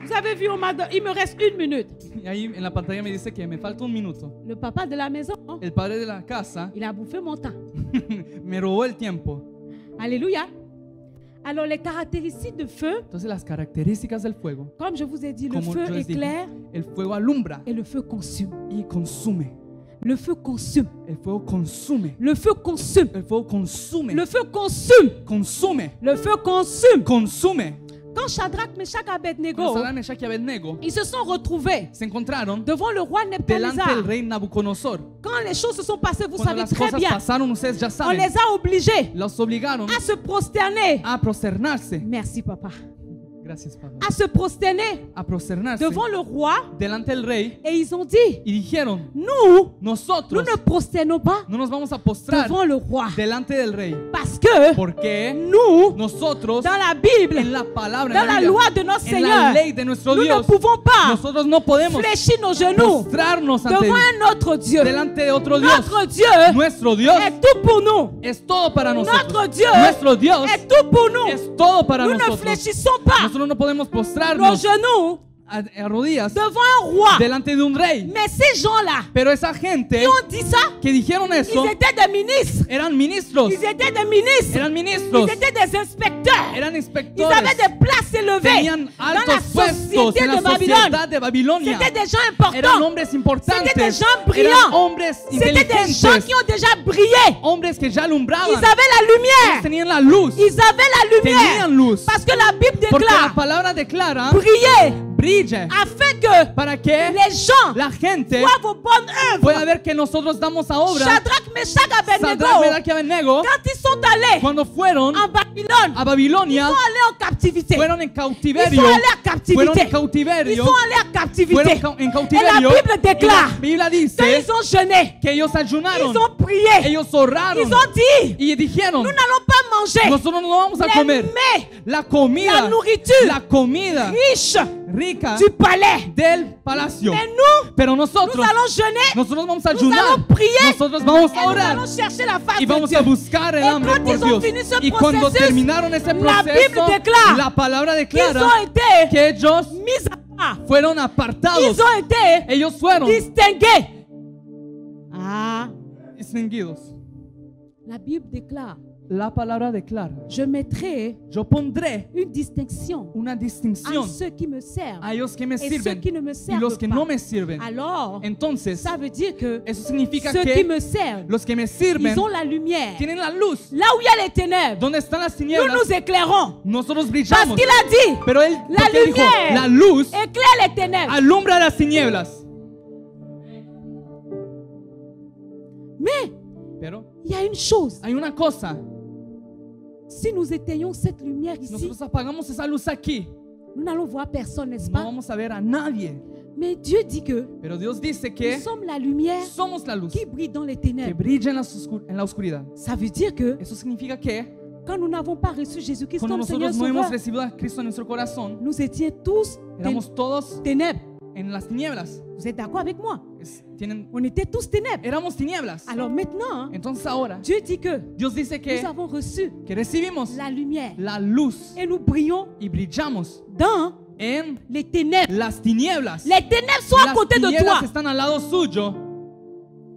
D: Vous avez vu, il me reste 1 minute.
A: Y ahí en la pantalla me dice que me falta un minuto.
D: Le papa de la maison,
A: El padre de la casa
D: il a bouffé mon temps.
A: me robó el tiempo.
D: Alléluia. Alors les caractéristiques de feu,
A: Entonces las características del fuego,
D: comme je vous ai dit, le
A: como
D: feu
A: yo les dije,
D: éclaire
A: el fuego alumbra
D: et le feu consume.
A: y consume.
D: Le feu consume.
A: El fuego consume.
D: Le feu consume.
A: El fuego consume.
D: Le feu consume.
A: Consume.
D: Le feu consume.
A: Consume.
D: Quand Shadrach, Meshach et Abednego,
A: Cuando Sadrach, Meshach y Abednego
D: ils se sont retrouvés
A: se encontraron
D: devant le roi
A: delante del
D: Nebuchadnezzar.
A: rey Nabucodonosor.
D: Quand les choses se sont passées, vous
A: Cuando
D: savez
A: las
D: très
A: cosas
D: bien,
A: pasaron, ustedes ya
D: on
A: saben,
D: les a obligés
A: los obligaron
D: à se prosterner.
A: a prosternarse.
D: Merci, papa.
A: Gracias, Padre.
D: À se prosterner
A: A prosternarse
D: devant le roi
A: delante del rey
D: et ils ont dit,
A: y dijeron,
D: nous
A: nosotros
D: ne prosternons pas
A: no nos vamos a postrar
D: devant le roi.
A: delante del rey.
D: Parce que
A: Porque
D: nous,
A: nosotros,
D: dans la Bible,
A: en la palabra,
D: dans
A: en la
D: la
A: Biblia,
D: loi de notre
A: en la
D: Seigneur,
A: ley de nuestro
D: nous ne
A: Dios,
D: pouvons pas
A: nosotros no podemos
D: fléchir nos genoux
A: postrarnos ante
D: devant un autre Dieu.
A: delante de otro Dios.
D: Notre Dieu
A: Nuestro Dios
D: est tout pour nous.
A: es todo para nosotros.
D: Notre Dieu
A: Nuestro Dios
D: est tout pour nous.
A: es todo para
D: Nous ne
A: nosotros.
D: fléchissons pas
A: Nosotros no podemos
D: nos
A: postrarnos
D: genoux
A: a rodillas
D: devant un roi.
A: delante de un rey.
D: Mais ces gens-là
A: Pero esa gente
D: qui ont dit ça,
A: que dijeron eso
D: ils étaient des ministres.
A: eran ministros,
D: Ils étaient des ministres.
A: eran ministros,
D: Ils étaient des inspecteurs.
A: eran
D: Ils
A: inspectores,
D: avaient des places élevées
A: tenían
D: dans la
A: altos puestos
D: société
A: en la
D: de Babylone.
A: sociedad de Babilonia.
D: C'était des gens
A: Eran
D: importants.
A: hombres importantes,
D: C'était des gens
A: eran
D: brillants.
A: hombres
D: C'était des gens
A: inteligentes,
D: qui ont déjà brillé.
A: hombres que ya alumbraban.
D: Ils avaient la
A: Ellos
D: lumière.
A: tenían la luz,
D: Ils avaient la
A: tenían
D: lumière.
A: luz,
D: Parce que la Bible
A: porque la
D: déclare
A: palabra declara,
D: briller
A: brille,
D: afin que
A: para que
D: les gens
A: la gente
D: voient vos bonnes
A: pueda
D: œuvres.
A: ver que nosotros damos a obra.
D: Shadrach, Meshach, Abednego,
A: Sadrach, Mesach y Abednego,
D: quand ils sont allés
A: cuando fueron
D: en Babylone,
A: a
D: ils
A: Babilonia,
D: sont allés en captivité.
A: fueron en
D: Ils
A: cautiverio,
D: sont allés en captivité.
A: fueron en
D: Ils
A: cautiverio,
D: sont allés en captivité.
A: fueron en
D: Et la
A: cautiverio.
D: Bible
A: Y
D: déclare
A: la Biblia dice
D: qu'ils ont jeûné,
A: que ellos ayunaron,
D: ils ont prié,
A: ellos oraron
D: ils ont dit,
A: y dijeron,
D: nous n'allons pas manger
A: nosotros no vamos a
D: les
A: comer
D: mets
A: la comida,
D: la nourriture
A: la comida
D: riche
A: rica
D: du palais.
A: del palacio.
D: Mais nous,
A: Pero
D: nous
A: nosotros
D: allons jeûner,
A: vamos a
D: nous
A: ayunar,
D: allons prier,
A: nosotros vamos
D: et
A: a
D: nous
A: orar
D: allons chercher la face
A: y
D: de
A: vamos
D: Dieu.
A: a buscar el
D: Et
A: hambre
D: quand
A: por
D: ils ont
A: Dios.
D: fini ce
A: Y cuando
D: processus,
A: terminaron ese
D: la Bible
A: proceso,
D: déclare
A: la palabra
D: Qu'ils
A: declara
D: ont été
A: que ellos
D: mis à part.
A: fueron apartados,
D: Ils ont été
A: ellos fueron
D: distingués. Ah,
A: distinguidos.
D: la Bible déclare,
A: La palabra declara,
D: je mettrai
A: yo pondré
D: une distinction
A: una
D: à
A: distinción
D: ceux qui me servent
A: a ellos que me
D: et ceux
A: sirven
D: qui ne me
A: y
D: servent
A: los que
D: pas.
A: no me sirven.
D: Alors,
A: Entonces,
D: ça veut dire que
A: eso significa
D: ceux qui
A: que
D: me servent,
A: los que me sirven
D: ils ont la lumière.
A: tienen la luz.
D: Là où il y a les ténèbres,
A: ¿Dónde están las
D: nous
A: tinieblas?
D: nous éclairons.
A: Nosotros
D: Parce
A: brillamos.
D: qu'il a dit,
A: Pero él
D: la
A: porque él dijo,
D: lumière
A: la luz
D: éclaire les ténèbres.
A: alumbra las tinieblas.
D: Mais
A: Pero
D: il y a une chose,
A: hay una cosa,
D: si nous éteignons cette lumière
A: si
D: ici,
A: nosotros apagamos esa luz aquí,
D: nous n'allons voir personne, n'est-ce
A: no
D: pas?
A: vamos a ver a nadie.
D: Mais Dieu dit que
A: Pero Dios dice
D: nous
A: que
D: sommes la lumière
A: somos la luz
D: qui brille dans les
A: que
D: ténèbres.
A: brilla en la oscuridad.
D: Ça veut dire que
A: Eso significa que
D: quand nous n'avons pas reçu Jésus-Christ
A: cuando
D: comme Seigneur
A: nosotros no hemos
D: Sauveur,
A: recibido a Cristo en nuestro corazón,
D: nous étions tous
A: éramos todos
D: ténèbres.
A: en las tinieblas.
D: Vous êtes d'accord avec moi? On était tous ténèbres.
A: Éramos tinieblas.
D: Alors maintenant,
A: Entonces ahora,
D: Dieu dit que
A: Dios dice que
D: nous avons reçu
A: recibimos
D: la lumière
A: la luz
D: et nous brillons
A: y brillamos
D: dans
A: en
D: les ténèbres.
A: las tinieblas.
D: Les ténèbres sont à
A: Las
D: côté de
A: tinieblas
D: toi.
A: están al lado suyo,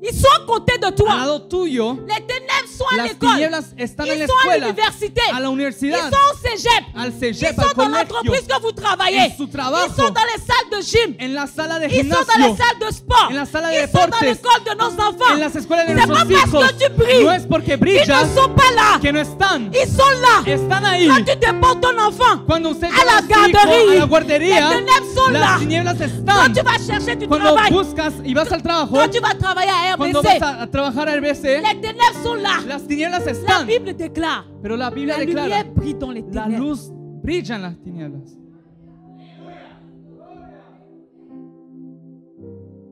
D: Ils sont à côté de
A: al
D: toi.
A: lado tuyo.
D: Les ténèbres sont à
A: Las
D: l'école.
A: tinieblas están en
D: Ils
A: la
D: sont à
A: escuela,
D: l'université.
A: a la
D: Ils
A: universidad,
D: sont au cégep.
A: al
D: Ils
A: cégep,
D: sont
A: al
D: dans
A: colegio,
D: l'entreprise que vous travaillez.
A: en su
D: Ils
A: trabajo,
D: sont dans les salles de gym.
A: en la sala de
D: Ils sont dans
A: gimnasio,
D: les salles de sport.
A: en la sala de
D: Ils sont dans
A: deportes,
D: l'école de nos enfants.
A: en las escuelas de
D: C'est pas
A: nuestros
D: parce
A: hijos.
D: que tu brilles.
A: No es porque
D: Ils
A: brillas
D: ne sont pas là.
A: que no están.
D: Ils sont là.
A: Están ahí.
D: Quand tu déportes ton enfant,
A: Cuando usted
D: a la
A: lleva a su hijo
D: gardería,
A: a la guardería,
D: les ténèbres sont là.
A: las tinieblas
D: Quand
A: están.
D: tu vas chercher du
A: Cuando
D: travail,
A: buscas y vas al trabajo,
D: quand tu vas travailler à
A: cuando
D: RBC,
A: vas a trabajar al RBC,
D: les ténèbres sont là.
A: las tinieblas
D: La
A: están.
D: Bible déclare,
A: Pero la Biblia
D: la
A: declara,
D: lumière brille dans les
A: la
D: ténèbres.
A: luz brilla en las tinieblas.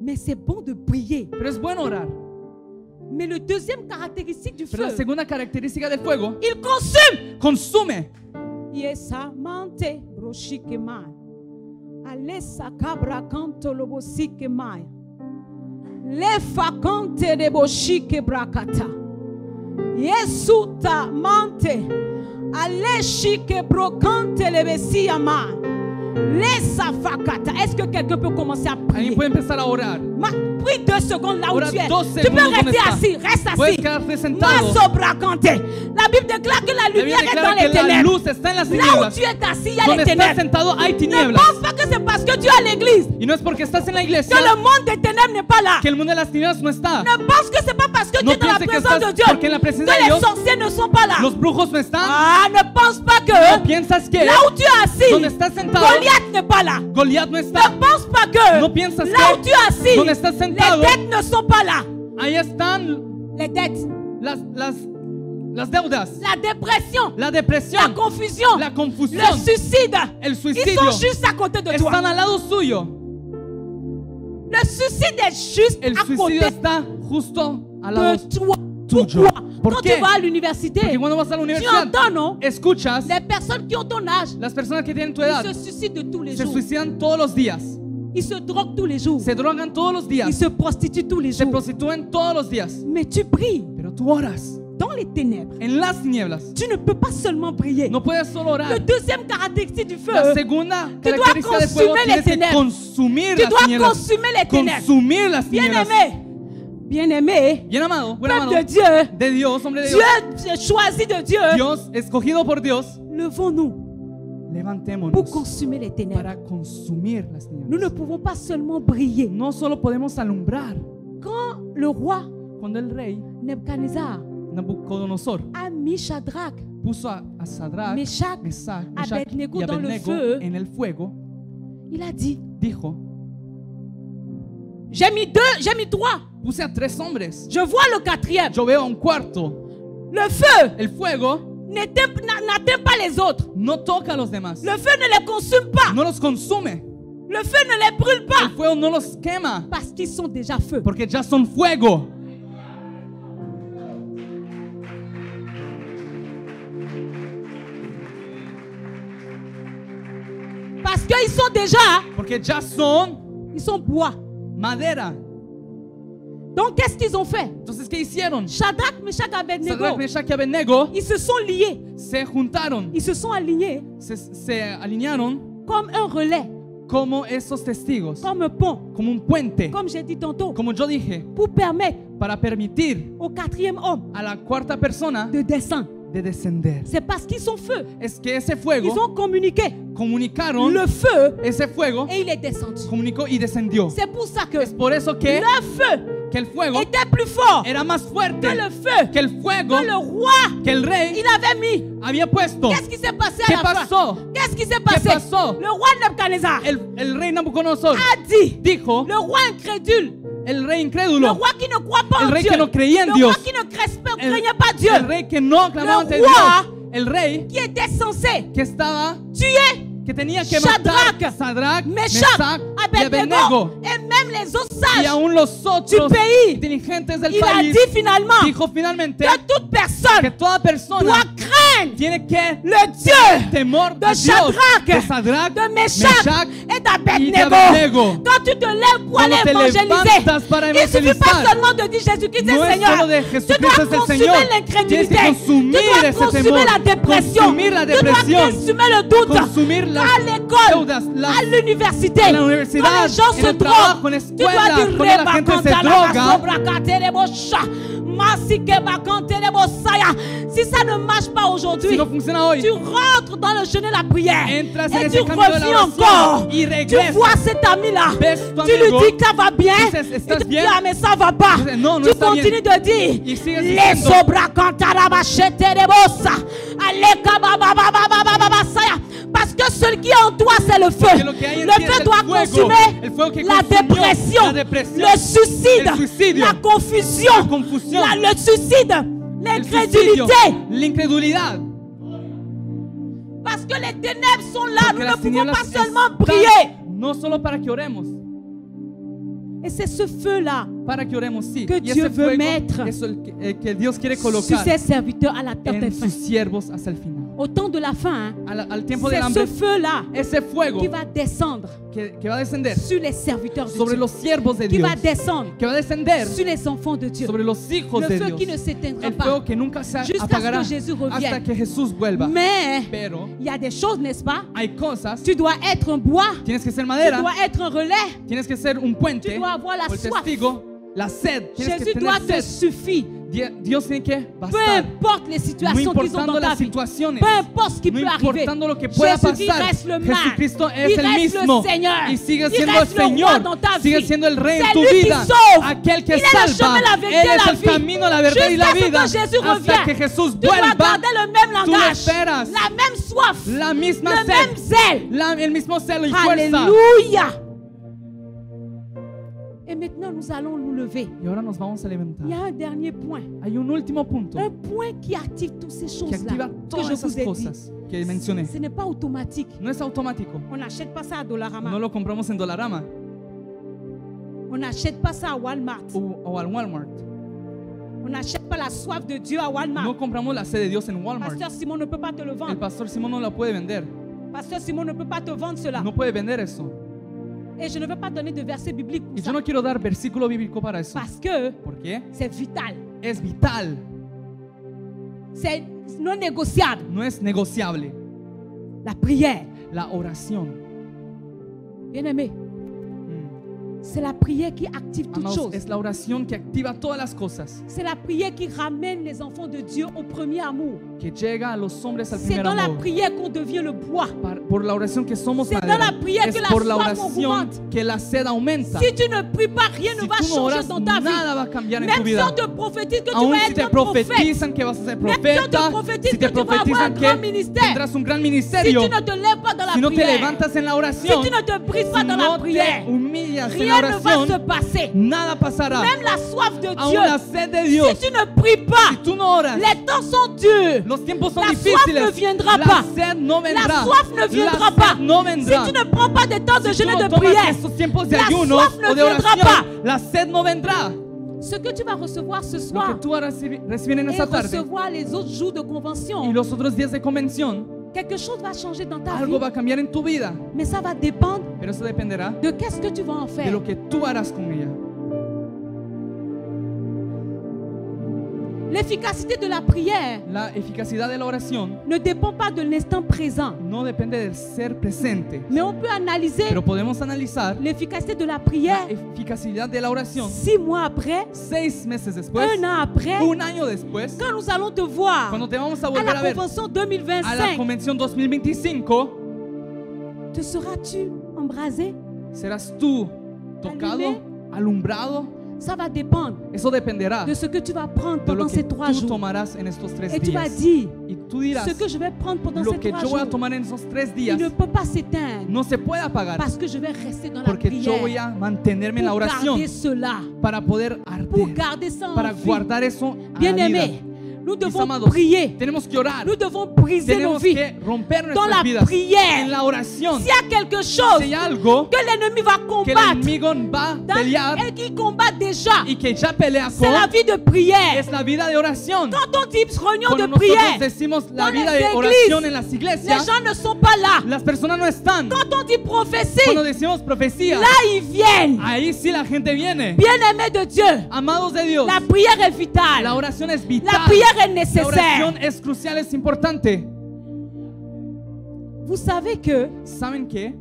D: Mais c'est bon de briller.
A: Pero es bueno orar.
D: Mais le deuxième caractéristique du
A: Pero la
D: feu,
A: segunda característica del fuego,
D: il consume.
A: consume.
D: Yesamante broshikemai. Alessa cabra canto lobosikemai. Le fakante de boshike brakata. Yesuta mante. Aleshike brokante lebesiamai. Lessa fakata. Est-ce que quelqu'un peut commencer à
A: Alguien
D: prier?
A: puede empezar a orar.
D: Prie 2 secondes là où
A: Ora
D: tu es.
A: 2
D: Tu peux
A: segundos donde
D: rester
A: está.
D: assis. Reste
A: Puedes
D: assis.
A: quedarte sentado.
D: Maso brakante. La Bible déclare que la
A: La Biblia
D: lumière est dans
A: declara
D: les
A: que la
D: ténèbres.
A: luz está en las
D: Là où
A: tinieblas.
D: tu es assis, il y a
A: Donde
D: les
A: estás
D: ténèbres.
A: sentado hay
D: Ne
A: tinieblas.
D: pense pas que c'est parce que tu es à l'église
A: Y no es porque estás en la iglesia
D: que le monde des ténèbres n'est pas là.
A: que el mundo de las tinieblas no está.
D: Ne pense que c'est pas parce que tu
A: No
D: es dans la
A: piense que
D: présence
A: estás
D: de Dieu
A: porque en la presencia
D: que
A: de
D: les
A: Dios
D: sorciers ne sont pas là.
A: los brujos no están.
D: Ah, ne pense pas
A: No
D: que
A: piensas que
D: là où tu es assis,
A: donde estás sentado
D: Goliath n'est pas là.
A: Goliat no
D: Ne
A: está.
D: pense pas que
A: No piensas
D: là où
A: que
D: tu es assis,
A: donde estás
D: les
A: sentado
D: dettes ne sont pas là.
A: ahí están
D: Les dettes,
A: las deudas,
D: la dépression,
A: la
D: la
A: depresión,
D: confusion,
A: la
D: le
A: confusión,
D: suicide.
A: el
D: Ils
A: suicidio
D: sont juste à côté de toi.
A: están al lado suyo.
D: Le suicide est juste
A: El
D: à côté
A: suicidio está justo al lado
D: de toi.
A: tuyo.
D: Pourquoi?
A: ¿Por
D: Quand
A: qué?
D: tu vas à l'université,
A: Porque cuando vas a la
D: tu
A: universidad
D: entends, non?
A: escuchas
D: Les personnes qui ont ton âge,
A: las personas que tienen tu edad
D: ils se suicident tous les
A: se
D: jours.
A: suicidan todos los días,
D: Ils se droguent tous les jours.
A: se drogan todos los
D: Ils
A: días,
D: se prostituent tous les
A: se
D: jours.
A: prostituen todos los días.
D: Mais tu pries.
A: Pero tú oras.
D: dans les ténèbres,
A: en las tinieblas,
D: tu ne peux pas seulement briller.
A: no puedes solo orar.
D: Le deuxième caractéristique du feu,
A: La segunda
D: tu dois
A: característica del fuego,
D: consumer les
A: tienes que
D: ténèbres.
A: consumir
D: Tu
A: las
D: dois
A: tinieblas.
D: consumer les ténèbres.
A: Consumir las tinieblas.
D: Bien-aimé,
A: Bien amado, buen
D: peuple
A: amado
D: de Dieu,
A: de Dios, hombre de
D: Dieu
A: Dios,
D: choisi de Dieu,
A: Dios, escogido por Dios,
D: levons-nous pour
A: levantémonos
D: consumer les ténèbres.
A: para consumir las
D: Nous ne
A: tinieblas.
D: pouvons pas seulement briller.
A: No solo podemos alumbrar.
D: Quand le roi
A: Cuando el rey
D: Nebuchadnezzar
A: Nabucodonosor
D: a mis Shadrach,
A: puso a Sadrach,
D: Meshach,
A: Mesach
D: Abednego
A: y
D: dans le
A: Abednego
D: feu,
A: en el fuego,
D: il a dit,
A: dijo,
D: j'ai mis trois,
A: puse a 3 hombres,
D: je vois le quatrième.
A: yo veo a un cuarto.
D: Le feu
A: El fuego
D: n'atteint pas les autres.
A: no toca a los demás,
D: Le feu ne les consume pas.
A: no los consume,
D: Le feu ne les brûle
A: el
D: pas.
A: fuego no los quema,
D: Parce qu'ils sont déjà feu.
A: porque ya son fuego.
D: Parce qu'ils sont déjà,
A: Porque ya son
D: ils sont bois.
A: madera.
D: Donc qu'est-ce qu'ils ont fait?
A: Entonces, ¿qué hicieron?
D: Shadrach, Meshach, Abednego,
A: Sadrach, Mesach y Abednego
D: ils se sont liés.
A: se juntaron,
D: Ils se sont alignés
A: se alinearon
D: comme un relais,
A: como esos testigos,
D: comme un pont,
A: como un puente,
D: comme j'ai dit tantôt,
A: como yo dije,
D: pour permettre
A: para permitir
D: au quatrième homme
A: a la cuarta persona
D: de descendre.
A: de descender.
D: C'est parce qu'ils sont feu.
A: Es que ese
D: Ils
A: fuego
D: ont communiqué
A: comunicaron,
D: le feu
A: ese fuego
D: et il est descendu.
A: comunicó y descendió.
D: C'est pour ça que
A: Es por eso que
D: le feu
A: el fuego
D: était plus fort
A: era más
D: que
A: fuerte
D: le feu
A: que el fuego
D: que le roi
A: que el rey
D: il avait mis.
A: había puesto.
D: Qu'est-ce qui s'est passé
A: ¿Qué
D: à la fin?
A: pasó?
D: Qu'est-ce qui s'est passé?
A: pasó?
D: Le roi Nebuchadnezzar
A: El rey Nabucodonosor
D: a dit,
A: dijo,
D: le roi incrédule,
A: el rey
D: le
A: incrédulo,
D: roi qui ne croit pas
A: El
D: en
A: rey
D: Dieu,
A: que no creía en
D: le
A: Dios.
D: roi qui ne
A: el,
D: craignait pas Dieu,
A: el rey que no clamaba ante
D: roi
A: Dios, el rey
D: qui était censé
A: que estaba,
D: tuer
A: que tenía que
D: Shadrach,
A: matar Sadrach,
D: Meshach,
A: Mesach y
D: Abednego
A: Abednego,
D: et même les autres
A: y
D: sages
A: aún los otros
D: pays.
A: inteligentes del
D: Il a
A: país,
D: dit finalement
A: dijo finalmente
D: que toute personne
A: que toda persona
D: doit craindre
A: tiene que
D: le Dieu
A: temor
D: de
A: de Dios,
D: Shadrach,
A: de Sadrach,
D: de Meshach
A: Mesach
D: et
A: y de
D: d'Abednego.
A: Abednego.
D: Quand tu te lèves pour
A: Cuando
D: aller
A: te
D: évangéliser,
A: levantas para
D: il ne suffit
A: evangelizar,
D: pas seulement de dire Jésus-Christ est
A: no es
D: Seigneur.
A: solo de
D: Tu
A: Jesucristo
D: dois
A: es el
D: consumer
A: Señor,
D: l'incrédulité.
A: tienes que consumir
D: Tu dois
A: ese
D: consumer
A: temor,
D: la dépression.
A: consumir la
D: Tu dois
A: depresión,
D: consumer le doute.
A: consumir las
D: À l'école,
A: deudas,
D: à l'université,
A: en la universidad,
D: quand les gens
A: en
D: se
A: el trabajo,
D: droguent,
A: en la
D: tu dois
A: escuela,
D: dire
A: cuando la gente se
D: si ça ne marche pas
A: Si
D: aujourd'hui,
A: no funciona hoy,
D: tu rentres dans le jeûne et la prière
A: entras en
D: et
A: ese
D: tu
A: camino de la
D: reviens
A: oración
D: encore.
A: y
D: Tu
A: regresas.
D: vois cet ami-là,
A: Ves tu
D: tu lui
A: amigo,
D: dis que ça va bien,
A: dices,
D: il
A: ¿estás
D: te dit
A: bien?
D: ah mais ça va pas.
A: Dices, no, no
D: Tu
A: está
D: continues
A: bien.
D: de dire
A: Y sigues
D: les
A: diciendo,
D: sobra cantaraba sheterebosa, aleka baba baba baba baba saya. Parce que celui qui est en toi c'est le
A: Porque
D: feu.
A: lo que hay en
D: Le
A: ti es
D: feu
A: el
D: doit
A: fuego.
D: consumer
A: El fuego que
D: la
A: consumió
D: dépression,
A: la depresión,
D: le suicide,
A: el suicidio,
D: la confusion,
A: la confusión,
D: le suicide,
A: el suicidio,
D: l'incrédulité.
A: la incredulidad.
D: Parce que les ténèbres sont là,
A: Porque
D: nous ne
A: las
D: pouvons
A: tinieblas
D: pas seulement
A: están
D: prier.
A: no solo para que oremos,
D: Et c'est ce feu-là
A: para que oremos, sí.
D: que
A: Y
D: Dieu
A: ese
D: veut
A: fuego
D: mettre
A: es el que Dios quiere
D: sur
A: colocar
D: ses serviteurs à la terre des
A: en
D: fins.
A: sus siervos hasta el final.
D: Au temps de la fin, hein,
A: Al tiempo del
D: c'est
A: hambre,
D: ce feu-là
A: ese fuego
D: qui va descendre
A: que va a descender
D: sur les serviteurs de
A: sobre
D: Dieu,
A: los siervos de
D: qui
A: Dios,
D: va descendre
A: que va a descender
D: sur les enfants de Dieu.
A: sobre los hijos
D: Le
A: de
D: feu
A: Dios,
D: qui ne s'éteindra
A: el
D: pas.
A: fuego que nunca se
D: Jusqu'à
A: apagará
D: ce que Jésus
A: hasta
D: revienne.
A: que Jesús vuelva.
D: Mais
A: Pero
D: il y a des choses, n'est-ce pas?
A: hay cosas,
D: Tu dois être un bois,
A: tienes que ser
D: tu
A: madera,
D: dois être un relais,
A: tienes que ser un puente,
D: tu dois avoir la
A: o el
D: soif.
A: testigo, la sed, tienes que
D: Jésus
A: tener
D: doit te
A: sed.
D: suffire.
A: Dios tiene que
D: Peu
A: bastar.
D: importe les
A: No
D: situations qu'ils ont
A: importando
D: dans ta
A: las
D: vie,
A: situaciones,
D: peu importe ce qui
A: no
D: peut arriver,
A: importando lo que pueda
D: Jésus-Christ
A: pasar,
D: reste le
A: Jesucristo
D: mal,
A: es
D: il
A: el
D: reste
A: mismo
D: le Seigneur,
A: y sigue
D: il
A: siendo el
D: reste le roi
A: Señor,
D: dans ta
A: sigue
D: vie.
A: siendo el Rey en
D: C'est
A: tu
D: lui qui
A: vida,
D: sauve.
A: aquel que
D: Il est le
A: salva.
D: chemin, la vérité,
A: Él es
D: la
A: el
D: vie.
A: camino, la verdad y la
D: Jusqu'à ce
A: vida.
D: que Jésus
A: Hasta
D: revienne,
A: que Jesús
D: tu dois
A: vuelva,
D: garder le même
A: tú
D: langage,
A: esperas
D: la même soif,
A: la misma
D: le même
A: sed,
D: zèle.
A: el mismo celo y fuerza.
D: Alléluia. Et maintenant, nous allons nous lever.
A: Y ahora nos vamos a levantar.
D: Il y a un dernier point.
A: Hay un último punto
D: Un point qui active toutes ces
A: que activa
D: choses-là que
A: todas
D: je
A: esas
D: vous ai dit.
A: cosas que mencioné.
D: Ce n'est pas automatique.
A: No es automático.
D: On n'achète pas ça à Dollarama.
A: No lo compramos en Dollarama
D: On n'achète pas ça à Walmart.
A: o al Walmart.
D: On n'achète pas la soif de Dieu à Walmart.
A: No compramos la sed de Dios en Walmart.
D: Pasteur Simon ne peut pas te le
A: El
D: vendre.
A: pastor Simón no la puede vender.
D: Pasteur Simon ne peut pas te vendre cela.
A: No puede vender eso.
D: Et je ne veux pas donner de verset biblique pour
A: Y
D: ça.
A: yo no quiero dar versículo bíblico para eso.
D: Parce que
A: ¿Por qué?
D: c'est vital.
A: Es vital.
D: C'est non négociable.
A: no es negociable.
D: La prière.
A: La oración.
D: Bien-aimé, c'est la prière qui active toutes
A: Amados,
D: choses.
A: es la oración que activa todas las cosas,
D: C'est la prière qui ramène les enfants de Dieu au premier amour.
A: que llega a los hombres al
D: C'est
A: primer
D: dans la
A: amor.
D: prière qu'on devient le bois.
A: Por la oración que somos
D: C'est
A: madera.
D: dans la prière
A: Es
D: que la
A: por la
D: soif
A: oración
D: augmente.
A: que la sed aumenta.
D: Si tu ne pries pas, rien
A: Si
D: ne va
A: tú no
D: changer
A: oras,
D: dans ta vie.
A: nada va a cambiar en tu
D: Même si
A: vida.
D: on te prophétise que tu
A: Aún
D: vas
A: si te
D: être un prophète,
A: profetizan que vas a ser
D: Même si on te
A: profeta,
D: prophétise
A: si te
D: que tu vas avoir
A: profetizan
D: un grand
A: que
D: ministère,
A: tendrás un gran
D: si
A: ministerio,
D: tu ne te lèves pas dans la
A: si no te
D: prière,
A: levantas en la
D: si
A: oración,
D: tu ne te brises pas
A: si
D: dans la
A: no
D: prière,
A: te humillas en la
D: rien ne va se
A: oración,
D: passer.
A: nada pasará.
D: Même la soif de
A: Aún
D: Dieu,
A: la sed de Dios,
D: si tu ne pries pas,
A: si tú no oras,
D: les temps sont durs.
A: los tiempos son
D: La soif
A: difíciles.
D: ne viendra
A: La
D: pas.
A: sed no vendrá.
D: La soif ne viendra
A: La
D: pas.
A: sed no
D: Si
A: vendrá.
D: tu ne prends pas de temps de
A: Si tú
D: jeûne
A: no
D: et de
A: tomas
D: prière,
A: estos tiempos de
D: la
A: ayunos
D: soif ne
A: o de
D: viendra
A: oración,
D: pas.
A: la sed no vendrá.
D: Ce que tu vas recevoir ce
A: Lo
D: soir
A: que tú vas a recibir en
D: et
A: esta tarde
D: recevoir les autres jours de
A: y
D: convention,
A: los otros días de convención,
D: quelque chose va changer dans ta vie,
A: algo va a cambiar en tu vida,
D: mais ça va dépendre
A: pero eso dependerá
D: de qu'est-ce que tu vas en
A: de
D: faire.
A: lo que tú harás con ella.
D: L'efficacité de la prière
A: La eficacidad de la oración
D: ne dépend pas de l'instant présent,
A: no depende del ser presente,
D: mais on peut analyser
A: pero podemos analizar
D: l'efficacité de la
A: la
D: prière
A: eficacidad de la oración
D: 6 mois après,
A: 6 meses después,
D: un an après,
A: un año después,
D: quand nous allons te voir
A: cuando te vamos a
D: à
A: volver a
D: la
A: ver
D: convention
A: a la
D: 2025.
A: convención 2025,
D: Te seras-tu embrasé?
A: serás tú tocado, alumbrado.
D: Ça va dépendre
A: Eso dependerá
D: de ce que tu vas prendre
A: de lo
D: pendant
A: que
D: ces 3
A: tú
D: jours.
A: tomarás en estos 3
D: Et tu vas
A: días.
D: dire,
A: Y tú dirás,
D: ce que je vais prendre pendant
A: lo
D: ces
A: que
D: 3
A: yo voy a
D: jours,
A: tomar en esos 3
D: il
A: días
D: ne peut pas s'éteindre
A: no se puede apagar,
D: parce que je vais rester dans la
A: porque yo voy
D: prière
A: a mantenerme en la
D: pour
A: oración
D: garder cela,
A: para poder
D: pour
A: arder,
D: garder ça
A: para
D: en vie.
A: guardar eso a la vida.
D: Bien-aimés, nous
A: Mis
D: devons
A: amados,
D: prier,
A: tenemos que orar,
D: nous devons briser nos
A: tenemos
D: vies.
A: que romper
D: Dans
A: nuestras
D: la
A: vidas
D: prière,
A: en la oración.
D: s'il y a quelque chose
A: Si hay algo
D: que l'ennemi va
A: que el
D: combattre
A: enemigo va a
D: dans-
A: pelear
D: et qu'il combat déjà,
A: y que ya pelea
D: c'est la
A: con,
D: vie de prière.
A: es la vida de oración.
D: Quand on dit réunion
A: Cuando
D: de
A: nosotros
D: prière,
A: decimos la
D: dans
A: vida
D: les
A: de
D: églises,
A: oración en las
D: les
A: iglesias,
D: gens ne sont pas là.
A: las personas no están.
D: Quand on dit prophétie,
A: Cuando decimos profecía,
D: là ils viennent.
A: ahí sí la gente viene.
D: Bien-aimés de Dieu,
A: Amados de Dios,
D: la prière est vitale.
A: la oración es vital.
D: La prière est
A: La
D: nécessaire.
A: oración es crucial, es importante.
D: Vous savez que
A: ¿Saben qué?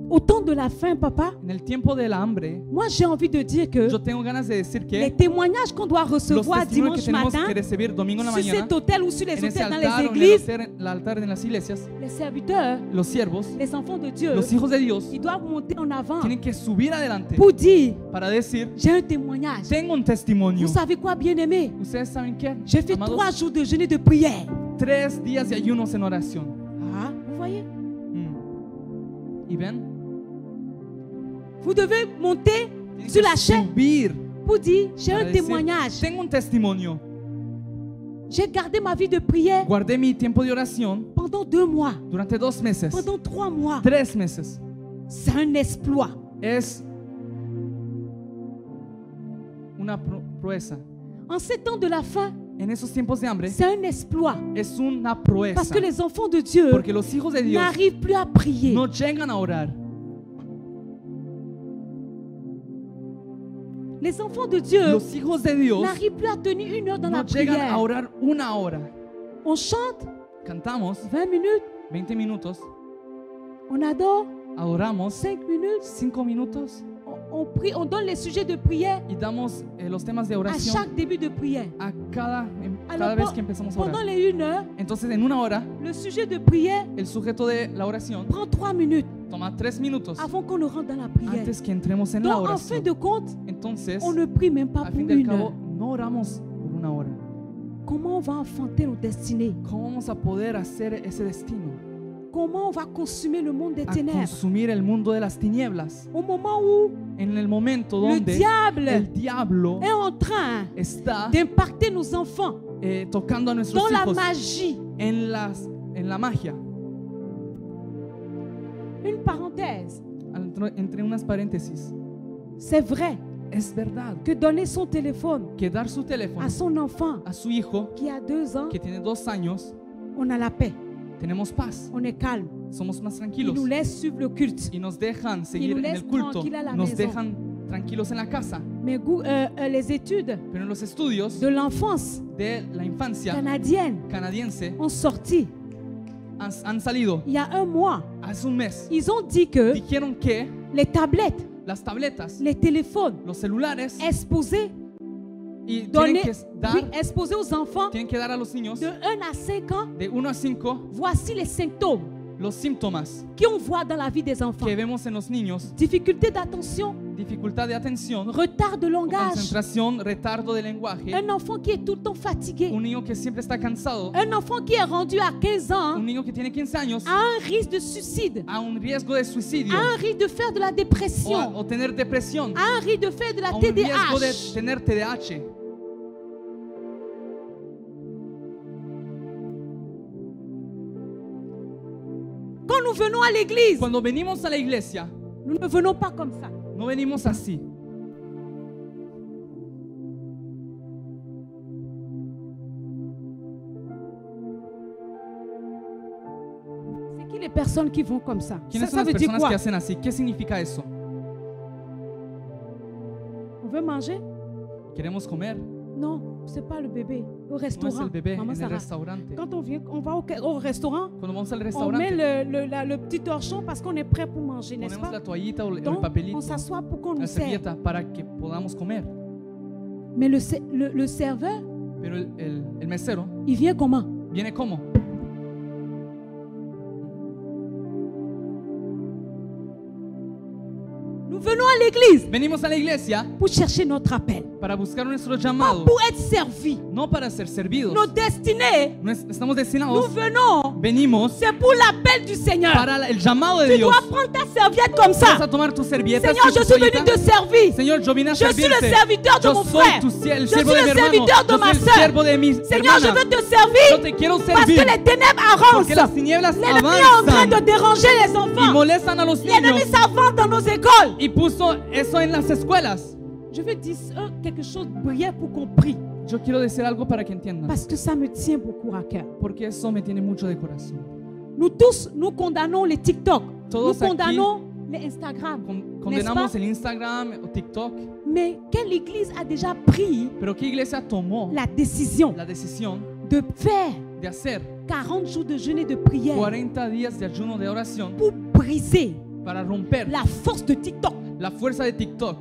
D: au temps de la faim, papa,
A: En el tiempo del hambre,
D: moi j'ai envie de dire que
A: yo tengo ganas de decir
D: les
A: que
D: témoignages qu'on doit
A: los
D: recevoir
A: testimonios que
D: dimanche
A: tenemos
D: matin
A: que recibir domingo en la
D: sur
A: mañana,
D: cet hôtel ou sur les
A: en ese
D: hôtels dans les
A: altar o en
D: églises,
A: el altar en las iglesias,
D: les serviteurs,
A: los siervos,
D: les enfants de Dieu,
A: los hijos de Dios,
D: ils doivent monter en avant
A: tienen que subir adelante
D: pour dire
A: para decir,
D: j'ai un témoignage.
A: tengo un testimonio.
D: Vous savez quoi, bien-aimés?
A: ¿Ustedes saben qué?
D: J'ai fait
A: Amados,
D: 3 jours de jeûne et de prière.
A: 3 días de ayunos en oración.
D: Ah, vous voyez?
A: ¿Y ven?
D: Vous devez monter
A: Tienen
D: sur
A: que
D: la chaîne
A: subir
D: pour dire j'ai
A: para
D: un
A: decir,
D: témoignage.
A: tengo un testimonio.
D: J'ai gardé ma vie de prière
A: Guardé mi tiempo de oración
D: pendant 2 mois,
A: durante 2 meses,
D: pendant 3 mois.
A: 3 meses.
D: C'est un exploit.
A: Es una proeza.
D: En ces temps de la faim,
A: En esos tiempos de hambre
D: c'est un exploit.
A: es una
D: Parce
A: proeza.
D: que les enfants de Dieu
A: Porque los hijos de Dios
D: n'arrivent plus à prier.
A: no llegan a orar.
D: Les enfants de Dieu
A: Los hijos de Dios
D: n'arrivent plus à tenir 1 heure dans
A: no
D: la
A: llegan a
D: prière.
A: orar 1 hora.
D: On chante
A: Cantamos
D: 20 minutes,
A: 20 minutos,
D: on adore
A: adoramos
D: 5 minutes,
A: 5 minutos
D: on prie, on donne les sujets de prière
A: y damos los temas de
D: à
A: oración
D: chaque début de prière.
A: a cada
D: Alors,
A: vez que empezamos a
D: pendant
A: orar.
D: les 1 heure,
A: Entonces en 1 hora
D: le sujet de prière
A: el sujeto de la oración
D: prend 3 minutes
A: toma 3 minutos
D: avant qu'on ne rentre dans la prière.
A: antes que entremos en la
D: Donc, en fin
A: oración.
D: de compte,
A: Entonces,
D: on ne prie même pas
A: al
D: pour
A: fin del
D: 1
A: cabo,
D: heure.
A: no oramos por 1 hora.
D: Comment on va enfanter nos destinées?
A: ¿Cómo vamos a poder hacer ese destino?
D: Comment on va consumer le monde des
A: A
D: ténèbres?
A: consumir el mundo de las tinieblas.
D: Au moment où
A: En el momento
D: le
A: donde
D: diable
A: el diablo
D: est en train
A: está
D: d'impacter nos enfants
A: tocando a nuestros
D: dans la
A: hijos
D: magie.
A: en la magia.
D: Une parenthèse,
A: Entre unas paréntesis,
D: c'est vrai
A: es verdad
D: que donner son téléphone
A: que dar su teléfono
D: à son enfant
A: a su hijo
D: qui a 2 ans,
A: que tiene 2 años,
D: on a la paix,
A: tenemos paz,
D: on est calme.
A: somos más
D: Il
A: tranquilos
D: nous laisse suivre le culte.
A: y nos dejan seguir
D: nous
A: en
D: laisse
A: el culto,
D: tranquille a la
A: nos
D: maison.
A: dejan tranquilos en la casa,
D: Mais les études
A: pero en los estudios
D: de l'enfance
A: de la infancia
D: canadienne
A: canadiense
D: ont sorti
A: han salido
D: il y a un mois.
A: hace un mes.
D: Ils ont dit que
A: Dijeron que
D: les tablettes,
A: las tabletas,
D: les téléphones
A: los celulares,
D: exposés,
A: y
D: donnés,
A: dar,
D: exposés aux enfants
A: tienen que dar a los niños
D: de 1 à 5 ans,
A: de 1 a 5
D: voici les symptômes
A: los síntomas
D: qu'on voit dans la vie des enfants.
A: que vemos en los niños:
D: Difficulté d'attention,
A: dificultad de atención,
D: retard de langage,
A: concentración, retardo de lenguaje,
D: un enfant qui est tout le temps fatigué,
A: un niño que siempre está cansado,
D: un enfant qui est rendu à 15 ans
A: un niño que tiene 15 años
D: a un risque de suicide,
A: a un riesgo de suicidio
D: a un risque de faire de la dépression,
A: o tener depresión,
D: a un risque de faire de la
A: a un riesgo de
D: TDAH.
A: tener TDAH.
D: Quand nous venons à l'église,
A: Cuando venimos a la iglesia,
D: nous ne venons pas comme ça.
A: no venimos así.
D: C'est qui les personnes qui vont comme ça?
A: ¿Quiénes son
D: Ça
A: las
D: veut dire
A: personas
D: quoi?
A: que hacen así? ¿Qué significa eso?
D: On veut manger?
A: ¿Queremos comer?
D: Non, c'est pas le bébé. Au
A: No es
D: restaurant.
A: el bebé
D: Maman
A: en el
D: Sarah.
A: restaurante.
D: Quand on va au restaurant,
A: Cuando vamos al
D: on met
A: restaurante,
D: le petit torchon parce qu'on est prêt pour manger, n'est-ce
A: ponemos
D: pas?
A: la toallita o el
D: Donc,
A: papelito,
D: on s'assoit pour qu'on
A: la
D: nous serve.
A: servilleta para que podamos comer.
D: Mais le serveur,
A: Pero el mesero
D: il vient comment?
A: viene como.
D: Nous venons à l'église
A: Venimos a la iglesia
D: pour chercher notre appel,
A: para buscar nuestro
D: pas
A: llamado,
D: pour être servi.
A: no para ser servidos.
D: Nos destinées,
A: Estamos
D: nous
A: destinados,
D: venons,
A: venimos
D: c'est pour l'appel du Seigneur.
A: para el llamado de
D: Tu
A: Dios.
D: dois prendre ta serviette comme
A: Vas a
D: ça.
A: tomar tu servilleta.
D: Seigneur, je suis venu te servir.
A: Señor, yo vine a
D: Je suis le
A: servirte.
D: serviteur de
A: Yo
D: mon
A: soy
D: frère.
A: el
D: Je
A: siervo
D: suis
A: de mi
D: le
A: hermano.
D: serviteur de
A: Yo
D: ma
A: soy el
D: sœur.
A: siervo de mi
D: Seigneur, je
A: hermana.
D: veux te
A: Yo
D: servir
A: te quiero
D: parce que
A: servir
D: les ténèbres avancent.
A: porque las tinieblas
D: L'ennemi est en train de
A: avanzan
D: déranger les
A: y
D: enfants.
A: molestan a los
D: L'ennemi
A: niños
D: s'avance dans nos écoles.
A: y puso eso en las escuelas.
D: Je veux dire quelque chose de brillant pour qu'on prie.
A: Yo quiero decir algo para que entiendan,
D: Parce que ça me tient beaucoup à cœur.
A: porque eso me tiene mucho de corazón.
D: Nous tous, nous condamnons les TikTok.
A: Todos
D: Nous condamnons les Instagram.
A: Condenamos
D: pas?
A: el Instagram o TikTok,
D: Mais quelle église a déjà pris
A: pero ¿qué iglesia tomó
D: la décision
A: la decisión
D: de faire
A: de hacer
D: 40 jours de jeûne et de prière
A: 40 días de ayuno de oración
D: pour briser
A: para romper
D: la force de TikTok?
A: la fuerza de TikTok?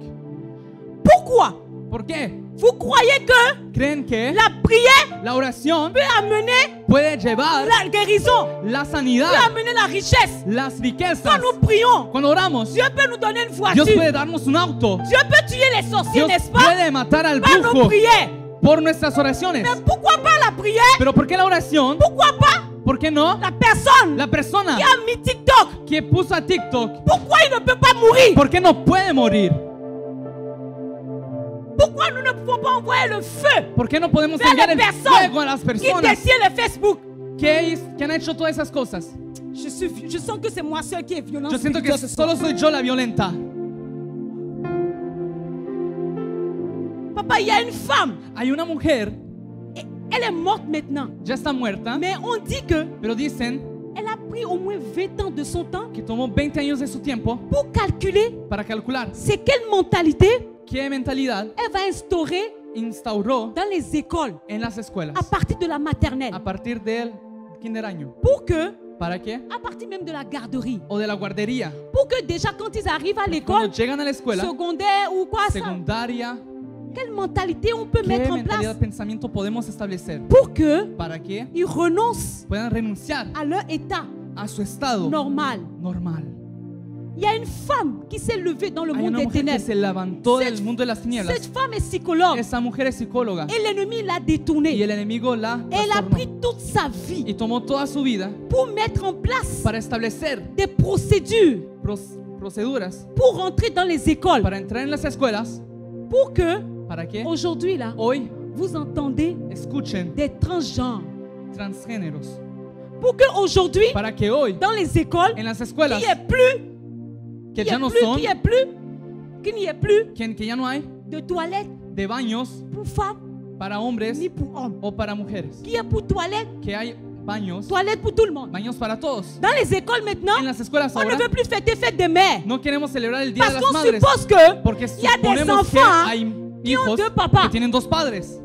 D: Pourquoi?
A: ¿Por qué?
D: Vous croyez que
A: ¿Creen que
D: la prière
A: la oración
D: peut amener
A: puede llevar
D: la guérison,
A: la
D: peut
A: sanidad,
D: amener la richesse?
A: las riquezas?
D: Quand nous prions,
A: Cuando oramos,
D: Dieu peut nous donner une
A: Dios
D: voiture.
A: puede darnos un auto.
D: Dieu peut tuer les sorciers,
A: Dios
D: n'est-ce pas?
A: puede matar al
D: Par nos
A: brujo
D: prières.
A: por nuestras oraciones.
D: Mais pourquoi pas la prière?
A: Pero ¿por qué la oración?
D: Pourquoi pas
A: ¿Por qué no?
D: la personne
A: La persona
D: qui a mis TikTok?
A: que puso a TikTok,
D: Pourquoi il ne peut pas mourir?
A: ¿por qué no puede morir?
D: Pourquoi nous ne pouvons pas envoyer le feu
A: ¿Por qué no podemos
D: vers
A: enviar
D: les
A: el
D: personnes
A: fuego a las
D: qui
A: personas
D: détiennent le Facebook?
A: que han hecho todas esas cosas?
D: Je sens que c'est moi seul qui est violent.
A: Yo siento que solo soy yo la violenta.
D: Papa, il y a une femme.
A: Hay una mujer,
D: Elle est morte maintenant.
A: ya está muerta,
D: Mais on dit que
A: pero dicen
D: elle a pris au moins 20 ans de son temps
A: que tomó 20 años de su tiempo
D: pour calculer
A: para calcular
D: c'est quelle mentalité
A: qué mentalidad
D: elle va instaurer
A: instauró
D: dans les écoles
A: en las escuelas
D: à partir de la maternelle.
A: a partir del kinder año.
D: Pour que,
A: ¿Para qué?
D: à partir même de la garderie,
A: O de la guardería.
D: pour que déjà quand ils arrivent à l'école,
A: Cuando llegan a la escuela
D: secondaire ou quoi ça,
A: secundaria,
D: quelle mentalité on peut
A: ¿qué
D: mettre en
A: mentalidad
D: place
A: de pensamiento podemos establecer
D: pour que
A: para que
D: ils renoncent
A: puedan renunciar
D: à leur état
A: a su estado
D: normal?
A: normal?
D: Il y a une femme qui s'est levée dans le
A: Hay
D: monde
A: una
D: des
A: mujer que
D: ténèbres.
A: se levantó
D: Cette-
A: del mundo de las tinieblas.
D: Cette femme est psychologue
A: Esa mujer es psicóloga
D: et l'ennemi l'a
A: y
D: détournée.
A: el enemigo la
D: Elle a
A: trastornó
D: pris toute sa vie
A: y tomó toda su vida
D: pour mettre en place
A: para establecer
D: des procédures
A: proceduras
D: pour rentrer dans les écoles.
A: para entrar en las escuelas.
D: Pour que,
A: ¿Para qué?
D: aujourd'hui, là,
A: Hoy
D: vous entendez
A: escuchen
D: des transgenres.
A: transgéneros.
D: Pour que, aujourd'hui,
A: Para que hoy
D: dans les écoles,
A: en las
D: qu'il
A: escuelas
D: n'y ait plus,
A: que
D: qu'il
A: ya no
D: n'y ait plus,
A: son,
D: qu'il n'y ait plus
A: que ya no hay
D: de toilettes
A: de baños
D: pour femmes
A: para hombres
D: ni pour hommes.
A: o para mujeres.
D: Qu'il y ait pour toilettes
A: Que hay baños,
D: toilettes pour tout le monde.
A: baños para todos.
D: Dans les écoles maintenant,
A: En las escuelas
D: on ne
A: ahora
D: veut plus fêter fête des mères.
A: no queremos celebrar el Día de
D: Parce
A: las
D: qu'on
A: Madres
D: suppose que
A: porque
D: il y a des
A: suponemos que
D: enfants
A: hay
D: qui ont
A: hijos
D: deux papas.
A: que tienen dos padres.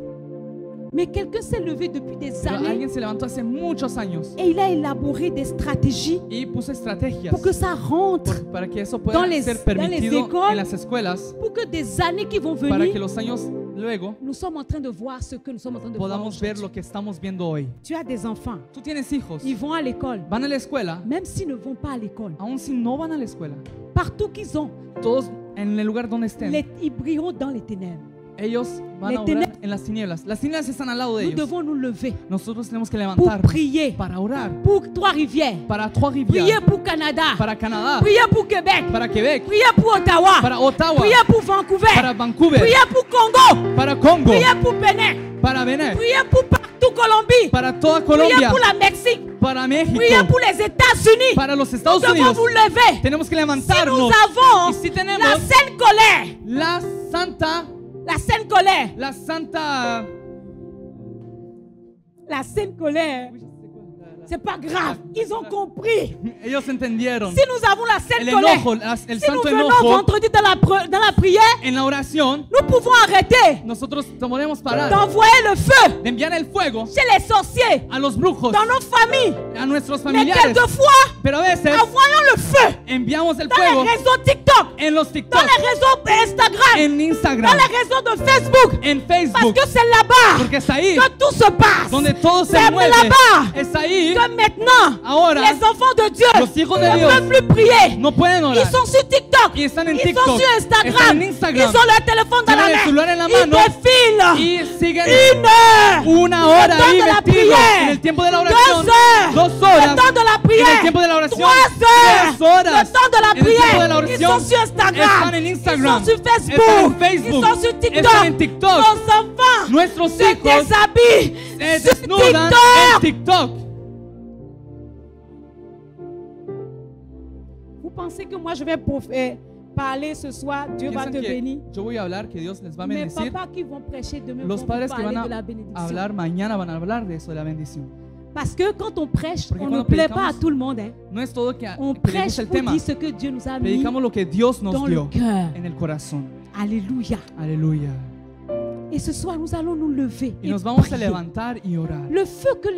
D: Mais quelqu'un s'est levé depuis des
A: Pero
D: années
A: alguien se levantó hace muchos años
D: et il a élaboré des stratégies
A: y puso estrategias
D: pour que ça rentre,
A: para que eso pueda
D: dans les-
A: ser
D: dans les
A: permitido
D: écoles,
A: en las escuelas,
D: pour que des années qui vont
A: para que
D: venir,
A: los años luego
D: nous sommes en train de voir ce que nous sommes en train de voir
A: podamos ver
D: aujourd'hui.
A: lo que estamos viendo hoy.
D: Tu as des enfants,
A: Tú tienes hijos,
D: ils vont à l'école,
A: van a la escuela,
D: même s'ils ne vont pas à l'école.
A: aun si no van a la escuela,
D: Partout qu'ils ont,
A: todos en el lugar donde estén,
D: ils brilleront dans les ténèbres.
A: ellos van a orar en las tinieblas. Las tinieblas están al lado de
D: Nous
A: ellos.
D: devons nous lever
A: Nosotros tenemos que
D: pour
A: levantarnos
D: prier
A: para orar,
D: pour Trois-Rivières,
A: para Trois-Rivières,
D: prier pour Canada,
A: para Canadá,
D: prier pour Québec,
A: para Québec,
D: prier pour Ottawa,
A: para Ottawa,
D: prier pour Vancouver,
A: para Vancouver,
D: prier pour Congo,
A: para Congo,
D: prier pour Bénin,
A: para Benin,
D: prier pour partout Colombie,
A: para toda
D: prier
A: Colombia,
D: pour la Mexique,
A: para México,
D: prier pour les États-Unis.
A: para los
D: Nous
A: Estados
D: devons
A: Unidos.
D: vous lever.
A: Tenemos que
D: Si nous
A: levantarnos.
D: avons
A: Y si tenemos
D: la sainte colère,
A: la santa,
D: la sainte colère,
A: la santa,
D: la sainte colère, c'est pas grave. Ils ont compris.
A: ellos entendieron.
D: Si nous avons la sainte
A: El
D: colère,
A: enojo, el
D: si nous
A: santo
D: venons
A: enojo
D: vendredi dans la prière,
A: en la oración,
D: nous pouvons arrêter
A: nosotros podemos parar
D: d'envoyer le feu
A: de enviar el fuego
D: chez les sorciers,
A: a los brujos,
D: dans nos familles.
A: a nuestros
D: Mais
A: familiares.
D: quelquefois,
A: Pero a veces
D: envoyons le feu
A: enviamos el
D: dans
A: fuego
D: les réseaux TikTok,
A: en los
D: dans
A: TikTok,
D: les réseaux Instagram,
A: en
D: dans
A: Instagram,
D: les réseaux de Facebook.
A: en
D: Parce
A: Facebook,
D: que c'est là-bas
A: porque es ahí
D: que tout se passe.
A: donde todo se
D: C'est
A: mueve.
D: là-bas
A: Es ahí
D: que maintenant,
A: ahora
D: les enfants de Dieu
A: los hijos de
D: ne
A: Dios
D: peuvent plus prier.
A: no pueden orar.
D: Ils sont sur TikTok.
A: Y están en
D: Ils
A: TikTok,
D: sont sur Instagram.
A: están en Instagram.
D: Ils ont leur téléphone dans la
A: Tienen el celular en
D: main.
A: la mano.
D: Ils
A: Y
D: défilent.
A: siguen
D: 1 heure.
A: una hora
D: Le temps
A: ahí
D: de la
A: metidos
D: prière.
A: en el tiempo de la
D: 2
A: oración.
D: heures.
A: 2 horas.
D: Le temps de la
A: En
D: prière.
A: el tiempo de la oración.
D: 3 heures.
A: 3 horas.
D: Le temps de la
A: En el tiempo de la
D: prière. Ils
A: oración.
D: sont sur Instagram.
A: Están en Instagram.
D: Ils sont sur Facebook.
A: Están en Facebook.
D: Ils sont sur TikTok.
A: Están en TikTok.
D: Nos enfants
A: Nuestros
D: se
A: hijos
D: déshabillent
A: se
D: sur
A: desnudan en
D: TikTok.
A: TikTok.
D: Vous pensez que moi je vais parler ce soir, Dieu va
A: Piensan
D: te
A: que
D: bénir.
A: yo voy a hablar, que Dios les va a
D: Mes
A: bendecir.
D: papas qui vont prêcher demain
A: Los
D: vont
A: padres que
D: parler
A: van
D: de la
A: a
D: bénédiction.
A: hablar mañana van a hablar de eso, de la bendición.
D: Parce que quand on prêche,
A: Porque
D: on ne
A: cuando
D: plaît pas à
A: predicamos,
D: tout le monde. Hein.
A: No es todo que
D: On
A: le
D: prêche
A: gusta el
D: pour
A: tema.
D: dire ce que Dieu nous a mis
A: Predicamos lo que Dios nos
D: dans le
A: dio
D: cœur.
A: en el corazón.
D: Alléluia.
A: Aleluya.
D: Et ce soir, nous allons nous lever
A: Y
D: et
A: nos vamos a
D: prier.
A: levantar y orar.
D: Le feu que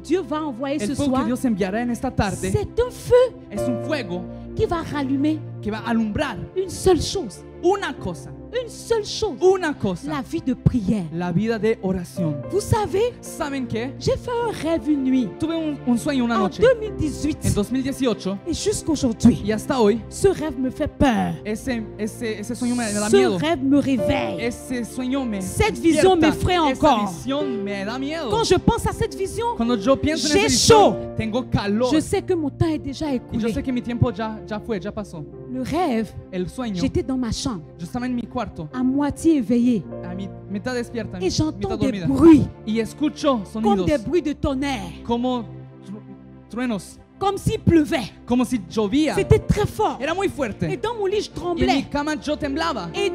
D: Dieu va envoyer ce
A: El fuego que
D: soir,
A: Dios enviará en esta tarde
D: c'est un feu
A: es un fuego
D: qui va rallumer
A: que va a alumbrar
D: une seule chose.
A: una cosa,
D: Une seule chose.
A: una cosa,
D: La vie de prière.
A: la vida de oración.
D: Vous savez,
A: ¿Saben qué?
D: j'ai fait un rêve une nuit.
A: Tuve un sueño una
D: En
A: noche,
D: 2018
A: en 2018,
D: et jusqu'aujourd'hui,
A: y hasta hoy,
D: ce rêve me fait peur.
A: ese sueño me da
D: Ce
A: miedo.
D: rêve me réveille.
A: Ese sueño me
D: Cette vision
A: despierta.
D: m'effraie
A: Esa
D: encore.
A: visión me da miedo.
D: Quand je pense à cette vision,
A: Cuando yo pienso en
D: j'ai
A: esa visión,
D: chaud.
A: tengo calor.
D: je sais que mon temps est déjà
A: Y yo
D: écoulé.
A: sé que mi tiempo ya fue, ya pasó.
D: Le rêve,
A: El sueño,
D: j'étais dans ma chambre,
A: yo estaba en mi cuarto,
D: à moitié éveillée,
A: a mitad despierta,
D: et j'entends
A: mitad
D: des
A: dormida.
D: bruits,
A: Y escucho
D: comme
A: sonidos
D: des bruits de tonnerre,
A: como truenos,
D: comme s'il pleuvait.
A: como si llovía.
D: C'était très fort.
A: Era muy
D: Et
A: fuerte.
D: dans mon lit, je
A: Y en mi
D: tremblais.
A: cama yo temblaba.
D: Et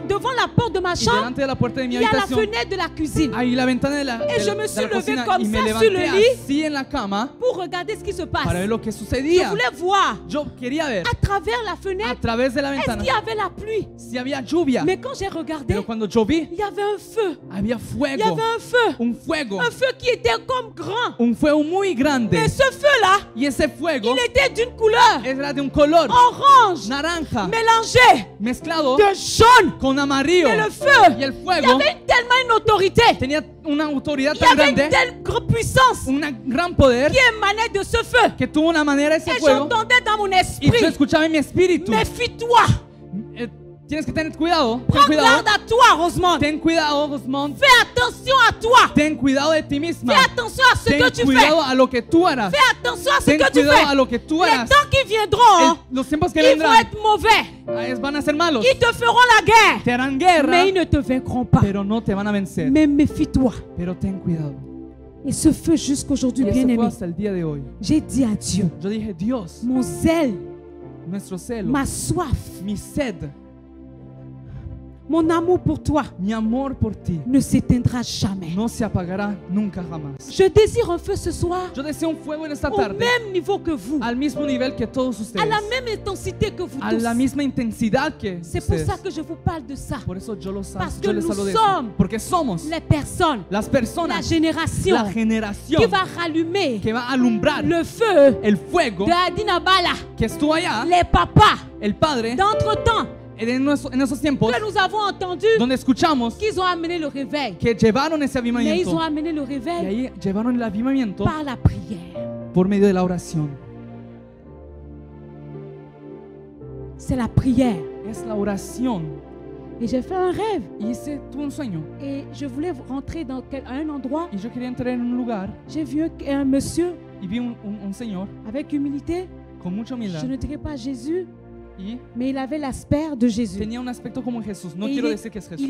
D: devant la porte de ma
A: Y
D: chambre,
A: delante de la puerta de mi
D: il y a la
A: habitación,
D: fenêtre de la cuisine
A: ahí la ventana de la,
D: Et
A: de
D: je
A: la-
D: me
A: de
D: suis
A: la
D: levée
A: cocina
D: comme
A: y me
D: ça
A: levanté
D: sur le lit.
A: así en la cama
D: pour regarder ce qui se passe.
A: para ver lo que
D: Je
A: sucedía.
D: voulais voir
A: Yo quería ver
D: à travers la
A: a
D: fenêtre,
A: través de la
D: est-ce
A: ventana
D: qu'il y avait la pluie?
A: si había lluvia.
D: Mais quand j'ai regardé,
A: Pero cuando yo vi,
D: il y avait un feu.
A: había
D: Il y
A: fuego.
D: avait un feu.
A: Un fuego.
D: Un feu qui était comme grand.
A: Un fuego muy grande.
D: Et ce feu-là,
A: Y ese fuego
D: il était d'une couleur
A: era de un color
D: orange
A: naranja
D: mélangée
A: mezclado
D: de jaune.
A: con amarillo.
D: Et le feu,
A: Y el
D: il y
A: fuego
D: avait tellement une autorité.
A: tenía una autoridad
D: Il y
A: tan
D: avait une
A: grande,
D: telle grande puissance
A: un gran poder,
D: qui émanait de ce feu.
A: que tuvo una manera ese
D: Et
A: fuego.
D: j'entendais dans mon
A: Y yo
D: esprit,
A: escuchaba en mi espíritu.
D: méfie-toi.
A: Tienes que tener cuidado. Ten
D: Prends
A: cuidado.
D: garde à toi, Rosemont.
A: Ten cuidado, Rosemont.
D: Fais attention à toi.
A: Ten cuidado de ti misma.
D: Fais attention à ce que
A: Ten
D: tu fais.
A: cuidado a lo que tú harás.
D: Fais attention à ce
A: Ten
D: que tu
A: cuidado a
D: fais.
A: lo que tú
D: Les
A: harás.
D: temps qui viendront,
A: Los tiempos que
D: ils vont
A: vendrán
D: être mauvais.
A: van a ser malos.
D: Ils te feront la guerre.
A: Te harán guerra,
D: Mais ils ne te vaincront pas.
A: pero no te van a vencer.
D: Mais méfie-toi.
A: Pero ten cuidado.
D: Et ce feu jusqu'aujourd'hui,
A: Y eso
D: bien
A: fue
D: aimé,
A: hasta el día de hoy.
D: j'ai dit à Dieu,
A: Yo dije, Dios,
D: mon zèle,
A: nuestro celo,
D: ma soif,
A: mi sed,
D: Mon amour pour toi
A: mi amor por ti
D: ne s'éteindra jamais.
A: no se apagará nunca jamás.
D: Je désire un feu ce soir
A: Yo deseo un fuego en esta
D: au
A: tarde,
D: même niveau que vous,
A: al mismo nivel que todos
D: à
A: ustedes,
D: la même intensité que vous
A: a la
D: tous.
A: misma intensidad que
D: C'est pour
A: ustedes.
D: ça que je vous parle de ça.
A: Por eso yo
D: Parce que
A: les
D: nous
A: hablo de eso.
D: sommes
A: Porque somos
D: Les personnes,
A: las
D: la
A: personas,
D: génération
A: la generación
D: qui va rallumer
A: que va a alumbrar
D: le feu
A: el fuego
D: de Adina Bala,
A: que estuvo allá,
D: les papas
A: el Padre,
D: d'entre-temps
A: en esos tiempos,
D: que nous avons entendu
A: donde escuchamos
D: qu'ils ont amené le réveil.
A: que llevaron ese
D: Mais ils ont
A: avivamiento.
D: amené le
A: Y
D: réveil
A: ahí llevaron el avivamiento
D: par la prière.
A: por medio de la oración.
D: C'est la prière.
A: Es la oración.
D: Et j'ai fait un rêve.
A: Y tuve un sueño.
D: Et je voulais rentrer à un endroit.
A: Y yo quería entrar en un lugar
D: J'ai vu un monsieur
A: y vi un señor
D: avec humilité.
A: con mucha humildad.
D: Je ne dirais pas Jésus,
A: Y
D: mais il avait l'aspect de Jésus.
A: tenía un aspecto como Jesús. No
D: Et
A: quiero
D: il,
A: decir que es Jesús.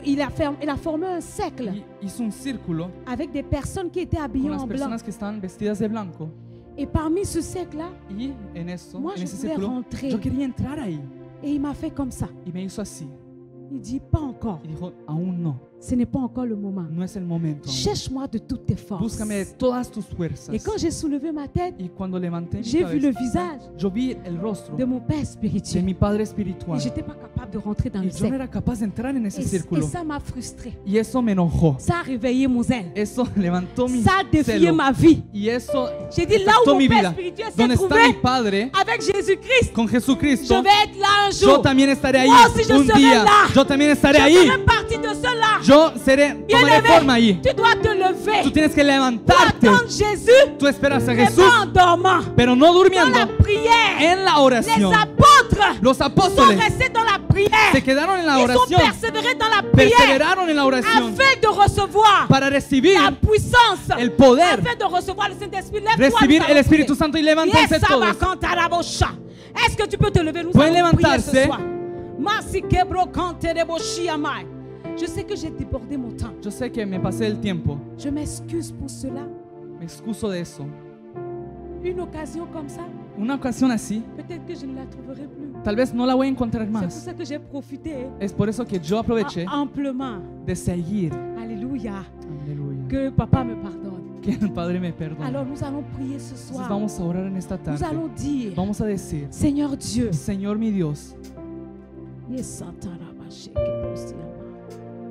D: il a formé un cercle
A: Y hizo un círculo
D: avec des personnes qui étaient
A: con
D: habillées
A: las
D: en blanc.
A: personas que estaban vestidas de blanco.
D: Et parmi ce cercle-là,
A: Y en eso,
D: moi
A: en
D: je
A: ese
D: voulais
A: círculo,
D: rentrer.
A: yo quería entrar ahí.
D: Et il m'a fait comme ça.
A: Y me hizo así.
D: Il dit, pas encore.
A: Y dijo, aún no.
D: Ce n'est pas encore le moment.
A: No es el momento. aún.
D: Cherche-moi de toutes tes forces.
A: Búscame de todas tus fuerzas.
D: Et quand j'ai soulevé ma tête,
A: Y cuando levanté mi
D: j'ai vu le
A: cabeza,
D: visage
A: yo vi el rostro
D: de mon père
A: de
D: spirituel.
A: mi Padre
D: Et
A: espiritual.
D: je n'étais pas capable de rentrer dans
A: Y
D: le
A: yo no
D: cercle.
A: era capaz de entrar en ese
D: Et
A: círculo.
D: ça m'a frustré.
A: Y eso me enojó.
D: Ça a réveillé mon zèle.
A: Eso levantó mi
D: Ça a défié
A: celo.
D: ma vie.
A: Y eso
D: J'ai dit, là
A: afectó
D: où mon
A: mi
D: père
A: vida.
D: spirituel s'est
A: Donde está
D: trouvé
A: mi Padre
D: avec Jésus-Christ,
A: con
D: je
A: Jesucristo,
D: vais être là un
A: yo
D: jour.
A: también estaré ahí
D: Moi aussi, je
A: un
D: serai
A: día.
D: là.
A: Yo también estaré
D: Je
A: ahí.
D: ferai partie de cela.
A: Yo tomaré forma ahí.
D: Tu dois te lever.
A: Tú tienes que
D: Pour
A: levantarte.
D: attendre Jésus,
A: Tú esperas a
D: mais
A: Jesús,
D: pas en dormant.
A: pero no
D: Dans
A: durmiendo.
D: la prière,
A: En la
D: les
A: oración.
D: apôtres
A: Los
D: sont
A: apóstoles
D: restés dans la prière.
A: se quedaron en la
D: Ils ont
A: oración,
D: persévéré dans la prière
A: perseveraron en la oración
D: afin de recevoir
A: para recibir
D: la puissance,
A: el poder,
D: afin de recevoir le Saint-Esprit. Lève-toi,
A: recibir
D: nous
A: el
D: allons
A: Espíritu
D: prier.
A: Santo y levántense
D: Yes,
A: todos.
D: Sabacantarabosha. Est-ce que tu peux te lever? Nous
A: Pueden
D: allons prier
A: levantarse.
D: ce soir. Masikebrokantereboshiamai. Je sais que j'ai débordé mon temps.
A: Yo sé que me pasé el tiempo,
D: Je m'excuse pour cela.
A: me excuso de eso.
D: Une occasion comme ça,
A: Una ocasión así,
D: peut-être que je ne la trouverai plus.
A: tal vez no la voy a encontrar
D: C'est pour
A: más.
D: ça que j'ai profité
A: Es por eso que yo aproveché
D: amplement.
A: de seguir.
D: Alléluia.
A: Aleluya.
D: Que papa me pardonne.
A: Que el Padre me perdone.
D: Alors nous allons prier ce
A: Entonces
D: soir.
A: vamos a orar en esta
D: Nous
A: tarde.
D: allons dire,
A: Vamos a decir,
D: Seigneur Dieu,
A: Señor mi Dios,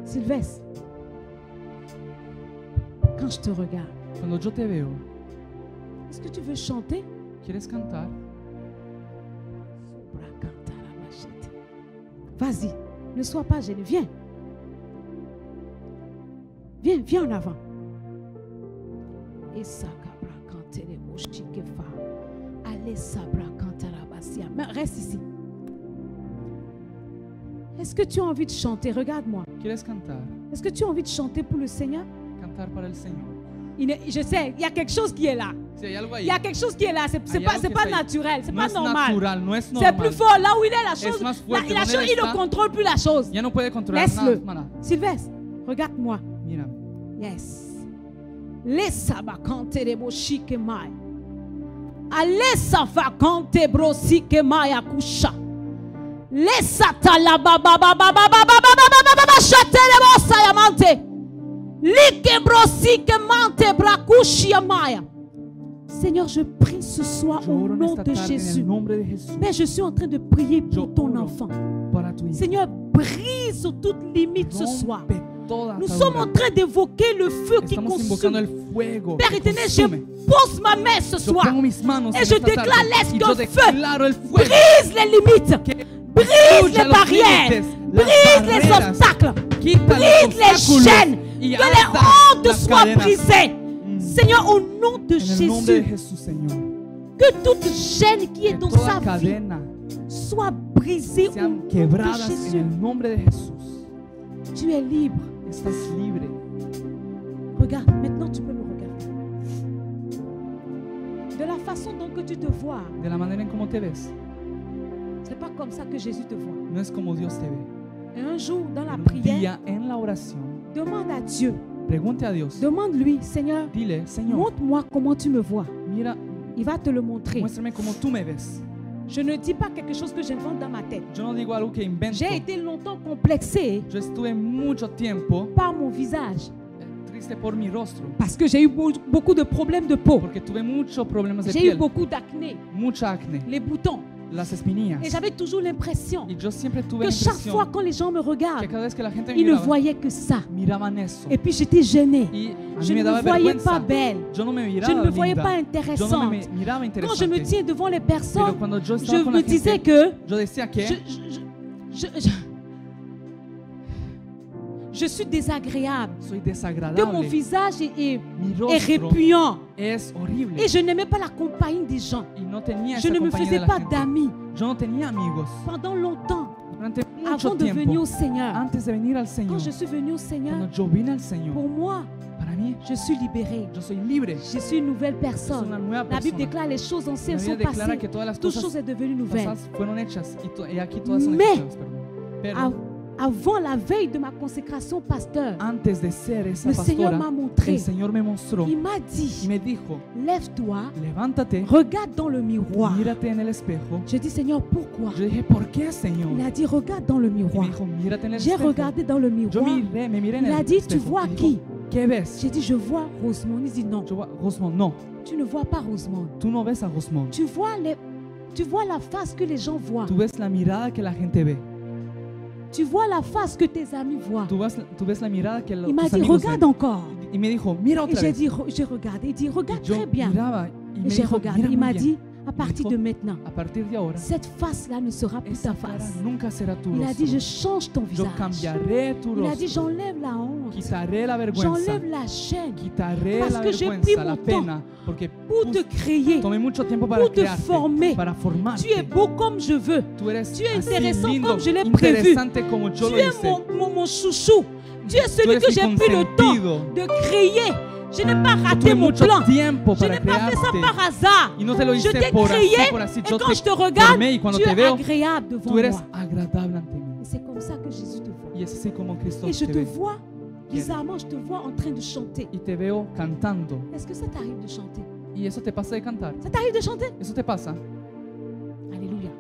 D: Sylvestre, quand je te regarde,
A: cuando yo te veo,
D: est-ce que tu veux chanter?
A: ¿quieres cantar?
D: Vas-y, ne sois pas gêné, viens. Viens, viens en avant. Mais reste ici. Est-ce que tu as envie de chanter? Regarde-moi.
A: ¿Quieres cantar?
D: Est-ce que tu as envie de chanter pour le Seigneur?
A: Cantar para el Señor.
D: Je sais, il y a quelque chose qui est là.
A: Si hay algo ahí,
D: Il y a quelque chose qui est là. C'est
A: Hay
D: pas,
A: algo
D: c'est
A: que
D: pas
A: está ahí.
D: naturel. C'est
A: no
D: pas
A: es
D: normal.
A: natural, no es
D: C'est
A: normal.
D: plus fort. Là où il est, la chose,
A: más fuerte.
D: la
A: Donde
D: chose,
A: él
D: il ne
A: está,
D: contrôle plus la chose.
A: Ya no puede controlar
D: Laisse-le.
A: nada.
D: Sylvestre, regarde-moi.
A: Mírame.
D: Yes. Laisse va canter les bochique mai. Alessa va canter brosique mai akusha. Laisse ta la ba ba ba ba ba ba ba ba ba ba ba chate les bossa yamante. Like brosique mante brakushi yamaya. Seigneur, je prie ce soir
A: Yo
D: au
A: oro en
D: nom
A: esta
D: de
A: tarde en
D: Jésus.
A: el nombre de Jesús
D: Père, je suis en train de prier pour
A: Yo
D: ton
A: oro
D: enfant.
A: para tu hijo.
D: Seigneur, brise toute limite ce soir.
A: Rompe toda
D: Nous sommes en
A: atadura.
D: train d'évoquer le feu qui
A: Estamos invocando
D: consume.
A: el fuego
D: Père
A: que
D: éternel, je
A: consume.
D: pose ma main ce
A: Yo
D: soir.
A: pongo mis manos
D: Et
A: en
D: je
A: esta
D: déclare,
A: tarde
D: laisse
A: y
D: ton
A: yo
D: feu
A: declaro el fuego
D: brise les limites,
A: que
D: brise
A: destruya
D: les
A: los
D: barrières,
A: límites, las
D: brise les
A: barreras,
D: obstacles,
A: quita
D: brise
A: los
D: les
A: obstáculos
D: chaînes,
A: y
D: que les
A: ata
D: hontes
A: las
D: soient
A: cadenas.
D: brisées. Seigneur, au nom de
A: En el nombre de
D: Jésus,
A: Jesús, Señor,
D: que toute chaîne qui est
A: que
D: dans
A: toda
D: sa vie
A: cadena
D: soit brisée au
A: sean
D: nom de
A: quebradas en
D: Jésus.
A: el nombre de Jesús.
D: Tu es libre.
A: Estás libre.
D: Regarde, maintenant tu peux me regarder. De la façon dont que tu te vois,
A: De la manera en cómo te ves,
D: c'est pas comme ça que Jésus te voit.
A: no es como Dios te ve.
D: Et un jour, dans la
A: Un
D: prière,
A: día en la oración,
D: demande à Dieu,
A: pregunte a Dios,
D: demande-lui, Seigneur,
A: dile, Señor,
D: montre-moi comment tu me vois.
A: mira,
D: Il va te le montrer.
A: muéstrame cómo tú me ves.
D: Je ne dis pas quelque chose que j'invente dans ma tête.
A: Yo no digo algo que invento.
D: J'ai été longtemps complexée
A: Yo estuve mucho tiempo
D: par mon visage
A: triste por mi rostro.
D: parce que j'ai eu beaucoup de problèmes de peau.
A: Porque tuve muchos problemas de
D: J'ai eu
A: piel.
D: beaucoup d'acné,
A: Mucha acné.
D: les boutons.
A: Las espinillas.
D: Et j'avais toujours l'impression
A: Y yo siempre tuve
D: que
A: la
D: chaque
A: impresión
D: fois quand les gens me
A: que
D: regardent,
A: cada vez que la gente me
D: ils ne
A: miraba,
D: voyaient que ça.
A: miraban eso.
D: Et puis j'étais gênée.
A: Y a
D: Je
A: mí
D: ne
A: me daba
D: me voyais
A: vergüenza.
D: pas belle.
A: Yo no me
D: Je
A: miraba
D: ne me voyais
A: linda.
D: pas
A: Yo no
D: intéressante.
A: me miraba
D: Quand je
A: interesante.
D: me tiens devant les
A: Pero
D: personnes,
A: cuando yo
D: je
A: estaba con la
D: me disais
A: gente,
D: que
A: yo decía que
D: je suis désagréable,
A: soy
D: que mon
A: desagradable.
D: visage est
A: Mi
D: est
A: rostro
D: répugnant.
A: es horrible.
D: Et je n'aimais pas la compagnie des gens.
A: Y no tenía
D: Je
A: esa
D: ne me
A: compañía de
D: faisais
A: la
D: pas
A: gente.
D: d'amis
A: Yo no tenía amigos.
D: pendant longtemps
A: Durante mucho
D: avant de venir
A: tiempo,
D: au Seigneur.
A: antes de venir al Señor,
D: Quand je suis venue au Seigneur,
A: cuando yo vine al Señor,
D: pour moi,
A: para mí,
D: je suis libérée.
A: yo soy libre.
D: Je suis une nouvelle
A: Soy
D: personne.
A: una nueva
D: La Bible
A: persona.
D: déclare les choses anciennes
A: La
D: sont
A: Biblia declara
D: passées.
A: que todas las
D: Toutes
A: cosas
D: choses est devenues nouvelles.
A: pasadas fueron hechas y aquí todas son
D: Mais-
A: hechas. Pero
D: Avant la veille de ma consécration pasteur,
A: antes de ser esa
D: le Seigneur
A: pastora,
D: m'a montré.
A: el Señor me mostró
D: Il m'a
A: y
D: dit,
A: me dijo,
D: lève-toi,
A: levántate,
D: regarde dans le miroir.
A: mírate en el espejo.
D: Je dis, Seigneur, pourquoi?
A: Yo dije, ¿por qué, Señor?
D: Il a dit, regarde dans le
A: Y me
D: miroir.
A: dijo, mírate en el
D: J'ai
A: espejo.
D: regardé dans le
A: Yo
D: miroir.
A: me miré en
D: Il
A: el
D: a dit, tu
A: espejo
D: vois
A: y dijo,
D: qui?
A: ¿qué ves?
D: J'ai dit, je vois Rosemont. Il dit, non,
A: Yo, Rosmond, no,
D: tu ne vois pas Rosemont.
A: tú no ves a Rosmond.
D: Tu vois la face que les gens voient.
A: Tú ves la mirada que la gente ve.
D: Tu vois la face que tes amis voient.
A: Tú ves la mirada que
D: Il m'a
A: tus
D: dit,
A: amigos
D: regarde
A: ven.
D: encore.
A: Y me dijo, mira
D: Et
A: otra
D: j'ai
A: vez.
D: dit, j'ai regardé. Il dit, regarde
A: Y yo
D: très bien.
A: miraba y
D: Et
A: me
D: j'ai
A: dijo,
D: regardé.
A: mira
D: Il
A: muy
D: m'a
A: bien.
D: dit, à partir
A: dijo,
D: de maintenant,
A: A partir de ahora,
D: cette face-là ne sera plus
A: esa
D: ta
A: cara
D: face.
A: nunca será tu
D: Il a dit, je
A: rostro.
D: change ton
A: Yo
D: visage.
A: cambiaré tu
D: Il a dit,
A: rostro.
D: j'enlève la honte.
A: Quitaré la vergüenza.
D: J'enlève la chaîne
A: Quitaré
D: Parce
A: la
D: que j'ai pris
A: vergüenza, la
D: mon temps
A: pena. Porque
D: pour te créer.
A: tomé mucho tiempo para
D: pour te
A: crearte,
D: former.
A: para formarte.
D: Tu es beau comme je veux.
A: Tú eres
D: Tu es
A: así
D: intéressant
A: lindo,
D: comme je l'ai prévu.
A: interesante como yo
D: Tu
A: lo
D: es
A: hice.
D: mon chouchou. Tu es
A: Tú
D: celui
A: eres
D: que
A: mi
D: j'ai pris le temps
A: consentido.
D: de créer. Je n'ai pas
A: Yo
D: raté
A: tuve
D: mon
A: mucho
D: plan.
A: tiempo
D: Je
A: para
D: n'ai pas fait ça
A: crearte.
D: par hasard.
A: Y no te lo
D: Je
A: hice
D: t'ai
A: por
D: créé
A: así, por así.
D: et
A: Yo
D: quand je te
A: te
D: regarde,
A: formé y cuando
D: tu
A: te
D: es
A: veo,
D: agréable devant
A: tú eres
D: moi.
A: agradable ante mí.
D: Et c'est comme ça que Jésus te voit.
A: Y es así como Cristo
D: Et je
A: te
D: te
A: ve.
D: vois, bizarrement, je te vois en train de chanter.
A: Y te veo cantando.
D: Est-ce que ça t'arrive de chanter?
A: Y eso te pasa de cantar.
D: Ça t'arrive de chanter?
A: Eso te pasa.
D: Alléluia.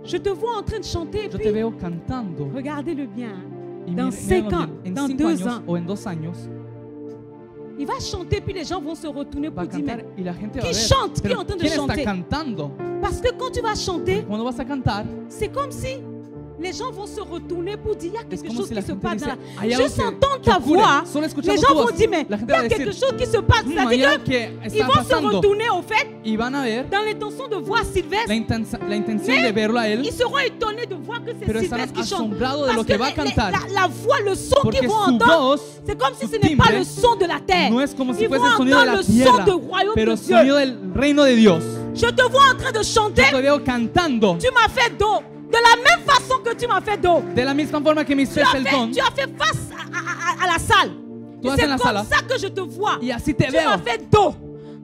D: Je te vois en train de chanter et
A: Yo te
D: puis,
A: veo cantando.
D: regardez-le bien.
A: Y
D: Dans
A: mírenlo
D: 5 ans,
A: bien. En
D: dans
A: 5
D: 2
A: años
D: ans,
A: o en 2 años
D: il va chanter puis les gens vont se retourner
A: va
D: pour
A: a
D: dire,
A: cantar
D: mais
A: y la gente va a
D: qui
A: ver.
D: chante? Qui est
A: Pero
D: en train de
A: ¿quién está
D: chanter?
A: cantando?
D: Parce que quand tu vas chanter,
A: Cuando vas a cantar,
D: c'est comme si les gens vont se retourner pour dire, il y a
A: es
D: quelque
A: como
D: chose
A: si
D: qui
A: la
D: se
A: gente
D: passe
A: dice,
D: dans la...
A: hay algo
D: Juste
A: que
D: entendre ta
A: ocurre.
D: voix,
A: Solo
D: les
A: escuchando
D: gens
A: tu
D: vont
A: voz,
D: dire, mais
A: la gente
D: il y
A: va
D: a
A: a
D: quelque
A: decir,
D: chose qui se passe.
A: hay
D: C'est-à-dire
A: algo que
D: qu'ils
A: está
D: vont se
A: pasando.
D: retourner au fait
A: Y van a ver
D: dans l'intention de voir Sylvestre.
A: la intención de verlo a él,
D: Ils seront étonnés de voir que c'est
A: pero estarán
D: Sylvestre qui chante.
A: asombrados de
D: Parce
A: lo
D: que
A: que va a cantar.
D: la voix, le son
A: Porque
D: qu'ils vont
A: su
D: entendre,
A: voz
D: c'est comme si
A: su
D: ce n'est pas
A: timbre
D: le son de la terre.
A: no es como si
D: Ils
A: fuese
D: vont
A: el sonido de
D: entendre
A: la
D: le son
A: tierra,
D: du royaume
A: pero
D: de
A: el
D: Dieu.
A: sonido del reino de Dios.
D: Je te vois en train de chanter.
A: Yo te veo cantando
D: Tu m'as fait dos. De la même façon que tu m'as fait dos.
A: de la misma forma que me
D: Tu
A: hiciste
D: as
A: el don.
D: fait face à la salle.
A: Tú
D: Et
A: vas
D: c'est
A: en la
D: comme
A: sala.
D: ça que je te vois.
A: Y así te
D: Tu m'as
A: veo
D: fait dos.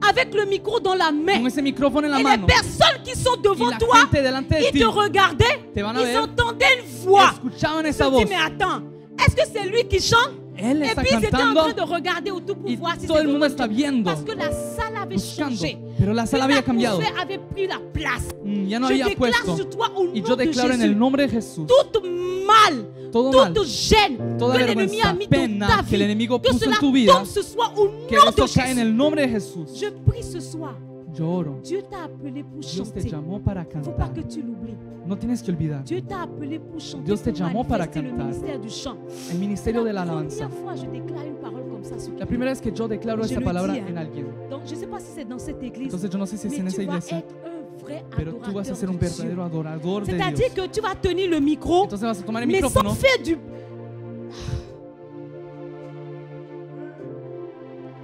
D: Avec le micro dans la main.
A: con ese micrófono en la
D: Et les
A: mano.
D: personnes qui sont
A: Y
D: devant
A: la
D: toi,
A: gente delante de
D: ils
A: ti
D: te regardaient.
A: te van a
D: Ils
A: ver,
D: entendaient une voix.
A: escuchaban
D: Ils
A: esa
D: se
A: voz.
D: disent, mais attends, est-ce que c'est lui qui chante?
A: Él
D: Et
A: está
D: puis ils étaient en
A: cantando
D: train de regarder autour pour
A: y
D: voir si
A: todo el
D: c'était
A: mundo
D: vraiment
A: está
D: Dieu.
A: viendo,
D: Parce que la salle avait
A: buscando.
D: changé.
A: Pero la sala había cambiado.
D: L'atmosphère avait pris la place.
A: Ya no
D: Je
A: había
D: déclare
A: puesto.
D: sur toi au
A: Y
D: nom
A: yo
D: de
A: declaro en
D: Jésus.
A: el nombre de Jesús
D: Toute mal,
A: todo
D: toute
A: mal,
D: gêne
A: toda
D: que l'ennemi a
A: vergüenza,
D: mis dans
A: pena
D: ta
A: que el
D: vie,
A: enemigo
D: que
A: puso
D: cela
A: en tu vida,
D: tombe ce soir au
A: que
D: nom de
A: eso cae en
D: Jésus.
A: el nombre de Jesús.
D: Je prie ce soir.
A: Yo oro.
D: Dieu t'a appelé pour
A: Dios te
D: chanter.
A: llamó para
D: Il ne faut pas
A: cantar.
D: que tu l'oublies.
A: No tienes que olvidar.
D: Dieu t'a appelé pour chanter,
A: Dios te
D: pour
A: llamó para
D: manifester le
A: cantar.
D: ministère du chant.
A: El ministerio de la
D: La
A: alabanza.
D: première fois, je déclare une parole comme ça sur
A: La
D: quelqu'un.
A: primera vez que yo declaro
D: Je
A: esta
D: le
A: palabra
D: dis, hein.
A: en alguien.
D: Donc, je ne sais pas si c'est dans cette église,
A: Entonces yo no sé si es en
D: mais
A: esa
D: tu vas
A: iglesia,
D: être un vrai
A: pero tú vas a
D: adorateur
A: ser un
D: de Dieu.
A: verdadero adorador de Dios.
D: C'est-à-dire que tu vas tenir le micro,
A: Entonces vas a tomar el
D: mais sans
A: micrófono,
D: faire du...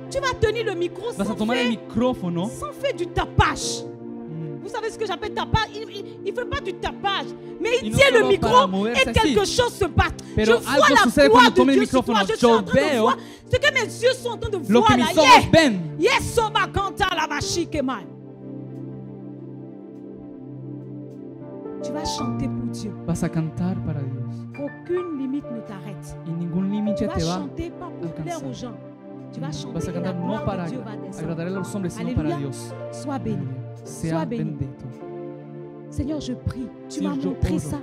D: Tu vas tenir le micro
A: vas a
D: sans
A: tomar el
D: faire,
A: micrófono.
D: sans faire du tapage.
A: Mm.
D: Vous savez ce que j'appelle tapage? Il ne fait pas du tapage, mais il
A: Y no
D: tient le
A: solo
D: micro
A: para moverse
D: et quelque
A: así.
D: chose se passe.
A: Pero
D: Je vois
A: algo
D: la
A: sucede
D: gloire
A: cuando
D: de
A: tome el
D: Dieu sur toi.
A: micrófono.
D: Je suis
A: Yo
D: en train de
A: veo
D: voir ce que mes yeux sont en train de
A: Lo
D: voir
A: que
D: là.
A: mis ojos ven.
D: Yes, soba kanta la bashike man. Tu vas chanter pour Dieu.
A: Vas a cantar para Dios.
D: Aucune limite ne t'arrête.
A: Y ningún
D: Tu
A: límite
D: vas
A: te va.
D: chanter pas pour plaire
A: alcanzar.
D: aux gens. Tu vas chanter
A: Vas a
D: et la
A: cantar no
D: gloire
A: para
D: de Dieu va descendre.
A: agradar a los hombres, sino
D: Alléluia.
A: para Dios.
D: Sois béni.
A: sea
D: Sois béni.
A: bendito.
D: Seigneur, je prie. Tu
A: Seigneur,
D: m'as
A: je
D: montré
A: oro.
D: ça.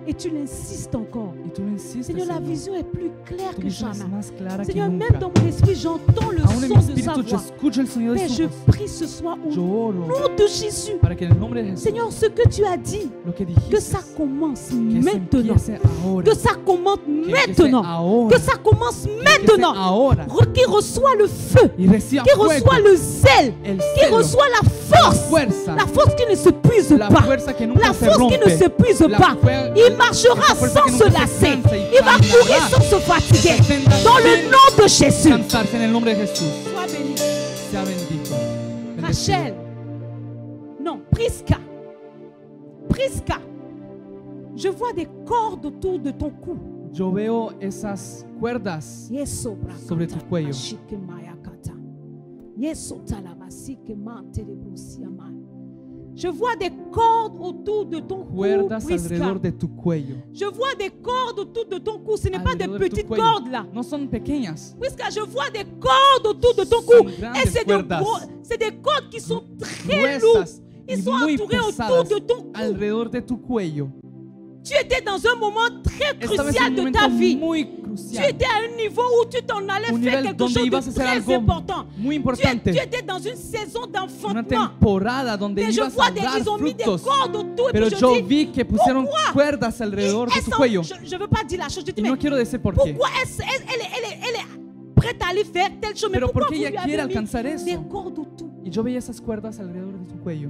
D: Et tu l'insistes encore.
A: Y tú lo insistes,
D: Seigneur, la
A: Señor.
D: vision est plus claire
A: Tu
D: que
A: visión es
D: jamais.
A: más clara que
D: Seigneur,
A: nunca.
D: même dans mon esprit, j'entends le
A: Aún en mi
D: son de sa
A: espíritu yo
D: voix.
A: escucho el sonido de
D: Père,
A: su
D: je
A: voz.
D: prie ce soir au
A: Yo oro
D: nom de Jésus.
A: para que en el nombre de Jesús,
D: Seigneur, ce que tu as dit,
A: lo que
D: que
A: dijiste,
D: ça commence
A: que se
D: maintenant.
A: empiece ahora,
D: Que ça commence
A: que empiece
D: maintenant.
A: ahora,
D: Que ça commence
A: que empiece
D: maintenant.
A: ahora,
D: Qui reçoit le feu.
A: y reciba
D: Qui
A: fuego,
D: reçoit le zèle.
A: el
D: Qui
A: celo,
D: reçoit la
A: la
D: force.
A: fuerza,
D: La force qui ne s'épuise
A: la
D: pas.
A: fuerza que nunca
D: La
A: se
D: force qui
A: rompe,
D: ne s'épuise
A: la
D: pas.
A: fuer-
D: Il marchera
A: esa fuerza
D: sans
A: que
D: se
A: nunca se
D: lasser.
A: cansa y
D: Il va
A: caminará
D: courir sans se fatiguer.
A: se tendrá
D: Dans le
A: sin
D: nom de Jésus.
A: cansarse en el nombre de Jesús.
D: Sois béni.
A: Sea bendito. Bendecido.
D: Rachel. Non, Prisca. Prisca. Je vois des cordes autour de ton cou.
A: Yo veo esas cuerdas sobre tu cuello.
D: Je vois des cordes autour de ton cou,
A: Cuerdas
D: Prisca.
A: alrededor de tu cuello.
D: Je vois des cordes autour de ton cou. Ce n'est pas des
A: Alrededor de tu
D: petites
A: cuello.
D: cordes là.
A: No son pequeñas.
D: Prisca, je vois des cordes autour de ton
A: Son
D: cou.
A: grandes
D: Et c'est
A: cuerdas.
D: des cordes qui sont très lourdes.
A: Gruesas
D: Ils
A: y
D: sont
A: muy
D: entourés autour
A: pesadas
D: de ton cou.
A: alrededor de tu cuello.
D: Tu étais dans un moment très
A: Esta vez
D: crucial
A: un
D: de
A: momento
D: ta vie.
A: muy
D: Tu
A: crucial.
D: étais à un niveau où tu t'en allais
A: Un
D: faire
A: nivel
D: quelque
A: donde
D: chose
A: ibas a
D: de
A: hacer
D: très
A: algo
D: important.
A: muy
D: Tu
A: importante.
D: étais dans une saison
A: Una
D: d'enfantement.
A: temporada donde
D: Et je
A: ibas
D: vois
A: a dar
D: ils ont mis des
A: frutos.
D: cordes autour. Et
A: Pero
D: puis
A: yo
D: je dis,
A: vi que pusieron
D: pourquoi?
A: cuerdas alrededor de tu
D: Est-ce-
A: cuello.
D: je ne veux pas dire la chose. Je dis,
A: Y
D: mais
A: no quiero decir por qué.
D: pourquoi elle est prête à aller faire telle chose? Mais
A: Pero
D: pourquoi
A: porque
D: vous
A: ella
D: lui
A: quiere
D: avez mis
A: alcanzar
D: des
A: eso.
D: cordes autour?
A: Y yo veía esas cuerdas alrededor de tu cuello.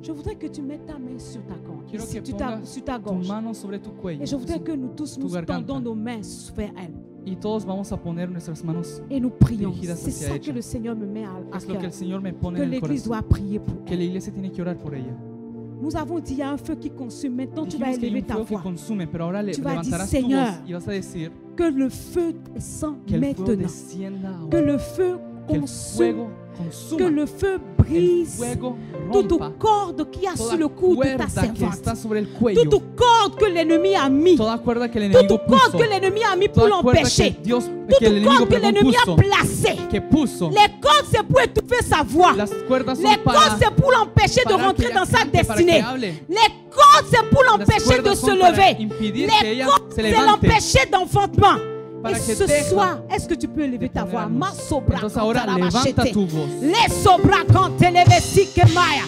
D: Je voudrais que tu mettes ta main sur ta gorge.
A: Quiero
D: Ici,
A: que
D: sur ta
A: pongas tu
D: gorge.
A: mano sobre tu cuello.
D: Et je voudrais que nous tous
A: tu
D: nous
A: garganta.
D: tendons nos mains vers elle.
A: Y todos vamos a poner nuestras manos.
D: Et nous prions.
A: Dirigidas
D: C'est
A: hacia
D: ça
A: ella.
D: que le Seigneur me met à
A: Es lo que
D: cœur.
A: el Señor me pone
D: Que
A: en el
D: l'Église
A: corazón.
D: doit prier pour
A: Que
D: elle.
A: la iglesia tiene que orar por ella.
D: Nous avons dit il y a un feu qui consume. Maintenant tu vas
A: Dijimos que hay
D: élever
A: un
D: ta
A: fuego que
D: voix.
A: consume, pero ahora
D: Tu vas
A: levantarás
D: decir,
A: tu
D: Señor,
A: voz y vas a decir
D: Que le feu descend
A: que el fuego
D: maintenant.
A: descienda
D: Que
A: ahora.
D: le feu
A: Que el
D: consume.
A: fuego
D: Que
A: consuma.
D: le feu
A: El
D: brise
A: fuego
D: toute
A: rompa
D: corde qui a sur
A: toda
D: le cou de ta
A: cuerda que está
D: servante.
A: sobre el cuello.
D: Toute corde que l'ennemi a mis.
A: Toda cuerda que el enemigo
D: Toute corde
A: puso.
D: que l'ennemi a mis pour
A: Toda cuerda
D: l'empêcher.
A: que Dios,
D: Toute
A: que el enemigo
D: corde que
A: perdón,
D: l'ennemi a
A: puso.
D: placée.
A: Que puso.
D: Les cordes, c'est pour étouffer sa voix.
A: Las cuerdas
D: Les
A: son
D: cordes,
A: para,
D: c'est pour l'empêcher de
A: para que
D: rentrer
A: ella
D: dans sa
A: cante, para
D: destinée.
A: que hable.
D: Les cordes, c'est pour
A: Las
D: l'empêcher de
A: cuerdas
D: se
A: son para
D: lever.
A: impedir que
D: Les
A: ella
D: cordes,
A: se
D: c'est
A: levante.
D: l'empêcher d'enfantement.
A: Para
D: Et
A: que
D: ce
A: deja
D: soir, est-ce que tu peux élever ta voix?
A: ponernos.
D: Ma sobra
A: Entonces ahora
D: contra la
A: levanta
D: machete.
A: tu voz.
D: Les sobra contra le vesique maya.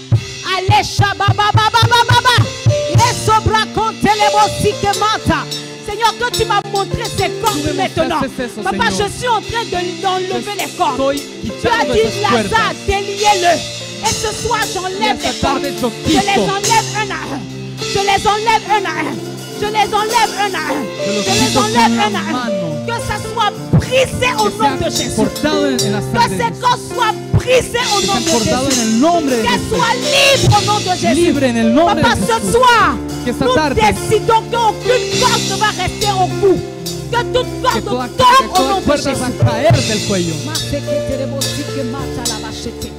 D: Allez, shababababababa. Les sobra contra le vesique mata. Seigneur, quand tu m'as montré ces cordes
A: Tú me
D: maintenant,
A: mostraste eso,
D: papa,
A: Señor.
D: je suis en train d'enlever les cordes.
A: Estoy
D: Tu as
A: quitando
D: dit,
A: esas
D: Lazare,
A: cuerdas.
D: déliez-le. Et ce soir,
A: Y
D: j'enlève les
A: esta
D: cordes.
A: tarde yo
D: Je les
A: quito.
D: enlève un à un. Je les enlève un à un. Je les enlève un à un.
A: Yo los
D: Je les
A: quito
D: enlève
A: con la
D: un à un.
A: mano.
D: Que ça soit brisé au
A: Que
D: nom de
A: sea
D: Jésus.
A: cortado en la
D: Que
A: sangre de
D: ces
A: Jesús.
D: cordes soient brisées au
A: Que
D: nom
A: sea
D: de
A: cortado en
D: Jésus.
A: el nombre de
D: Qu'elles
A: Jesús.
D: soient libres au nom de Jésus.
A: Libre en el nombre de
D: Papa, ce
A: Jesús.
D: soir,
A: Que esta
D: nous
A: tarde
D: décidons qu'aucune corde ne va rester au cou. Que toute
A: que
D: corde
A: toda
D: tombe au nom de
A: cuerda
D: Jésus.
A: va a caer del cuello.
D: Maseketerebosike mata la bachete.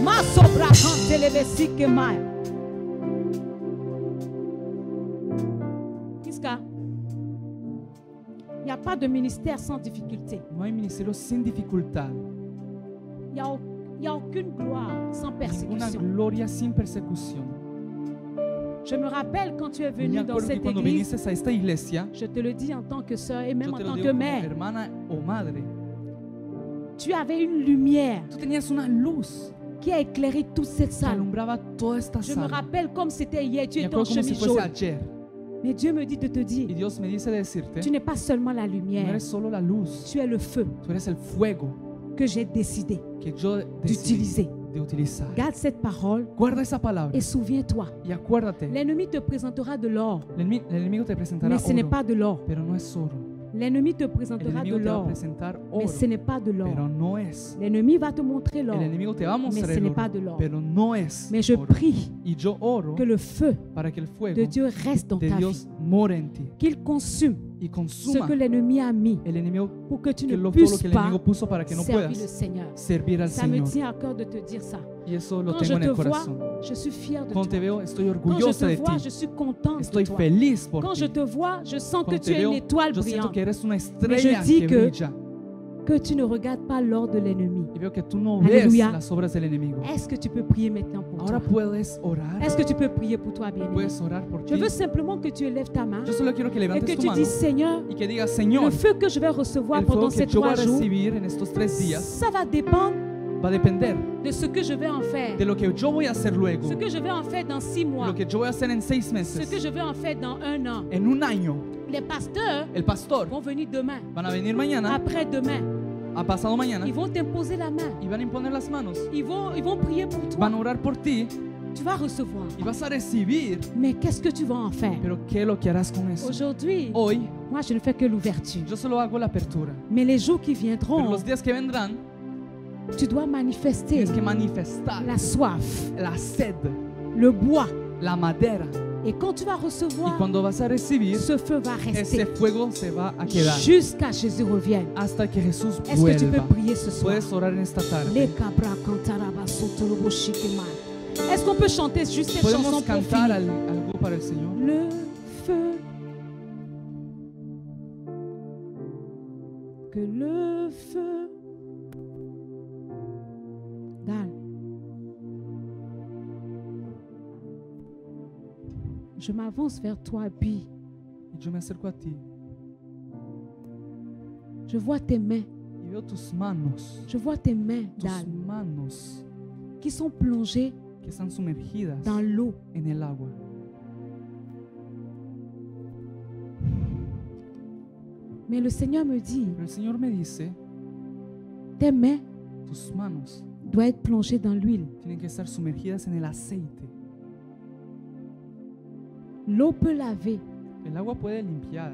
D: Masobrakantelevisike maya. Priska, il n'y a pas de ministère sans difficulté.
A: No hay ministerio sin dificultad.
D: Il n'y a aucune gloire sans
A: Ninguna
D: persécution.
A: gloria sin persecución.
D: Je me rappelle quand tu es
A: Me
D: venu dans
A: acuerdo que
D: cette
A: cuando
D: église,
A: viniste a esta iglesia,
D: je te le dis en tant que sœur et même
A: yo
D: en
A: te lo
D: tant
A: digo
D: que
A: como
D: mère,
A: hermana o madre,
D: tu avais une lumière
A: tú tenías una luz
D: qui a éclairé toute cette
A: que
D: salle.
A: alumbraba toda esta
D: Je me
A: sala.
D: rappelle comme c'était hier, tu
A: Me
D: étais en
A: acuerdo como si
D: chemise
A: fuese
D: jaune.
A: ayer.
D: Mais Dieu me dit de te
A: Y
D: dire,
A: Dios me dice decirte,
D: tu n'es pas seulement la
A: no
D: lumière,
A: eres solo la luz,
D: tu es le feu
A: tú eres el fuego
D: que j'ai décidé
A: que yo decidí
D: d'utiliser.
A: de utilizar.
D: Garde cette parole
A: Guarda esa palabra
D: et souviens-toi,
A: y acuérdate,
D: l'ennemi te présentera de l'or,
A: el enemigo te presentará
D: mais ce n'est
A: oro,
D: pas de l'or.
A: pero no es oro.
D: L'ennemi te
A: El
D: présentera de
A: enemigo te va a
D: l'or,
A: presentar
D: mais
A: oro,
D: ce n'est pas de l'or.
A: pero no es.
D: L'ennemi va te montrer l'or,
A: El enemigo te va a mostrar
D: mais ce
A: el
D: n'est
A: oro,
D: pas de l'or.
A: pero no es
D: Mais je
A: oro.
D: prie
A: Y yo oro
D: que le feu
A: para que el fuego
D: de Dieu reste dans
A: de
D: ta vie,
A: Dios more en ti
D: qu'il consume
A: y
D: ce
A: consuma
D: que l'ennemi a mis
A: el enemigo,
D: pour que tu
A: que
D: ne
A: todo lo
D: puisses
A: que el
D: pas
A: enemigo puso para que no
D: servir le
A: puedas
D: Seigneur.
A: servir al
D: Ça me
A: Señor.
D: tient à cœur de te dire ça.
A: Y eso lo
D: Quand je
A: tengo en
D: te
A: el
D: vois,
A: corazón.
D: je suis fière de
A: Cuando te
D: toi.
A: veo, estoy
D: Quand je
A: orgullosa
D: te
A: de
D: vois,
A: ti.
D: je suis contente
A: Estoy
D: de toi.
A: feliz por
D: Quand
A: ti.
D: je te vois, je sens que
A: Cuando
D: tu
A: te
D: es une
A: veo,
D: étoile
A: yo siento
D: brillante.
A: que eres una
D: Mais
A: estrella
D: je dis
A: que
D: que
A: brilla.
D: que tu ne regardes pas l'ordre de l'ennemi.
A: y veo que tú no ves
D: Aleluya.
A: las obras del enemigo.
D: Est-ce que tu peux prier maintenant pour
A: Ahora
D: toi?
A: puedes orar.
D: Est-ce que tu peux prier pour toi, bien-aimé?
A: Puedes orar por
D: Je
A: ti.
D: veux simplement que tu élèves ta main
A: Yo solo quiero que
D: et
A: levantes
D: que
A: tu
D: tu
A: mano
D: dises, Seigneur,
A: y que digas,
D: le
A: Señor,
D: feu que je vais recevoir
A: el fuego
D: pendant
A: que
D: ces
A: yo voy a
D: 3 jours,
A: recibir en estos 3 días
D: ça va dépendre
A: va a depender
D: de ce que je vais en faire.
A: de lo que yo voy a hacer luego,
D: Ce que je vais en faire dans 6 mois.
A: lo que yo voy a hacer en 6
D: Ce
A: meses,
D: que je vais en faire dans 1 an.
A: en un año.
D: Les pasteurs
A: El pastor
D: vont venir demain,
A: van a venir mañana,
D: après-demain.
A: a pasado mañana,
D: Ils vont t'imposer la main.
A: y van a imponer las manos,
D: Ils vont prier pour toi.
A: van a orar por ti
D: Tu vas recevoir.
A: y vas a recibir.
D: Mais qu'est-ce que tu vas en faire?
A: Pero ¿qué es lo que harás con eso?
D: Aujourd'hui,
A: Hoy
D: moi, je ne fais que l'ouverture.
A: yo solo hago la apertura,
D: Mais les jours qui
A: pero
D: viendront,
A: los días que vendrán
D: tu dois manifester
A: tienes que manifestar
D: la soif,
A: la sed,
D: le bois.
A: la madera,
D: Et quand tu vas
A: y
D: recevoir,
A: cuando vas a recibir,
D: ce feu va
A: ese
D: rester
A: fuego se va a quedar
D: jusqu'à Jésus revienne.
A: hasta que Jesús
D: Est-ce que tu peux
A: vuelva.
D: prier ce soir?
A: Puedes orar en esta tarde.
D: Les cabras cantaraba sotorobo shikema. Est-ce qu'on peut chanter juste cette chanson
A: Podemos
D: pour
A: cantar
D: finir?
A: algo para el Señor.
D: Le feu. Que le feu. Dale. Je m'avance vers toi, puis
A: Y yo me acerco a ti
D: je vois tes mains.
A: y veo tus manos,
D: Je vois tes mains,
A: tus
D: Dale,
A: manos
D: qui sont plongées
A: que están sumergidas
D: dans l'eau.
A: en el agua.
D: Mais le Seigneur me dit,
A: Pero el Señor me dice,
D: tes mains
A: tus manos
D: doivent être plongées dans l'huile.
A: tienen que estar sumergidas en el aceite.
D: L'eau peut laver,
A: El agua puede limpiar,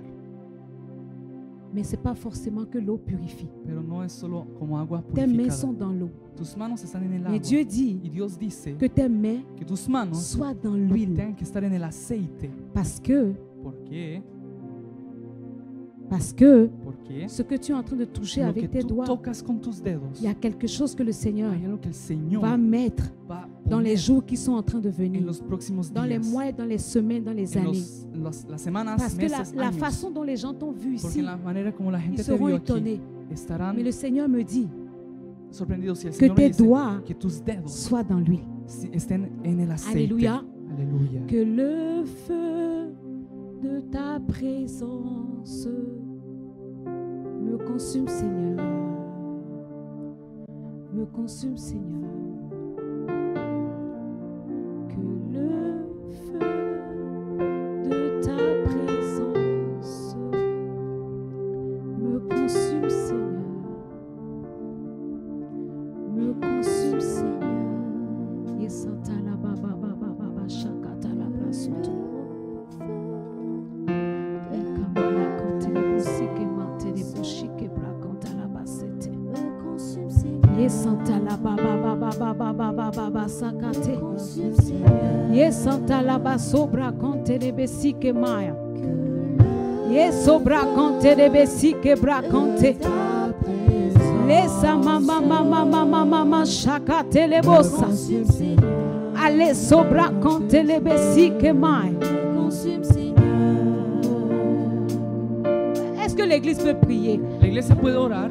D: mais ce n'est pas forcément que l'eau purifie.
A: pero no es solo como agua
D: Tes mains sont
A: purificada.
D: dans l'eau.
A: Tus manos están en el
D: Mais
A: agua.
D: Dieu dit
A: Y Dios dice
D: que tes mains
A: que tus manos
D: soient dans l'huile.
A: tengan que estar en el aceite.
D: Parce que
A: ¿Por qué?
D: ce que tu es en train de toucher
A: Lo que
D: avec tes
A: tú
D: doigts,
A: tocas con tus dedos,
D: il y a quelque chose que le Seigneur
A: hay algo que el Señor
D: va mettre
A: va a
D: dans les
A: poner
D: jours qui sont en train de
A: en
D: venir,
A: los próximos
D: dans les
A: días,
D: mois, dans les semaines, dans les
A: en
D: années.
A: las semanas,
D: Parce que
A: meses,
D: la
A: años.
D: façon dont les gens t'ont vu
A: Porque
D: ici,
A: en la manera como la
D: ils
A: gente te
D: seront
A: vio aquí,
D: étonnés.
A: estarán
D: Mais le Seigneur me dit
A: sorprendidos si el
D: que
A: Señor me
D: tes
A: dice
D: doigts
A: que tus dedos
D: soient dans l'huile.
A: estén en el aceite.
D: Alléluia.
A: Aleluya.
D: Que le feu de ta présence me consume, Seigneur. Me consume, Seigneur. Que le feu de ta présence me consume, Seigneur. Me consume, Seigneur. Yesata la baba baba baba shakata la brasoto. Ekamala kante le busike mate le bushike brakanta la basete. Yesanta la baba baba baba baba baba sakate. Yesanta la basobra kante le besike maya. Yesobra kante le besike brakante. Lesa mama mama mama mama shakate le bossa. Allez sobra kante le besike maya. Est-ce que l'église peut prier?
A: La iglesia puede orar.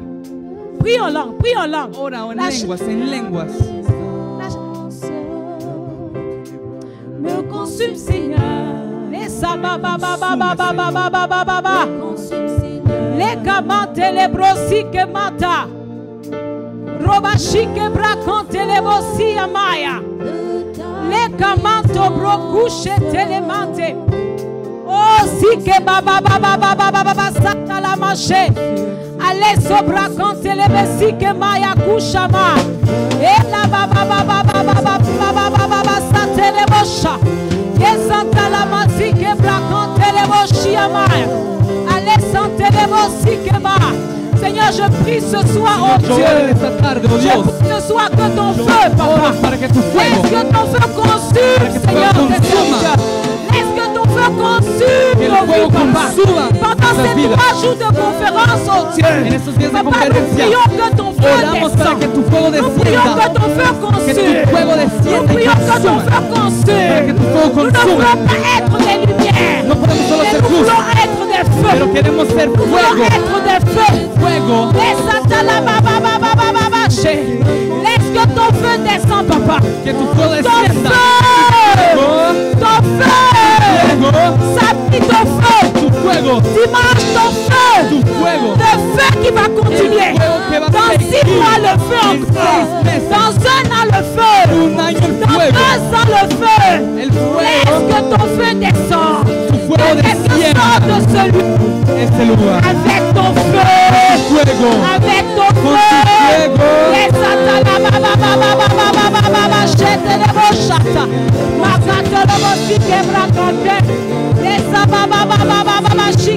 D: Prie en langue, prie en langue.
A: Ora o en
D: La-
A: lenguas, en lenguas.
D: Me consume, Seigneur. Lesa baba baba baba baba baba baba. Le kamante le brosike mata. Roba shike brakante le bosi amaya. Le kamanto brokushe telemante. Oh si que baba baba baba baba sata la manche. Allez sobra kante le besi que maya kushama. E la baba baba baba baba baba sata le bosha. Ye santa la mansi que brakante le boshi amaya. Allez sante le bosi que ma. Seigneur, je prie ce soir, oh
A: Yo oro en
D: Dieu.
A: esta tarde, oh
D: Je
A: Dios.
D: prie ce soir que ton feu,
A: Oro
D: papa.
A: para que tu fuego,
D: Laisse que ton feu consume,
A: Para que tu
D: Seigneur,
A: fuego
D: tes
A: consuma.
D: serviteurs. Laisse que ton feu consume
A: que el
D: nos
A: fuego
D: vies, papa.
A: consuma
D: Pendant
A: nuestras
D: ces
A: vidas.
D: 3 jours de conférence, oh
A: En
D: Dieu.
A: estos días de
D: Papa, nous
A: conferencia,
D: prions que ton feu
A: oramos para que tu
D: descende.
A: fuego
D: Nous prions que
A: descienda,
D: ton feu
A: que
D: consume.
A: tu fuego
D: Nous
A: descienda y
D: prions que ton
A: consuma,
D: feu
A: para que
D: consume.
A: tu fuego
D: Nous ne
A: consuma.
D: voulons pas être des lumières.
A: No podemos solo
D: Mais
A: ser
D: nous voulons
A: justos,
D: être des
A: pero
D: feux.
A: queremos ser
D: Nous voulons
A: fuego,
D: être des feux.
A: fuego.
D: Laisse que ton feu descende, papa.
A: Que tu fuego
D: Ton
A: descienda.
D: feu, ton feu, samedi ton feu,
A: Tu fuego,
D: dimanche ton feu,
A: tu fuego.
D: le feu qui va continuer.
A: El fuego que va a
D: Dans 6
A: seguir.
D: mois le feu
A: En
D: encore,
A: 6 meses.
D: dans 1 an le feu,
A: Un año el
D: dans
A: fuego.
D: 2 ans le feu.
A: El fuego,
D: Laisse que ton feu descende.
A: tu fuego
D: Que quelque
A: descienda
D: sorte de celui
A: este lugar.
D: avec ton feu,
A: Fuego,
D: avec ton
A: con
D: feu.
A: tu fuego.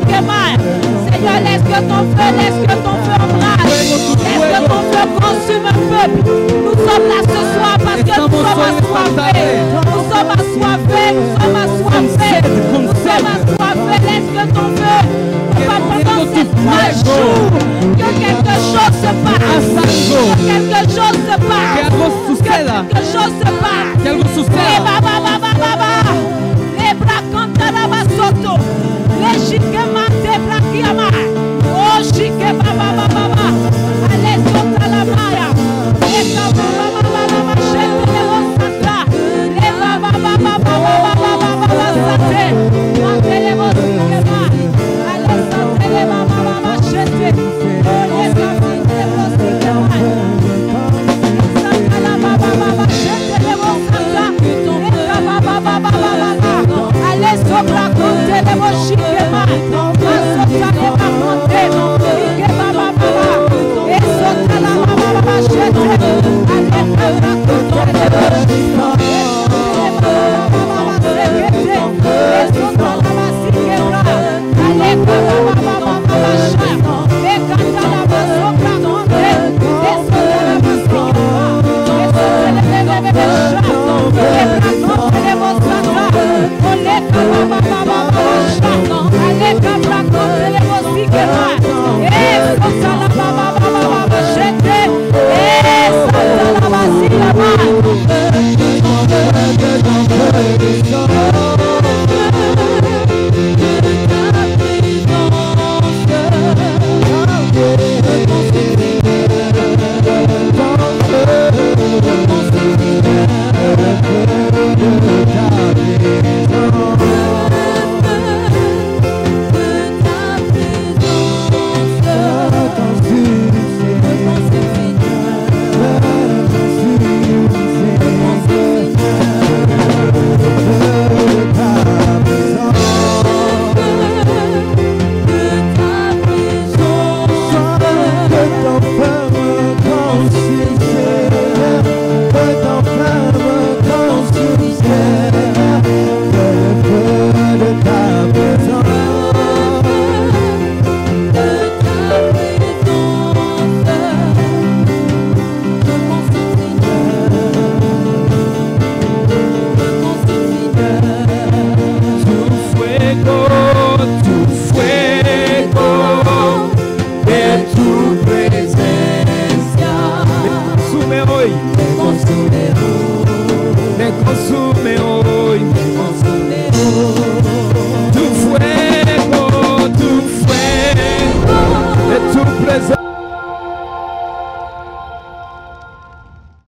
D: Seigneur, laisse que ton feu embrase. Laisse que ton feu consume un peuple. Nous sommes là ce soir parce que nous sommes assoiffés. Nous sommes assoiffés, nous sommes assoiffés. Nous sommes assoiffés. Laisse que ton feu, pendant ces 3 jours, que quelque chose se passe. Que quelque chose se
A: Que
D: passe.
A: algo suceda,
D: Quelque chose se passe.
A: que algo suceda.
D: Les bras contre la basoto. Les chiques mantés braquiama. Oh, chique baba. Allez, sota la maya. Les baba chete de vosatra. Les baba sate. Mante les vosiquema. Allez, sate les baba chete. Oh, les baba de vosiquema. Sata la baba chete de vosatra. Allez, sopra conte de vosiquema. Asota le bamonte. Ike baba. Et sota la baba chete. Allez, sopra conte de vosiquema.
B: Hoy